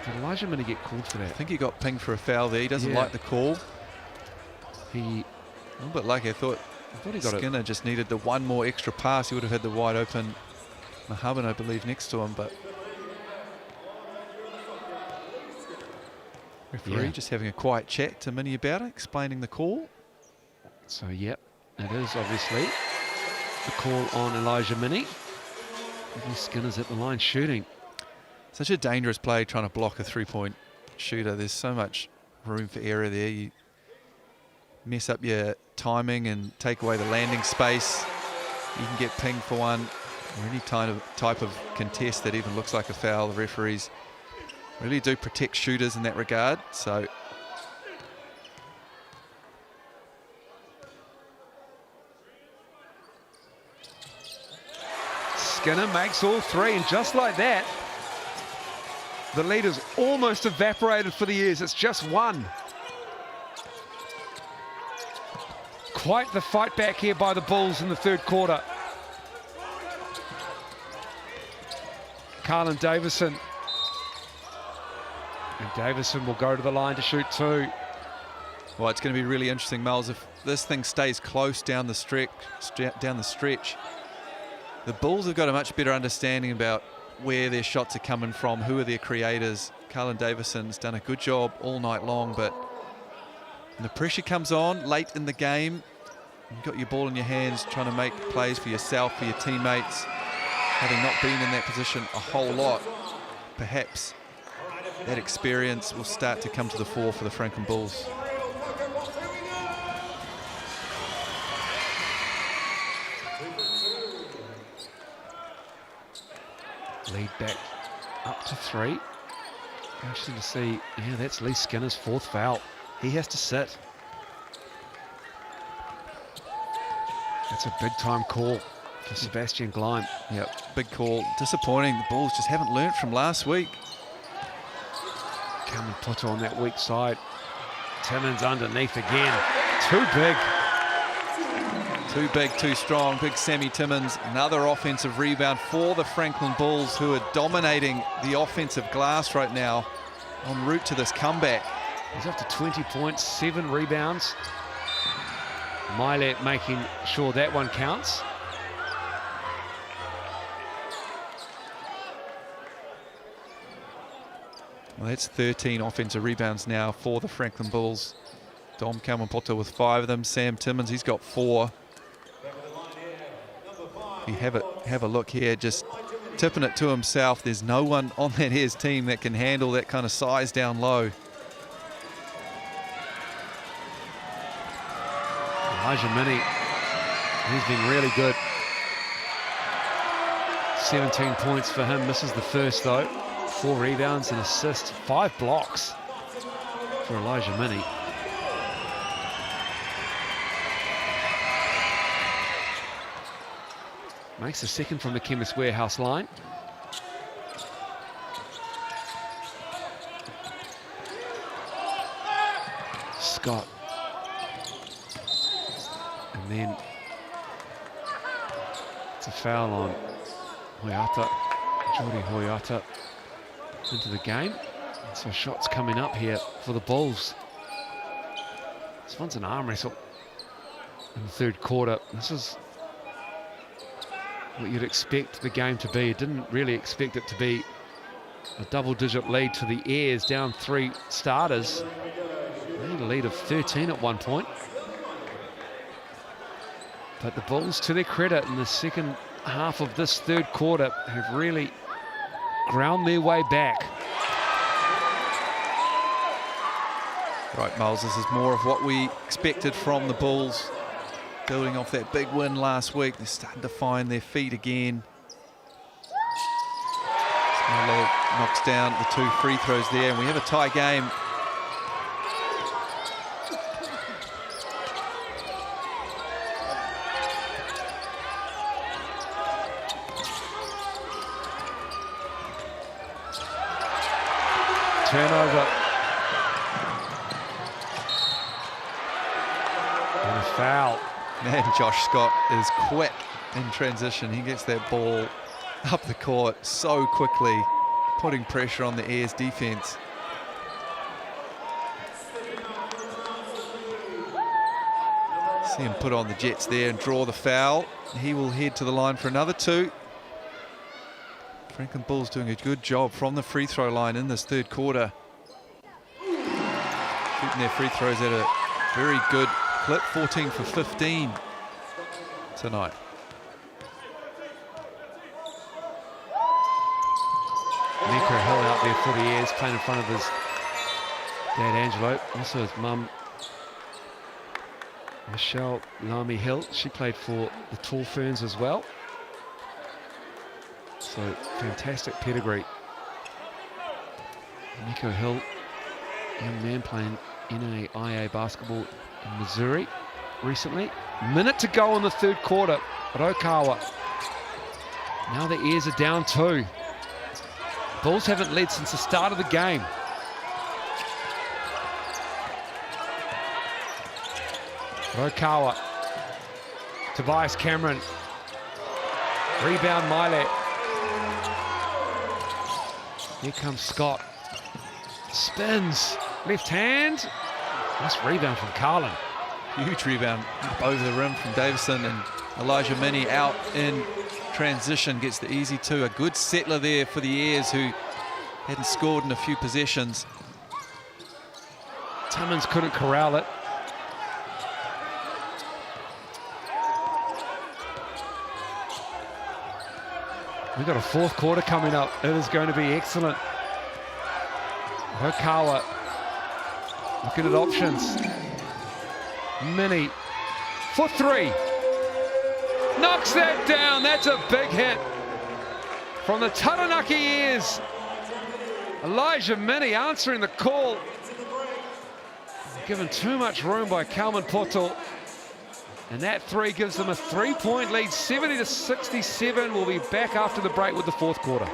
Did Elijah Minnie get called for that? I think he got pinged for a foul there. He doesn't like the call. He, a little bit lucky. I thought he got Skinner just needed the one more extra pass. He would have had the wide open Mahaban, I believe, next to him, but referee just having a quiet chat to Minnie about it, explaining the call. So, yep, it is obviously the call on Elijah Minnie. Skinner's at the line shooting. Such a dangerous play trying to block a 3-point shooter. There's so much room for error there. You mess up your timing and take away the landing space. You can get pinged for one, or any type of contest that even looks like a foul. The referees really do protect shooters in that regard. So Skinner makes all 3, and just like that, the lead is almost evaporated for the years. It's just 1. Quite the fight back here by the Bulls in the third quarter. Carlin Davison. And Davison will go to the line to shoot 2. well, it's going to be really interesting, Miles, if this thing stays close down the stretch. The Bulls have got a much better understanding about where their shots are coming from, who are their creators. Carlin Davison's done a good job all night long, but when the pressure comes on late in the game, you've got your ball in your hands, trying to make plays for yourself, for your teammates, having not been in that position a whole lot. Perhaps that experience will start to come to the fore for the Franklin Bulls. Lead back up to 3. Interesting to see. Yeah, that's Lee Skinner's 4th foul. He has to sit. That's a big time call for Sebastian Gleim. Yep, big call. Disappointing. The Bulls just haven't learnt from last week. Kalman Poto on that weak side. Timmins underneath again. Too big. Too big, too strong. Big Sammy Timmins. Another offensive rebound for the Franklin Bulls, who are dominating the offensive glass right now, en route to this comeback. He's up to 20 points, 7 rebounds. Milet making sure that one counts. Well, that's 13 offensive rebounds now for the Franklin Bulls. Dom Kalman Poto with 5 of them. Sam Timmins, he's got 4. You have a look here, just tipping it to himself. There's no one on that Ayers team that can handle that kind of size down low. Elijah Minnie, he's been really good. 17 points for him, misses the first though. 4 rebounds and assists, 5 blocks for Elijah Minnie. Makes a second from the Chemist Warehouse line. Scott. And then it's a foul on Hoyata, Jordi Hoyata into the game. So shots coming up here for the Bulls. This one's an arm wrestle in the third quarter. This is what you'd expect the game to be. Didn't really expect it to be a double-digit lead to the Airs, down 3 starters. They had a lead of 13 at one point. But the Bulls, to their credit, in the second half of this third quarter, have really ground their way back. Right, Miles, this is more of what we expected from the Bulls. Building off that big win last week, they're starting to find their feet again. Smilo knocks down the 2 free throws there, and we have a tie game. Turnover. And a foul. Man, Josh Scott is quick in transition. He gets that ball up the court so quickly, putting pressure on the Airs defense. See him put on the Jets there and draw the foul. He will head to the line for another 2. Franklin Bulls doing a good job from the free throw line in this third quarter. Shooting their free throws at a very good clip, 14 for 15 tonight. Nico Hill out there for the Airs, playing in front of his dad Angelo, also his mum Michelle Lamy Hill. She played for the Tall Ferns as well. So fantastic pedigree. Nico Hill, young man playing NAIA basketball in Missouri recently. Minute to go in the third quarter at Okawa. Now the Airs are down 2. Bulls haven't led since the start of the game. Okawa. Tobias Cameron. Rebound Milet. Here comes Scott. Spins. Left hand. Nice rebound from Carlin. Huge rebound up over the rim from Davison, and Elijah Minnie out in transition gets the easy 2. A good settler there for the Airs, who hadn't scored in a few possessions. Timmins couldn't corral it. We've got a fourth quarter coming up. It is going to be excellent. Okawa looking at options. Minnie for 3. Knocks that down. That's a big hit from the Taranaki Airs. Elijah Minnie answering the call. Given too much room by Kalman Poto. And that 3 gives them a 3-point lead, 70-67. We'll be back after the break with the fourth quarter.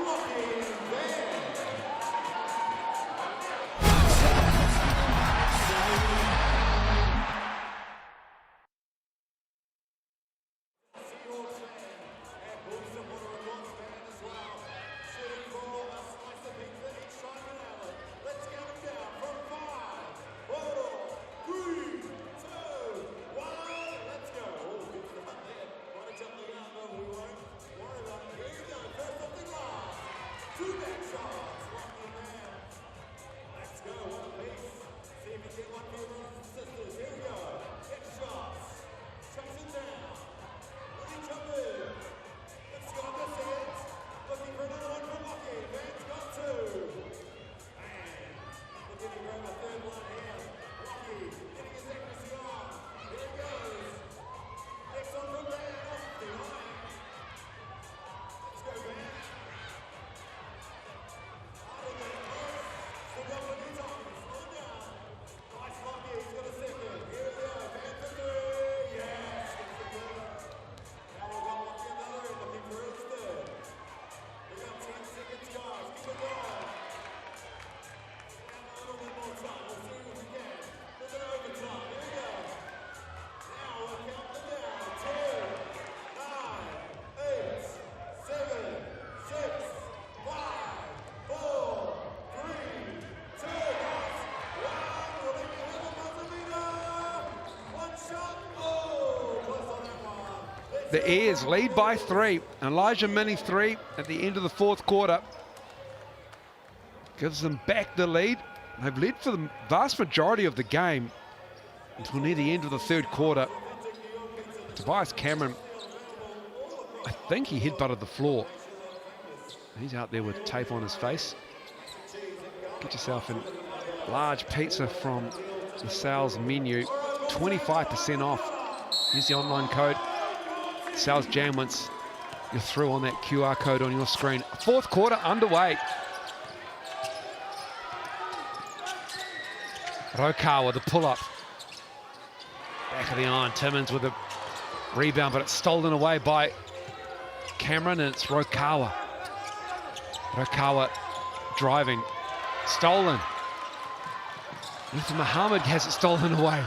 The Airs lead by 3. Elijah Mini 3 at the end of the 4th quarter. Gives them back the lead. They've led for the vast majority of the game until near the end of the 3rd quarter. Tobias Cameron, I think he headbutted the floor. He's out there with tape on his face. Get yourself a large pizza from the sales menu. 25% off. Use the online code. Sales Jam once you're through on that QR code on your screen. 4th quarter underway. Rokawa, the pull-up. Back of the iron. Timmins with a rebound, but it's stolen away by Cameron, and it's Rokawa. Rokawa driving. Stolen. Luther Muhammad has it stolen away.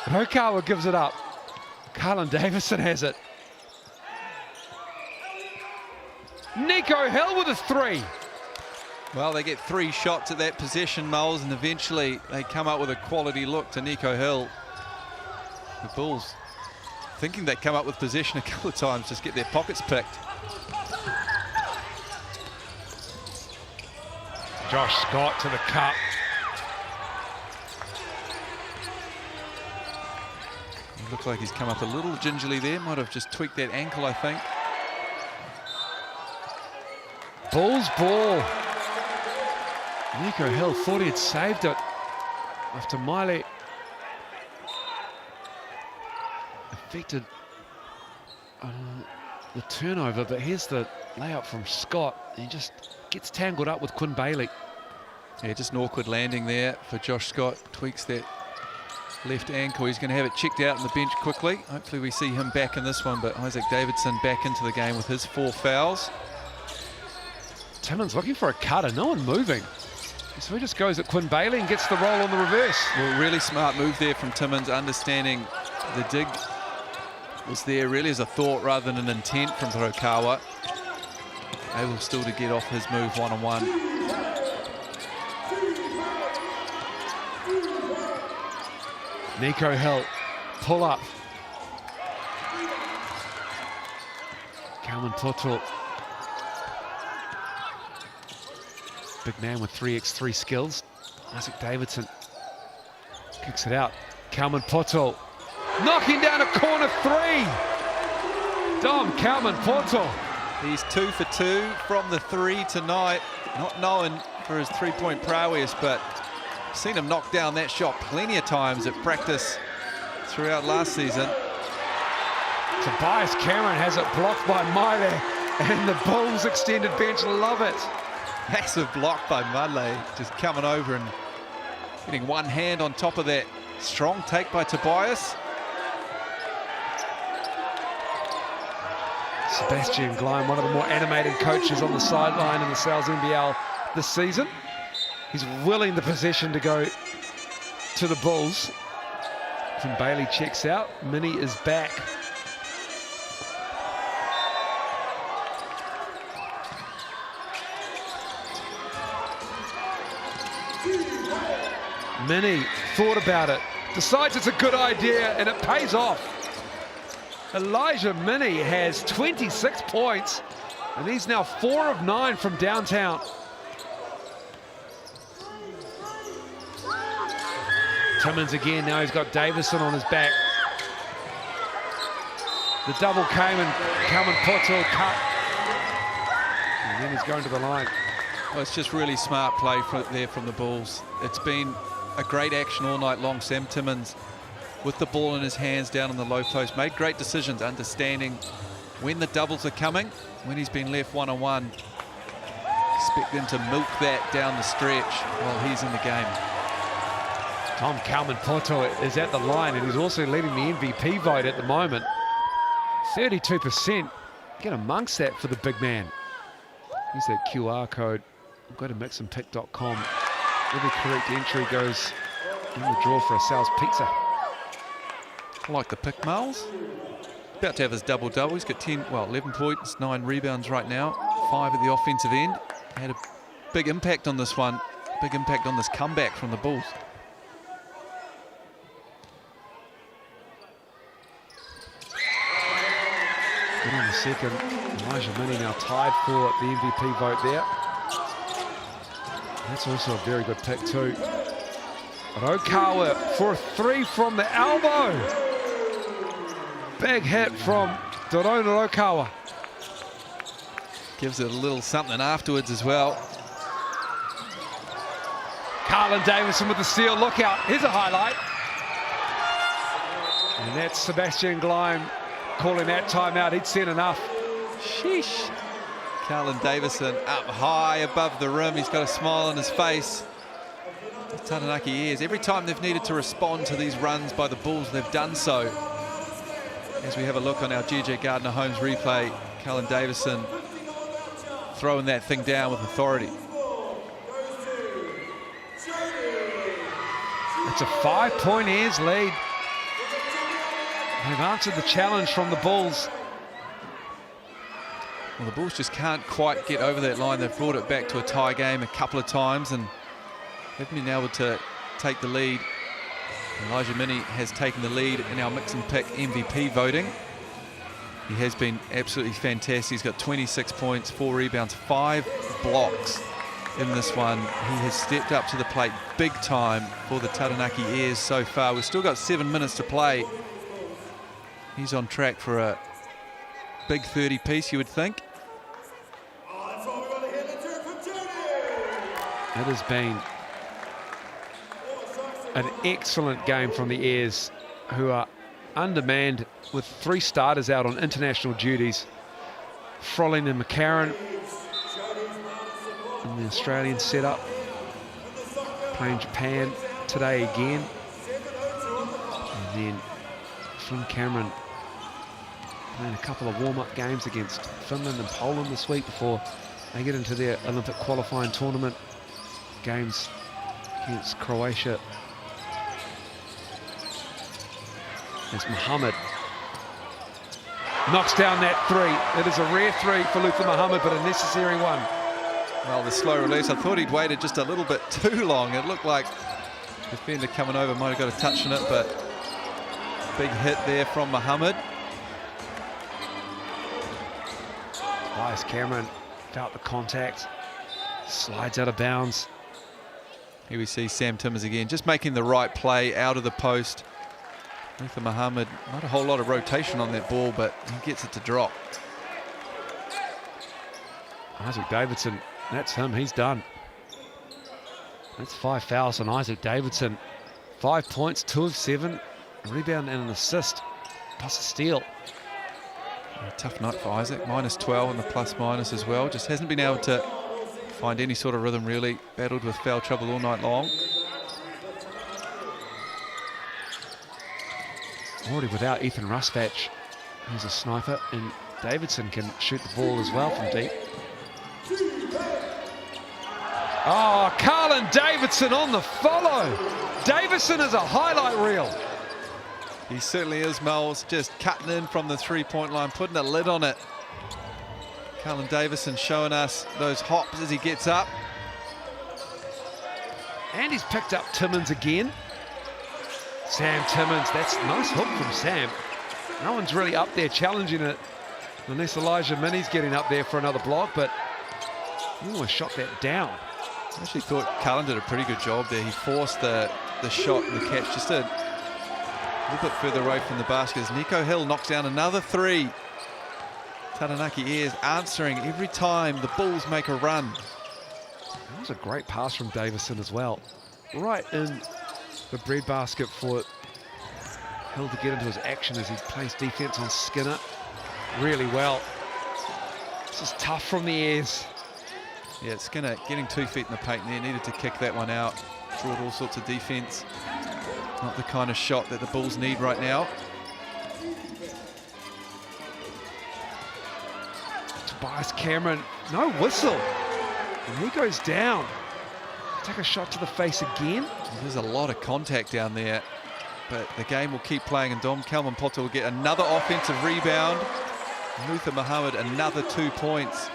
Rokawa gives it up. Carlin Davison has it. Nico Hill with a 3. Well, they get 3 shots at that possession, Moles, and eventually they come up with a quality look to Nico Hill. The Bulls thinking they come up with possession a couple of times, just get their pockets picked. Josh Scott to the cup. It looks like he's come up a little gingerly there. Might have just tweaked that ankle, I think. Bulls ball. Nico Hill thought he had saved it after Miley affected the turnover, but here's the layup from Scott. He just gets tangled up with Quinn Bailey. Yeah, just an awkward landing there for Josh Scott. Tweaks that left ankle. He's going to have it checked out on the bench quickly. Hopefully we see him back in this one, but Isaac Davidson back into the game with his 4 fouls. Timmins looking for a cutter, no one moving. So he just goes at Quinn Bailey and gets the roll on the reverse. Well, really smart move there from Timmins, understanding the dig was there really as a thought rather than an intent from Hirokawa. Able still to get off his move one-on-one. Nico Hill, pull up. Calvin Toto. Big man with 3x3 skills. Isaac Davidson kicks it out. Kalman Poto knocking down a corner 3. Dom Kalman Poto. He's 2 for 2 from the 3 tonight. Not known for his 3-point prowess, but seen him knock down that shot plenty of times at practice throughout last season. Tobias Cameron has it blocked by Miley, and the Bulls extended bench love it. Massive block by Mudley, just coming over and getting one hand on top of that strong take by Tobias. Sebastian Gleim, one of the more animated coaches on the sideline in the Sales NBL this season. He's willing the possession to go to the Bulls. When Bailey checks out, Mini is back. Mini thought about it, decides it's a good idea, and it pays off. Elijah Mini has 26 points, and he's now 4 of 9 from downtown. Timmins again, now he's got Davison on his back. The double came and Kalman Poto cut. And then he's going to the line. Well, it's just really smart play there from the Bulls. It's been a great action all night long. Sam Timmins with the ball in his hands down on the low post, made great decisions, understanding when the doubles are coming, when he's been left one-on-one. Expect them to milk that down the stretch while he's in the game. Tom Kalman Poto is at the line, and he's also leading the MVP vote at the moment. 32%. Get amongst that for the big man. Use that QR code. Go to mixandpick.com. Every correct entry goes in the draw for a Sales pizza. I like the pick, Miles. About to have his double-double. He's got 11 points, 9 rebounds right now, 5 at the offensive end. Had a big impact on this one. Big impact on this comeback from the Bulls. Good on the second. Elijah Mini now tied for the MVP vote there. That's also a very good pick too. But Okawa for a 3 from the elbow. Big hit from Dorona Okawa. Gives it a little something afterwards as well. Carlin Davison with the steal. Look out. Here's a highlight. And that's Sebastian Gleim calling that timeout. He'd seen enough. Sheesh. Carlin Davison up high above the rim. He's got a smile on his face. The Taranaki Airs, every time they've needed to respond to these runs by the Bulls, they've done so. As we have a look on our GJ Gardner-Holmes replay, Carlin Davison throwing that thing down with authority. It's a 5-point Airs lead. They've answered the challenge from the Bulls. Well, the Bulls just can't quite get over that line. They've brought it back to a tie game a couple of times and haven't been able to take the lead. Elijah Mini has taken the lead in our mix and pick MVP voting. He has been absolutely fantastic. He's got 26 points, 4 rebounds, 5 blocks in this one. He has stepped up to the plate big time for the Taranaki Airs so far. We've still got 7 minutes to play. He's on track for a big 30 piece, you would think. It has been an excellent game from the Airs, who are undermanned with 3 starters out on international duties. Frolling and McCarron in the Australian setup, playing Japan today again. And then Flynn Cameron playing a couple of warm-up games against Finland and Poland this week before they get into their Olympic qualifying tournament games against Croatia. As Muhammad knocks down that 3. It is a rare 3 for Luther Muhammad, but a necessary one. Well, the slow release, I thought he'd waited just a little bit too long. It looked like the defender coming over might have got a touch on it, but big hit there from Muhammad. Tobias Cameron felt the contact, slides out of bounds. Here we see Sam Timmers again, just making the right play out of the post. Luther Muhammad, not a whole lot of rotation on that ball, but he gets it to drop. Isaac Davidson, that's him, he's done. That's 5 fouls on Isaac Davidson. 5 points, 2 of 7, a rebound and an assist, plus a steal. A tough night for Isaac, -12 on the plus-minus as well. Just hasn't been able to find any sort of rhythm really. Battled with foul trouble all night long. Already without Ethan Ruspatch, who's a sniper, and Davidson can shoot the ball as well from deep. Oh, Carlin Davidson on the follow. Davison is a highlight reel. He certainly is, Moles, just cutting in from the 3-point line, putting a lid on it. Carlin Davison showing us those hops as he gets up. And he's picked up Timmins again. Sam Timmins, that's a nice hook from Sam. No one's really up there challenging it, unless Elijah Mini's getting up there for another block, but he almost shot that down. I actually thought Carlin did a pretty good job there. He forced the shot and the catch just a little bit further away from the basket as Nico Hill knocks down another 3. Taranaki Airs answering every time the Bulls make a run. That was a great pass from Davison as well. Right in the breadbasket for Hill to get into his action as he plays defense on Skinner really well. This is tough from the Airs. Yeah, Skinner getting 2 feet in the paint there, needed to kick that one out. Brought all sorts of defense. Not the kind of shot that the Bulls need right now. Tobias Cameron, no whistle. And he goes down. Take a shot to the face again. There's a lot of contact down there, but the game will keep playing, and Dom Kalman Potter will get another offensive rebound. Luther Muhammad, another 2 points.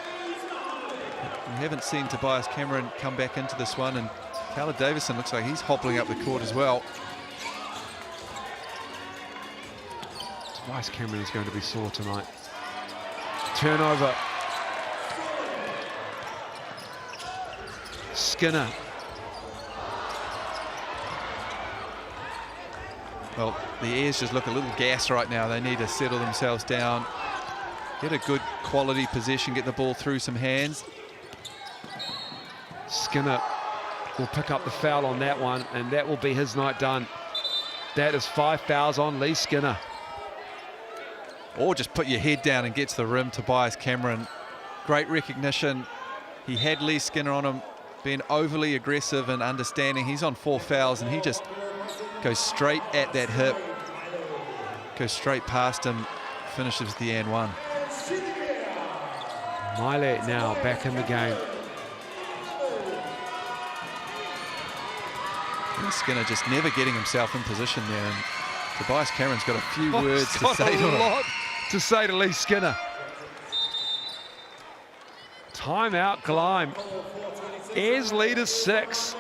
We haven't seen Tobias Cameron come back into this one, and Carlin Davison looks like he's hobbling up the court as well. Tobias Cameron is going to be sore tonight. turnover. Skinner. Well, the Airs just look a little gas right now. They need to settle themselves down, get a good quality position, get the ball through some hands. Skinner will pick up the foul on that one, and that will be his night done. That is 5 fouls on Lee Skinner. Or just put your head down and get to the rim. Tobias Cameron, great recognition. He had Lee Skinner on him, being overly aggressive and understanding. He's on 4 fouls, and he just goes straight at that hip, goes straight past him, finishes the and one. Miley now back in the game. And Skinner just never getting himself in position there, and Tobias Cameron's got a few words to say to him. A lot to say to Lee Skinner. Timeout, Gleim. Airs lead is 6.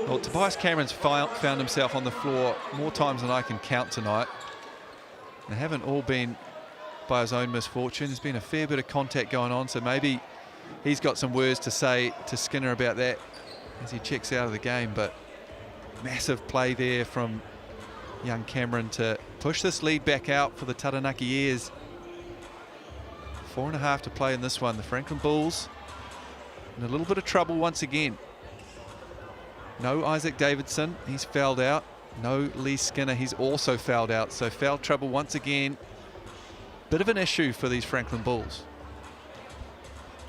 Well, Tobias Cameron's found himself on the floor more times than I can count tonight. They haven't all been by his own misfortune. There's been a fair bit of contact going on, so maybe he's got some words to say to Skinner about that as he checks out of the game. But massive play there from young Cameron to push this lead back out for the Taranaki Airs. 4.5 to play in this one. The Franklin Bulls in a little bit of trouble once again. No Isaac Davidson, he's fouled out. No Lee Skinner, he's also fouled out. So foul trouble once again. Bit of an issue for these Franklin Bulls.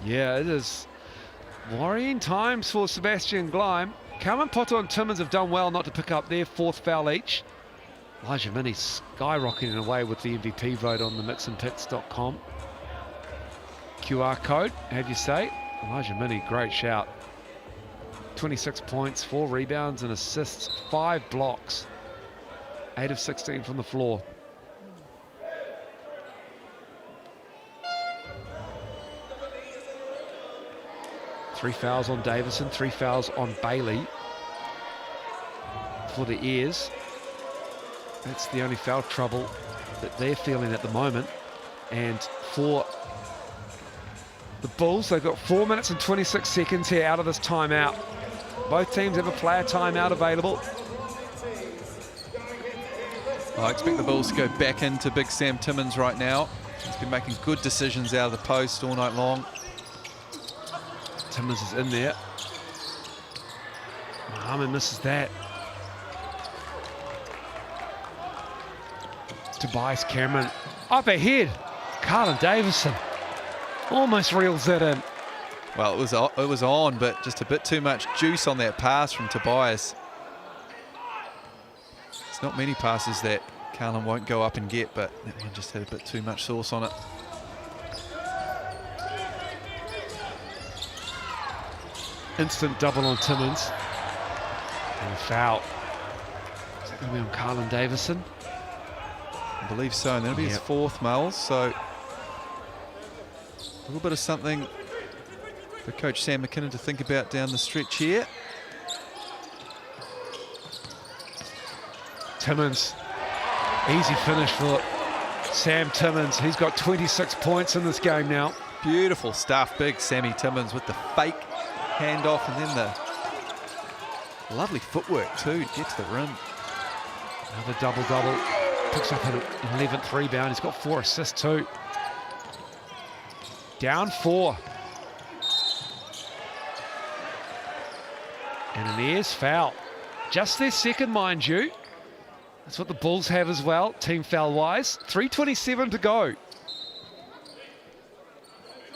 Yeah, it is worrying times for Sebastian Gleim. Carmen Poto and Timmins have done well not to pick up their 4th foul each. Elijah Mini skyrocketing away with the MVP vote on the mixandpits.com. QR code, have you say? Elijah Mini, great shout. 26 points, 4 rebounds and assists, 5 blocks, 8 of 16 from the floor. Three fouls on Davison, 3 fouls on Bailey for the Airs. That's the only foul trouble that they're feeling at the moment. And for the Bulls, they've got 4 minutes and 26 seconds here out of this timeout. Both teams have a player timeout available. I expect the Bulls to go back into Big Sam Timmins right now. He's been making good decisions out of the post all night long. Timmins is in there. Mohammed misses that. Tobias Cameron up ahead. Carlin Davison almost reels that in. Well, it was on, but just a bit too much juice on that pass from Tobias. It's not many passes that Carlin won't go up and get, but that one just had a bit too much sauce on it. Instant double on Timmins. And a foul. Is that going to be on Carlin Davison? I believe so, and that'll be his 4th, Miles. So a little bit of something for Coach Sam McKinnon to think about down the stretch here. Timmins, easy finish for Sam Timmins. He's got 26 points in this game now. Beautiful stuff, big Sammy Timmins with the fake handoff and then the lovely footwork too to get to the rim. Another double-double. Picks up an 11th rebound. He's got 4 assists too. Down 4. And an Airs foul. Just their second, mind you. That's what the Bulls have as well, team foul-wise. 3:27 to go.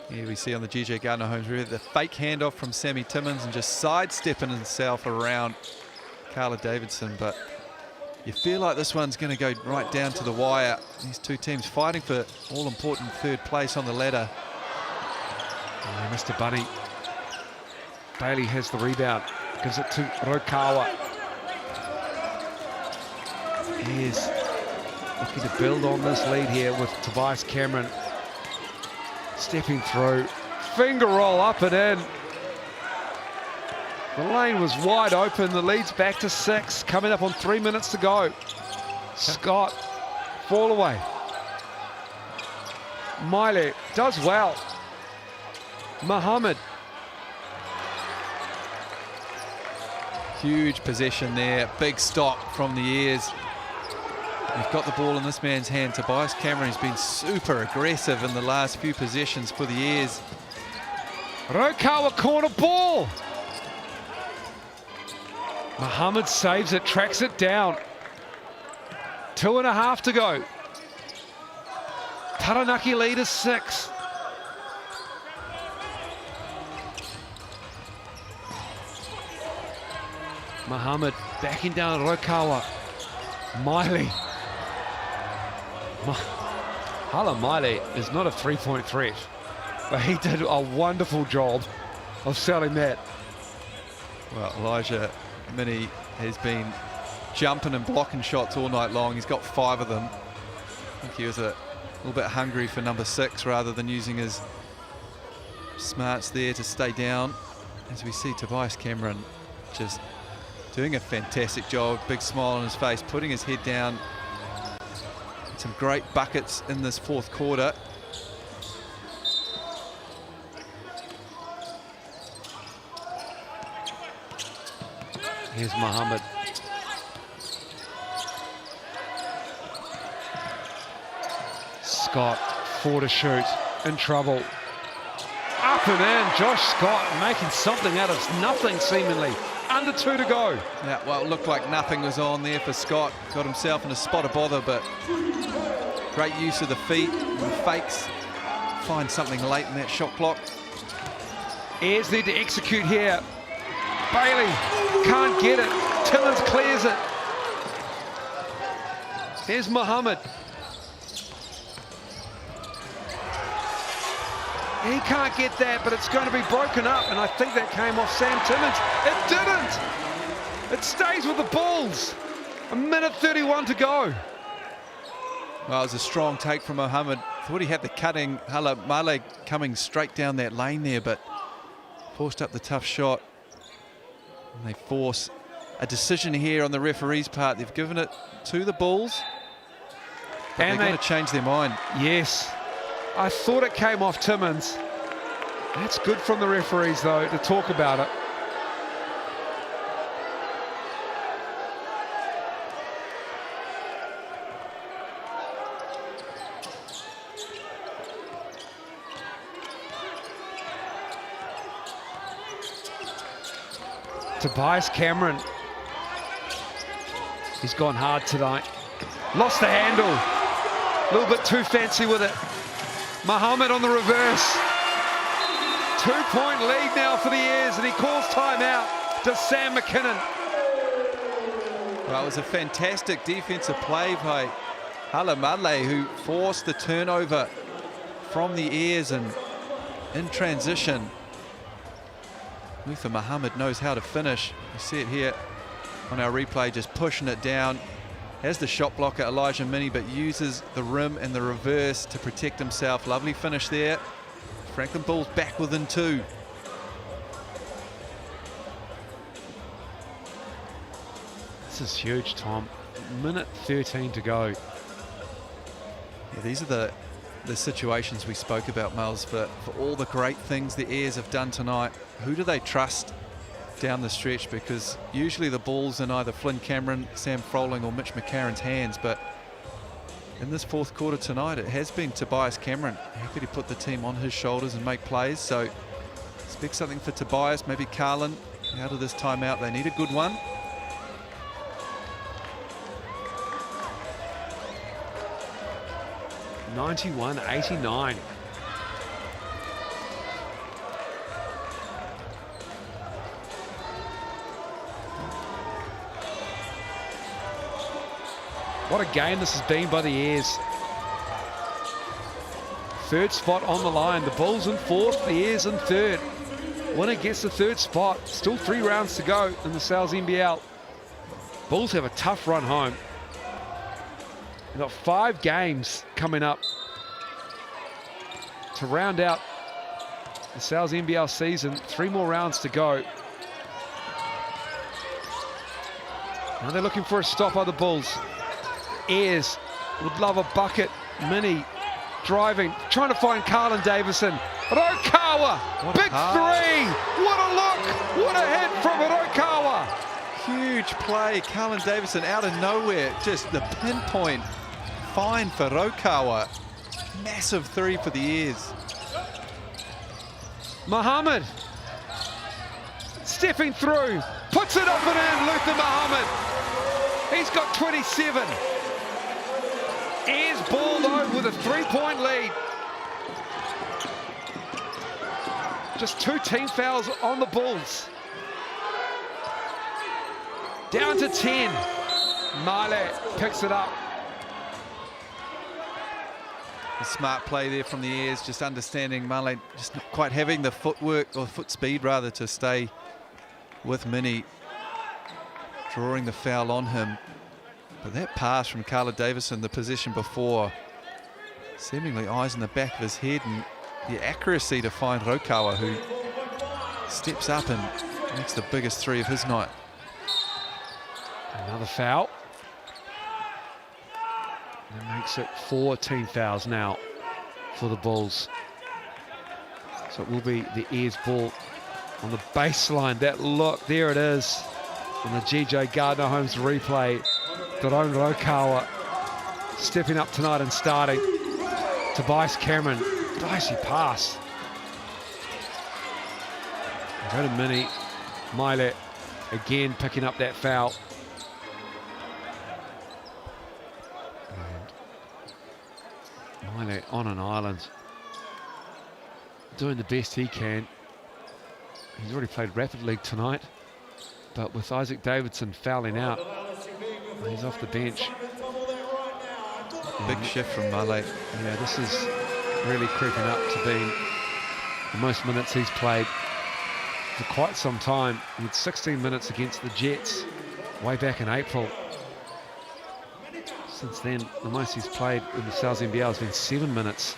Yeah, we see on the GJ Gardner Holmes review the fake handoff from Sammy Timmins and just sidestepping himself around Carla Davidson. But you feel like this one's going to go right down to the wire. These two teams fighting for all-important 3rd place on the ladder. Oh, Mr. Bunny. Bailey has the rebound. Gives it to Rokawa. He's looking to build on this lead here with Tobias Cameron stepping through. Finger roll up and in. The lane was wide open. The lead's back to 6. Coming up on 3 minutes to go. Scott, fall away. Miley does well. Muhammad. Huge possession there, big stop from the ears. We've got the ball in this man's hand. Tobias Cameron has been super aggressive in the last few possessions for the ears. Rokawa corner ball. Muhammad saves it, tracks it down. 2.5 to go. Taranaki lead is 6. Muhammad backing down Rokawa. Miley. Hala Miley is not a three-point threat, but he did a wonderful job of selling that. Well, Elijah Mini has been jumping and blocking shots all night long. He's got 5 of them. I think he was a little bit hungry for number 6 rather than using his smarts there to stay down. As we see Tobias Cameron just doing a fantastic job, big smile on his face, putting his head down. Some great buckets in this 4th quarter. Here's Muhammad. Scott, 4 to shoot, in trouble. Up and in, Josh Scott making something out of nothing seemingly. Under 2 to go. Yeah, well, it looked like nothing was on there for Scott. Got himself in a spot of bother, but great use of the feet and the fakes. Find something late in that shot clock. Ayers need to execute here. Bailey can't get it. Timmins clears it. Here's Muhammad. He can't get that, but it's going to be broken up, and I think that came off Sam Timmins. It didn't. It stays with the Bulls. 1:31 to go. Well, it was a strong take from Muhammad. Thought he had the cutting. Hala Male coming straight down that lane there, but forced up the tough shot. And they force a decision here on the referee's part. They've given it to the Bulls, but And they're going to change their mind. Yes. I thought it came off Timmins. That's good from the referees, though, to talk about it. Tobias Cameron. He's gone hard tonight. Lost the handle. A little bit too fancy with it. Muhammad on the reverse. 2-point lead now for the Ayers, and he calls timeout to Sam McKinnon. Well, it was a fantastic defensive play by Hala Male, who forced the turnover from the Ayers, and in transition, Musa Muhammad knows how to finish. You see it here on our replay, just pushing it down. Has the shot blocker Elijah Mini, but uses the rim and the reverse to protect himself. Lovely finish there. Franklin Bulls back within 2. This is huge, Tom. 1:13 to go. Yeah, these are the situations we spoke about, Miles, for all the great things the Ayers have done tonight. Who do they trust down the stretch? Because usually the ball's in either Flynn Cameron, Sam Froling or Mitch McCarron's hands, but in this 4th quarter tonight it has been Tobias Cameron. Happy to put the team on his shoulders and make plays, so expect something for Tobias. Maybe Carlin out of this timeout. They need a good one. (91-89). What a game this has been by the Ayers. 3rd spot on the line. The Bulls in 4th, the Ayers in 3rd. Winner gets the 3rd spot. Still 3 rounds to go in the Sales NBL. Bulls have a tough run home. They've got 5 games coming up to round out the Sales NBL season. 3 more rounds to go. Now they're looking for a stop by the Bulls. Ayers would love a bucket. Mini driving, trying to find Carlin Davison. Rokawa, What a big pass. three. What a look. What a hit from Rokawa. Huge play. Carlin Davison out of nowhere. Just the pinpoint find for Rokawa. Massive three for the ears. Muhammad stepping through, puts it up and in. Luther Muhammad. He's got 27. Ayers ball though with a 3-point lead. Just 2 team fouls on the Bulls. Down to 10. Male picks it up. A smart play there from the Ayers, just understanding Male just not quite having the footwork, or foot speed rather, to stay with Mini, drawing the foul on him. But that pass from Carla Davison, the possession before, seemingly eyes in the back of his head, and the accuracy to find Rokawa, who steps up and makes the biggest three of his night. Another foul. That makes it 4 team fouls now for the Bulls. So it will be the Ayers ball on the baseline. That look, there it is on the GJ Gardner-Holmes replay. Daron Rokawa stepping up tonight and starting. Tobias Cameron, dicey pass. Go to Mini. Mile again picking up that foul. And Mile on an island, doing the best he can. He's already played Rapid League tonight, but with Isaac Davidson fouling out, he's off the bench. Big shift from Male. Yeah, this is really creeping up to being the most minutes he's played for quite some time. He had 16 minutes against the Jets way back in April. Since then, the most he's played in the South NBL has been 7 minutes.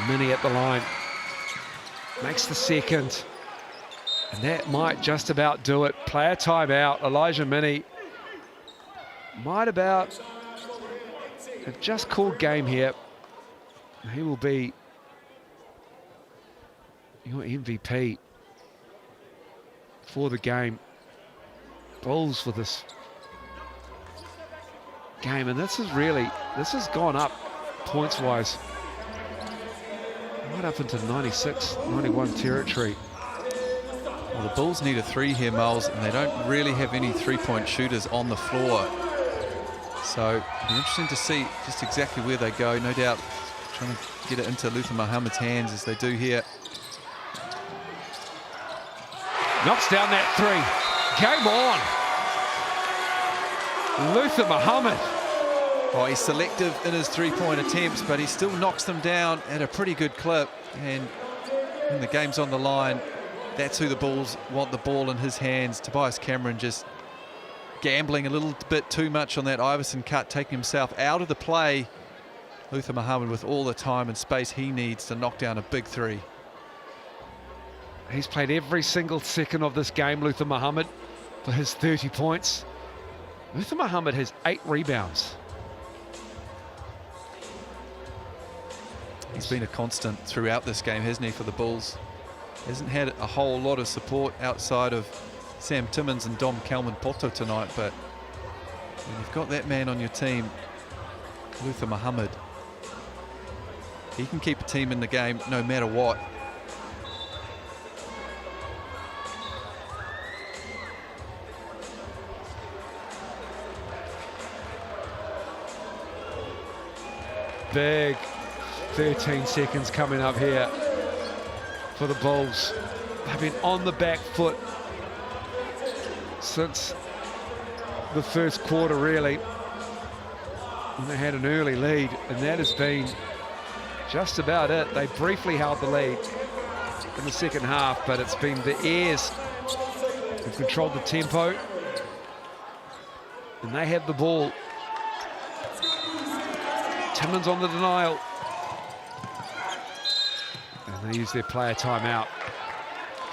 Mini at the line, makes the second, and that might just about do it. Player timeout. Elijah Mini might about have just called game here. He will be your MVP for the game. Bulls for this game, and this has gone up points wise, right up into 96, 91 territory. Well, the Bulls need a three here, Miles, and they don't really have any three-point shooters on the floor. So it'll be interesting to see just exactly where they go. No doubt trying to get it into Luther Muhammad's hands as they do here. Knocks down that three. Game on. Luther Muhammad. Oh, he's selective in his three-point attempts, but he still knocks them down at a pretty good clip. And when the game's on the line, that's who the Bulls want the ball in his hands. Tobias Cameron just gambling a little bit too much on that Iverson cut, taking himself out of the play. Luther Muhammad with all the time and space he needs to knock down a big three. He's played every single second of this game, Luther Muhammad, for his 30 points. Luther Muhammad has 8 rebounds. He's been a constant throughout this game, hasn't he, for the Bulls? Hasn't had a whole lot of support outside of Sam Timmins and Dom Kalman-Poto tonight, but when you've got that man on your team, Luther Muhammad, he can keep a team in the game no matter what. Big 13 seconds coming up here for the Bulls. They've been on the back foot since the first quarter, really, when they had an early lead, and that has been just about it. They briefly held the lead in the second half, but it's been the Ayers who've controlled the tempo, and they have the ball. Timmins on the denial, and they use their player timeout.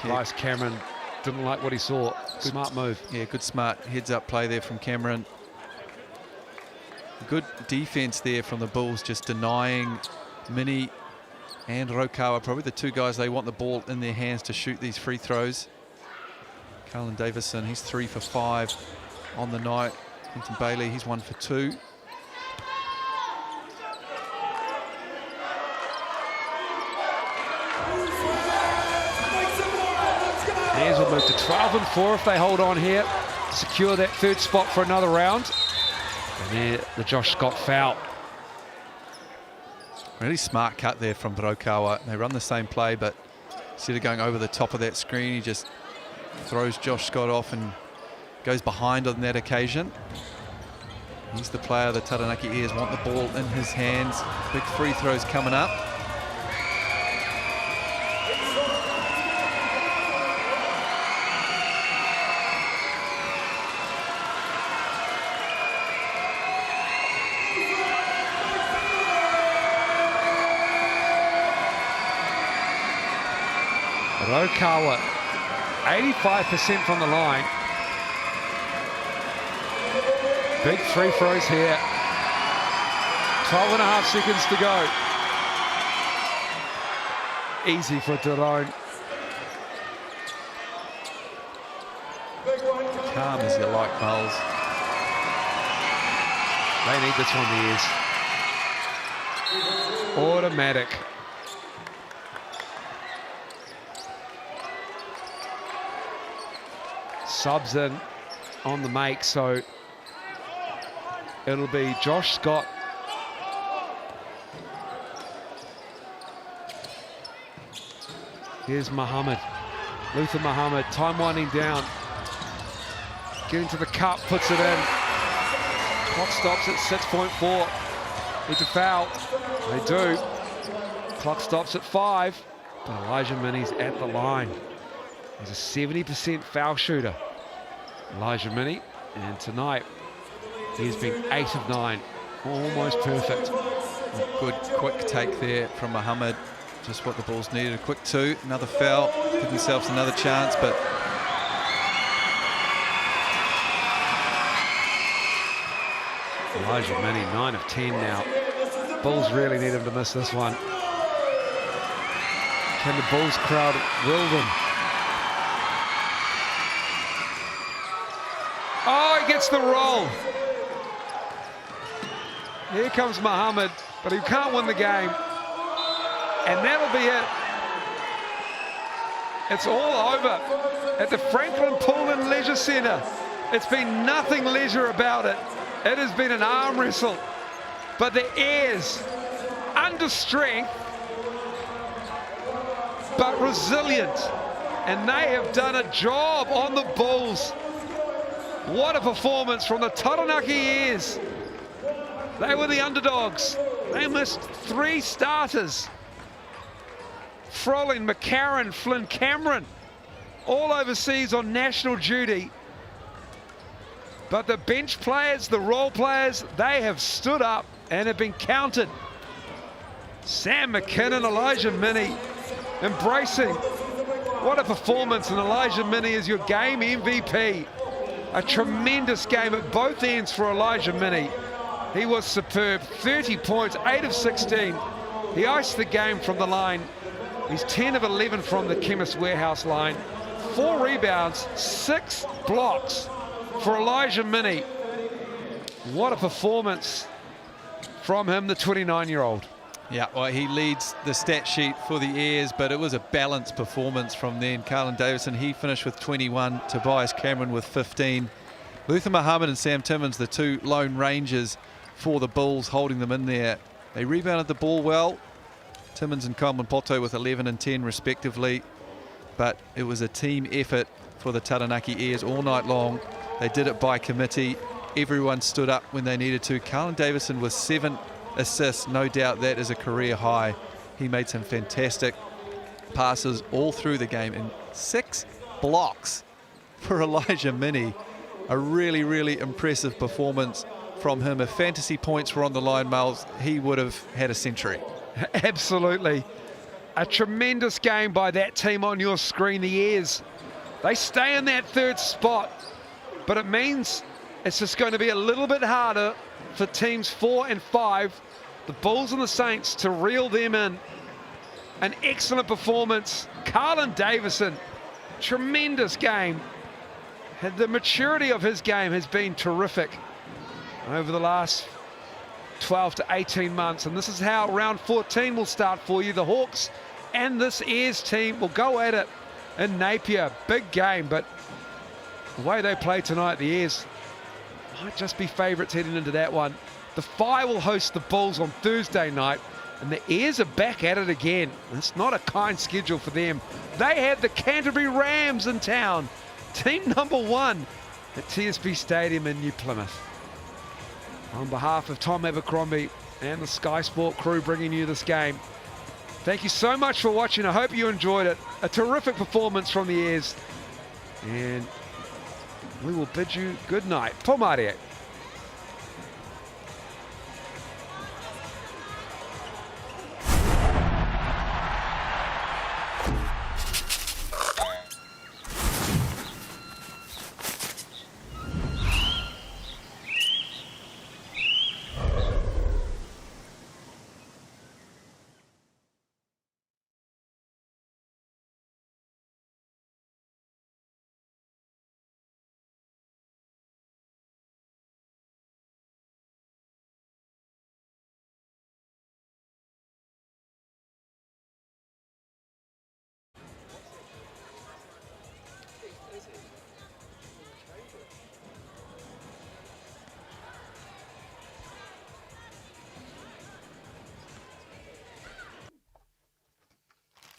Bryce Cameron didn't like what he saw. Smart move. Yeah, good smart heads-up play there from Cameron. Good defense there from the Bulls, just denying Mini and Raukawa, probably the two guys they want the ball in their hands to shoot these free throws. Carlin Davison, he's 3 for 5 on the night. Quentin Bailey, he's 1 for 2. Bears will move to 12 and 4 if they hold on here. Secure that third spot for another round. And there, the Josh Scott foul. Really smart cut there from Raukawa. They run the same play, but instead of going over the top of that screen, he just throws Josh Scott off and goes behind on that occasion. He's the player the Taranaki Airs want the ball in his hands. Big free throws coming up. Raukawa, 85% from the line. Big free throws here. 12.5 seconds to go. Easy for Tyrone. Calm as you like, Miles. They need this one, the Airs. Automatic. Subs in on the make, so it'll be Josh Scott. Here's Muhammad. Luther Muhammad, time winding down. Getting to the cup, puts it in. Clock stops at 6.4. Need to foul. They do. Clock stops at 5. But Elijah Mini's at the line. He's a 70% foul shooter. Elijah Mini, and tonight he's been 8 of 9, almost perfect. Good quick take there from Muhammad, just what the Bulls needed. A quick 2, another foul, give themselves another chance, but Elijah Mini, 9 of 10 now. Bulls really need him to miss this one. Can the Bulls crowd will them? Oh, he gets the roll. Here comes Muhammad, but he can't win the game. And that'll be it. It's all over at the Franklin Pool and Leisure Centre. It's been nothing leisure about it. It has been an arm wrestle. But the Airs, under strength, but resilient. And they have done a job on the Bulls. What a performance from the Taranaki Airs. They were the underdogs. They missed 3 starters. Frolin, McCarron, Flynn Cameron, all overseas on national duty. But the bench players, the role players, they have stood up and have been counted. Sam McKinnon, Elijah Mini, embracing. What a performance, and Elijah Mini is your game MVP. A tremendous game at both ends for Elijah Mini. He was superb, 30 points, 8 of 16. He iced the game from the line. He's 10 of 11 from the Chemist Warehouse line. 4 rebounds, 6 blocks for Elijah Mini. What a performance from him, the 29-year-old. yeah, well, he leads the stat sheet for the Airs, but it was a balanced performance from then. Carlin Davison, he finished with 21. Tobias Cameron with 15. Luther Muhammad and Sam Timmins, the 2 lone rangers for the Bulls, holding them in there. They rebounded the ball well. Timmins and Coleman Poto with 11 and 10 respectively. But it was a team effort for the Taranaki Airs all night long. They did it by committee. Everyone stood up when they needed to. Carlin Davison with 7 assists, no doubt that is a career high. He made some fantastic passes all through the game, and 6 blocks for Elijah Mini. A really, really impressive performance from him. If fantasy points were on the line, Miles, he would have had a century. Absolutely. A tremendous game by that team on your screen, the Airs. They stay in that 3rd spot, but it means it's just going to be a little bit harder for teams 4 and 5, the Bulls and the Saints, to reel them in. An excellent performance. Carlin Davison, tremendous game. The maturity of his game has been terrific over the last 12 to 18 months, and this is how round 14 will start for you. The Hawks and this Ayers team will go at it in Napier. Big game, but the way they play tonight, the Ayers might just be favourites heading into that one. The Fire will host the Bulls on Thursday night, and the Ayers are back at it again. It's not a kind schedule for them. They have the Canterbury Rams in town, team number 1 at TSB Stadium in New Plymouth. On behalf of Tom Abercrombie and the Sky Sport crew bringing you this game, thank you so much for watching. I hope you enjoyed it. A terrific performance from the Ayers, and we will bid you good night. Pomare.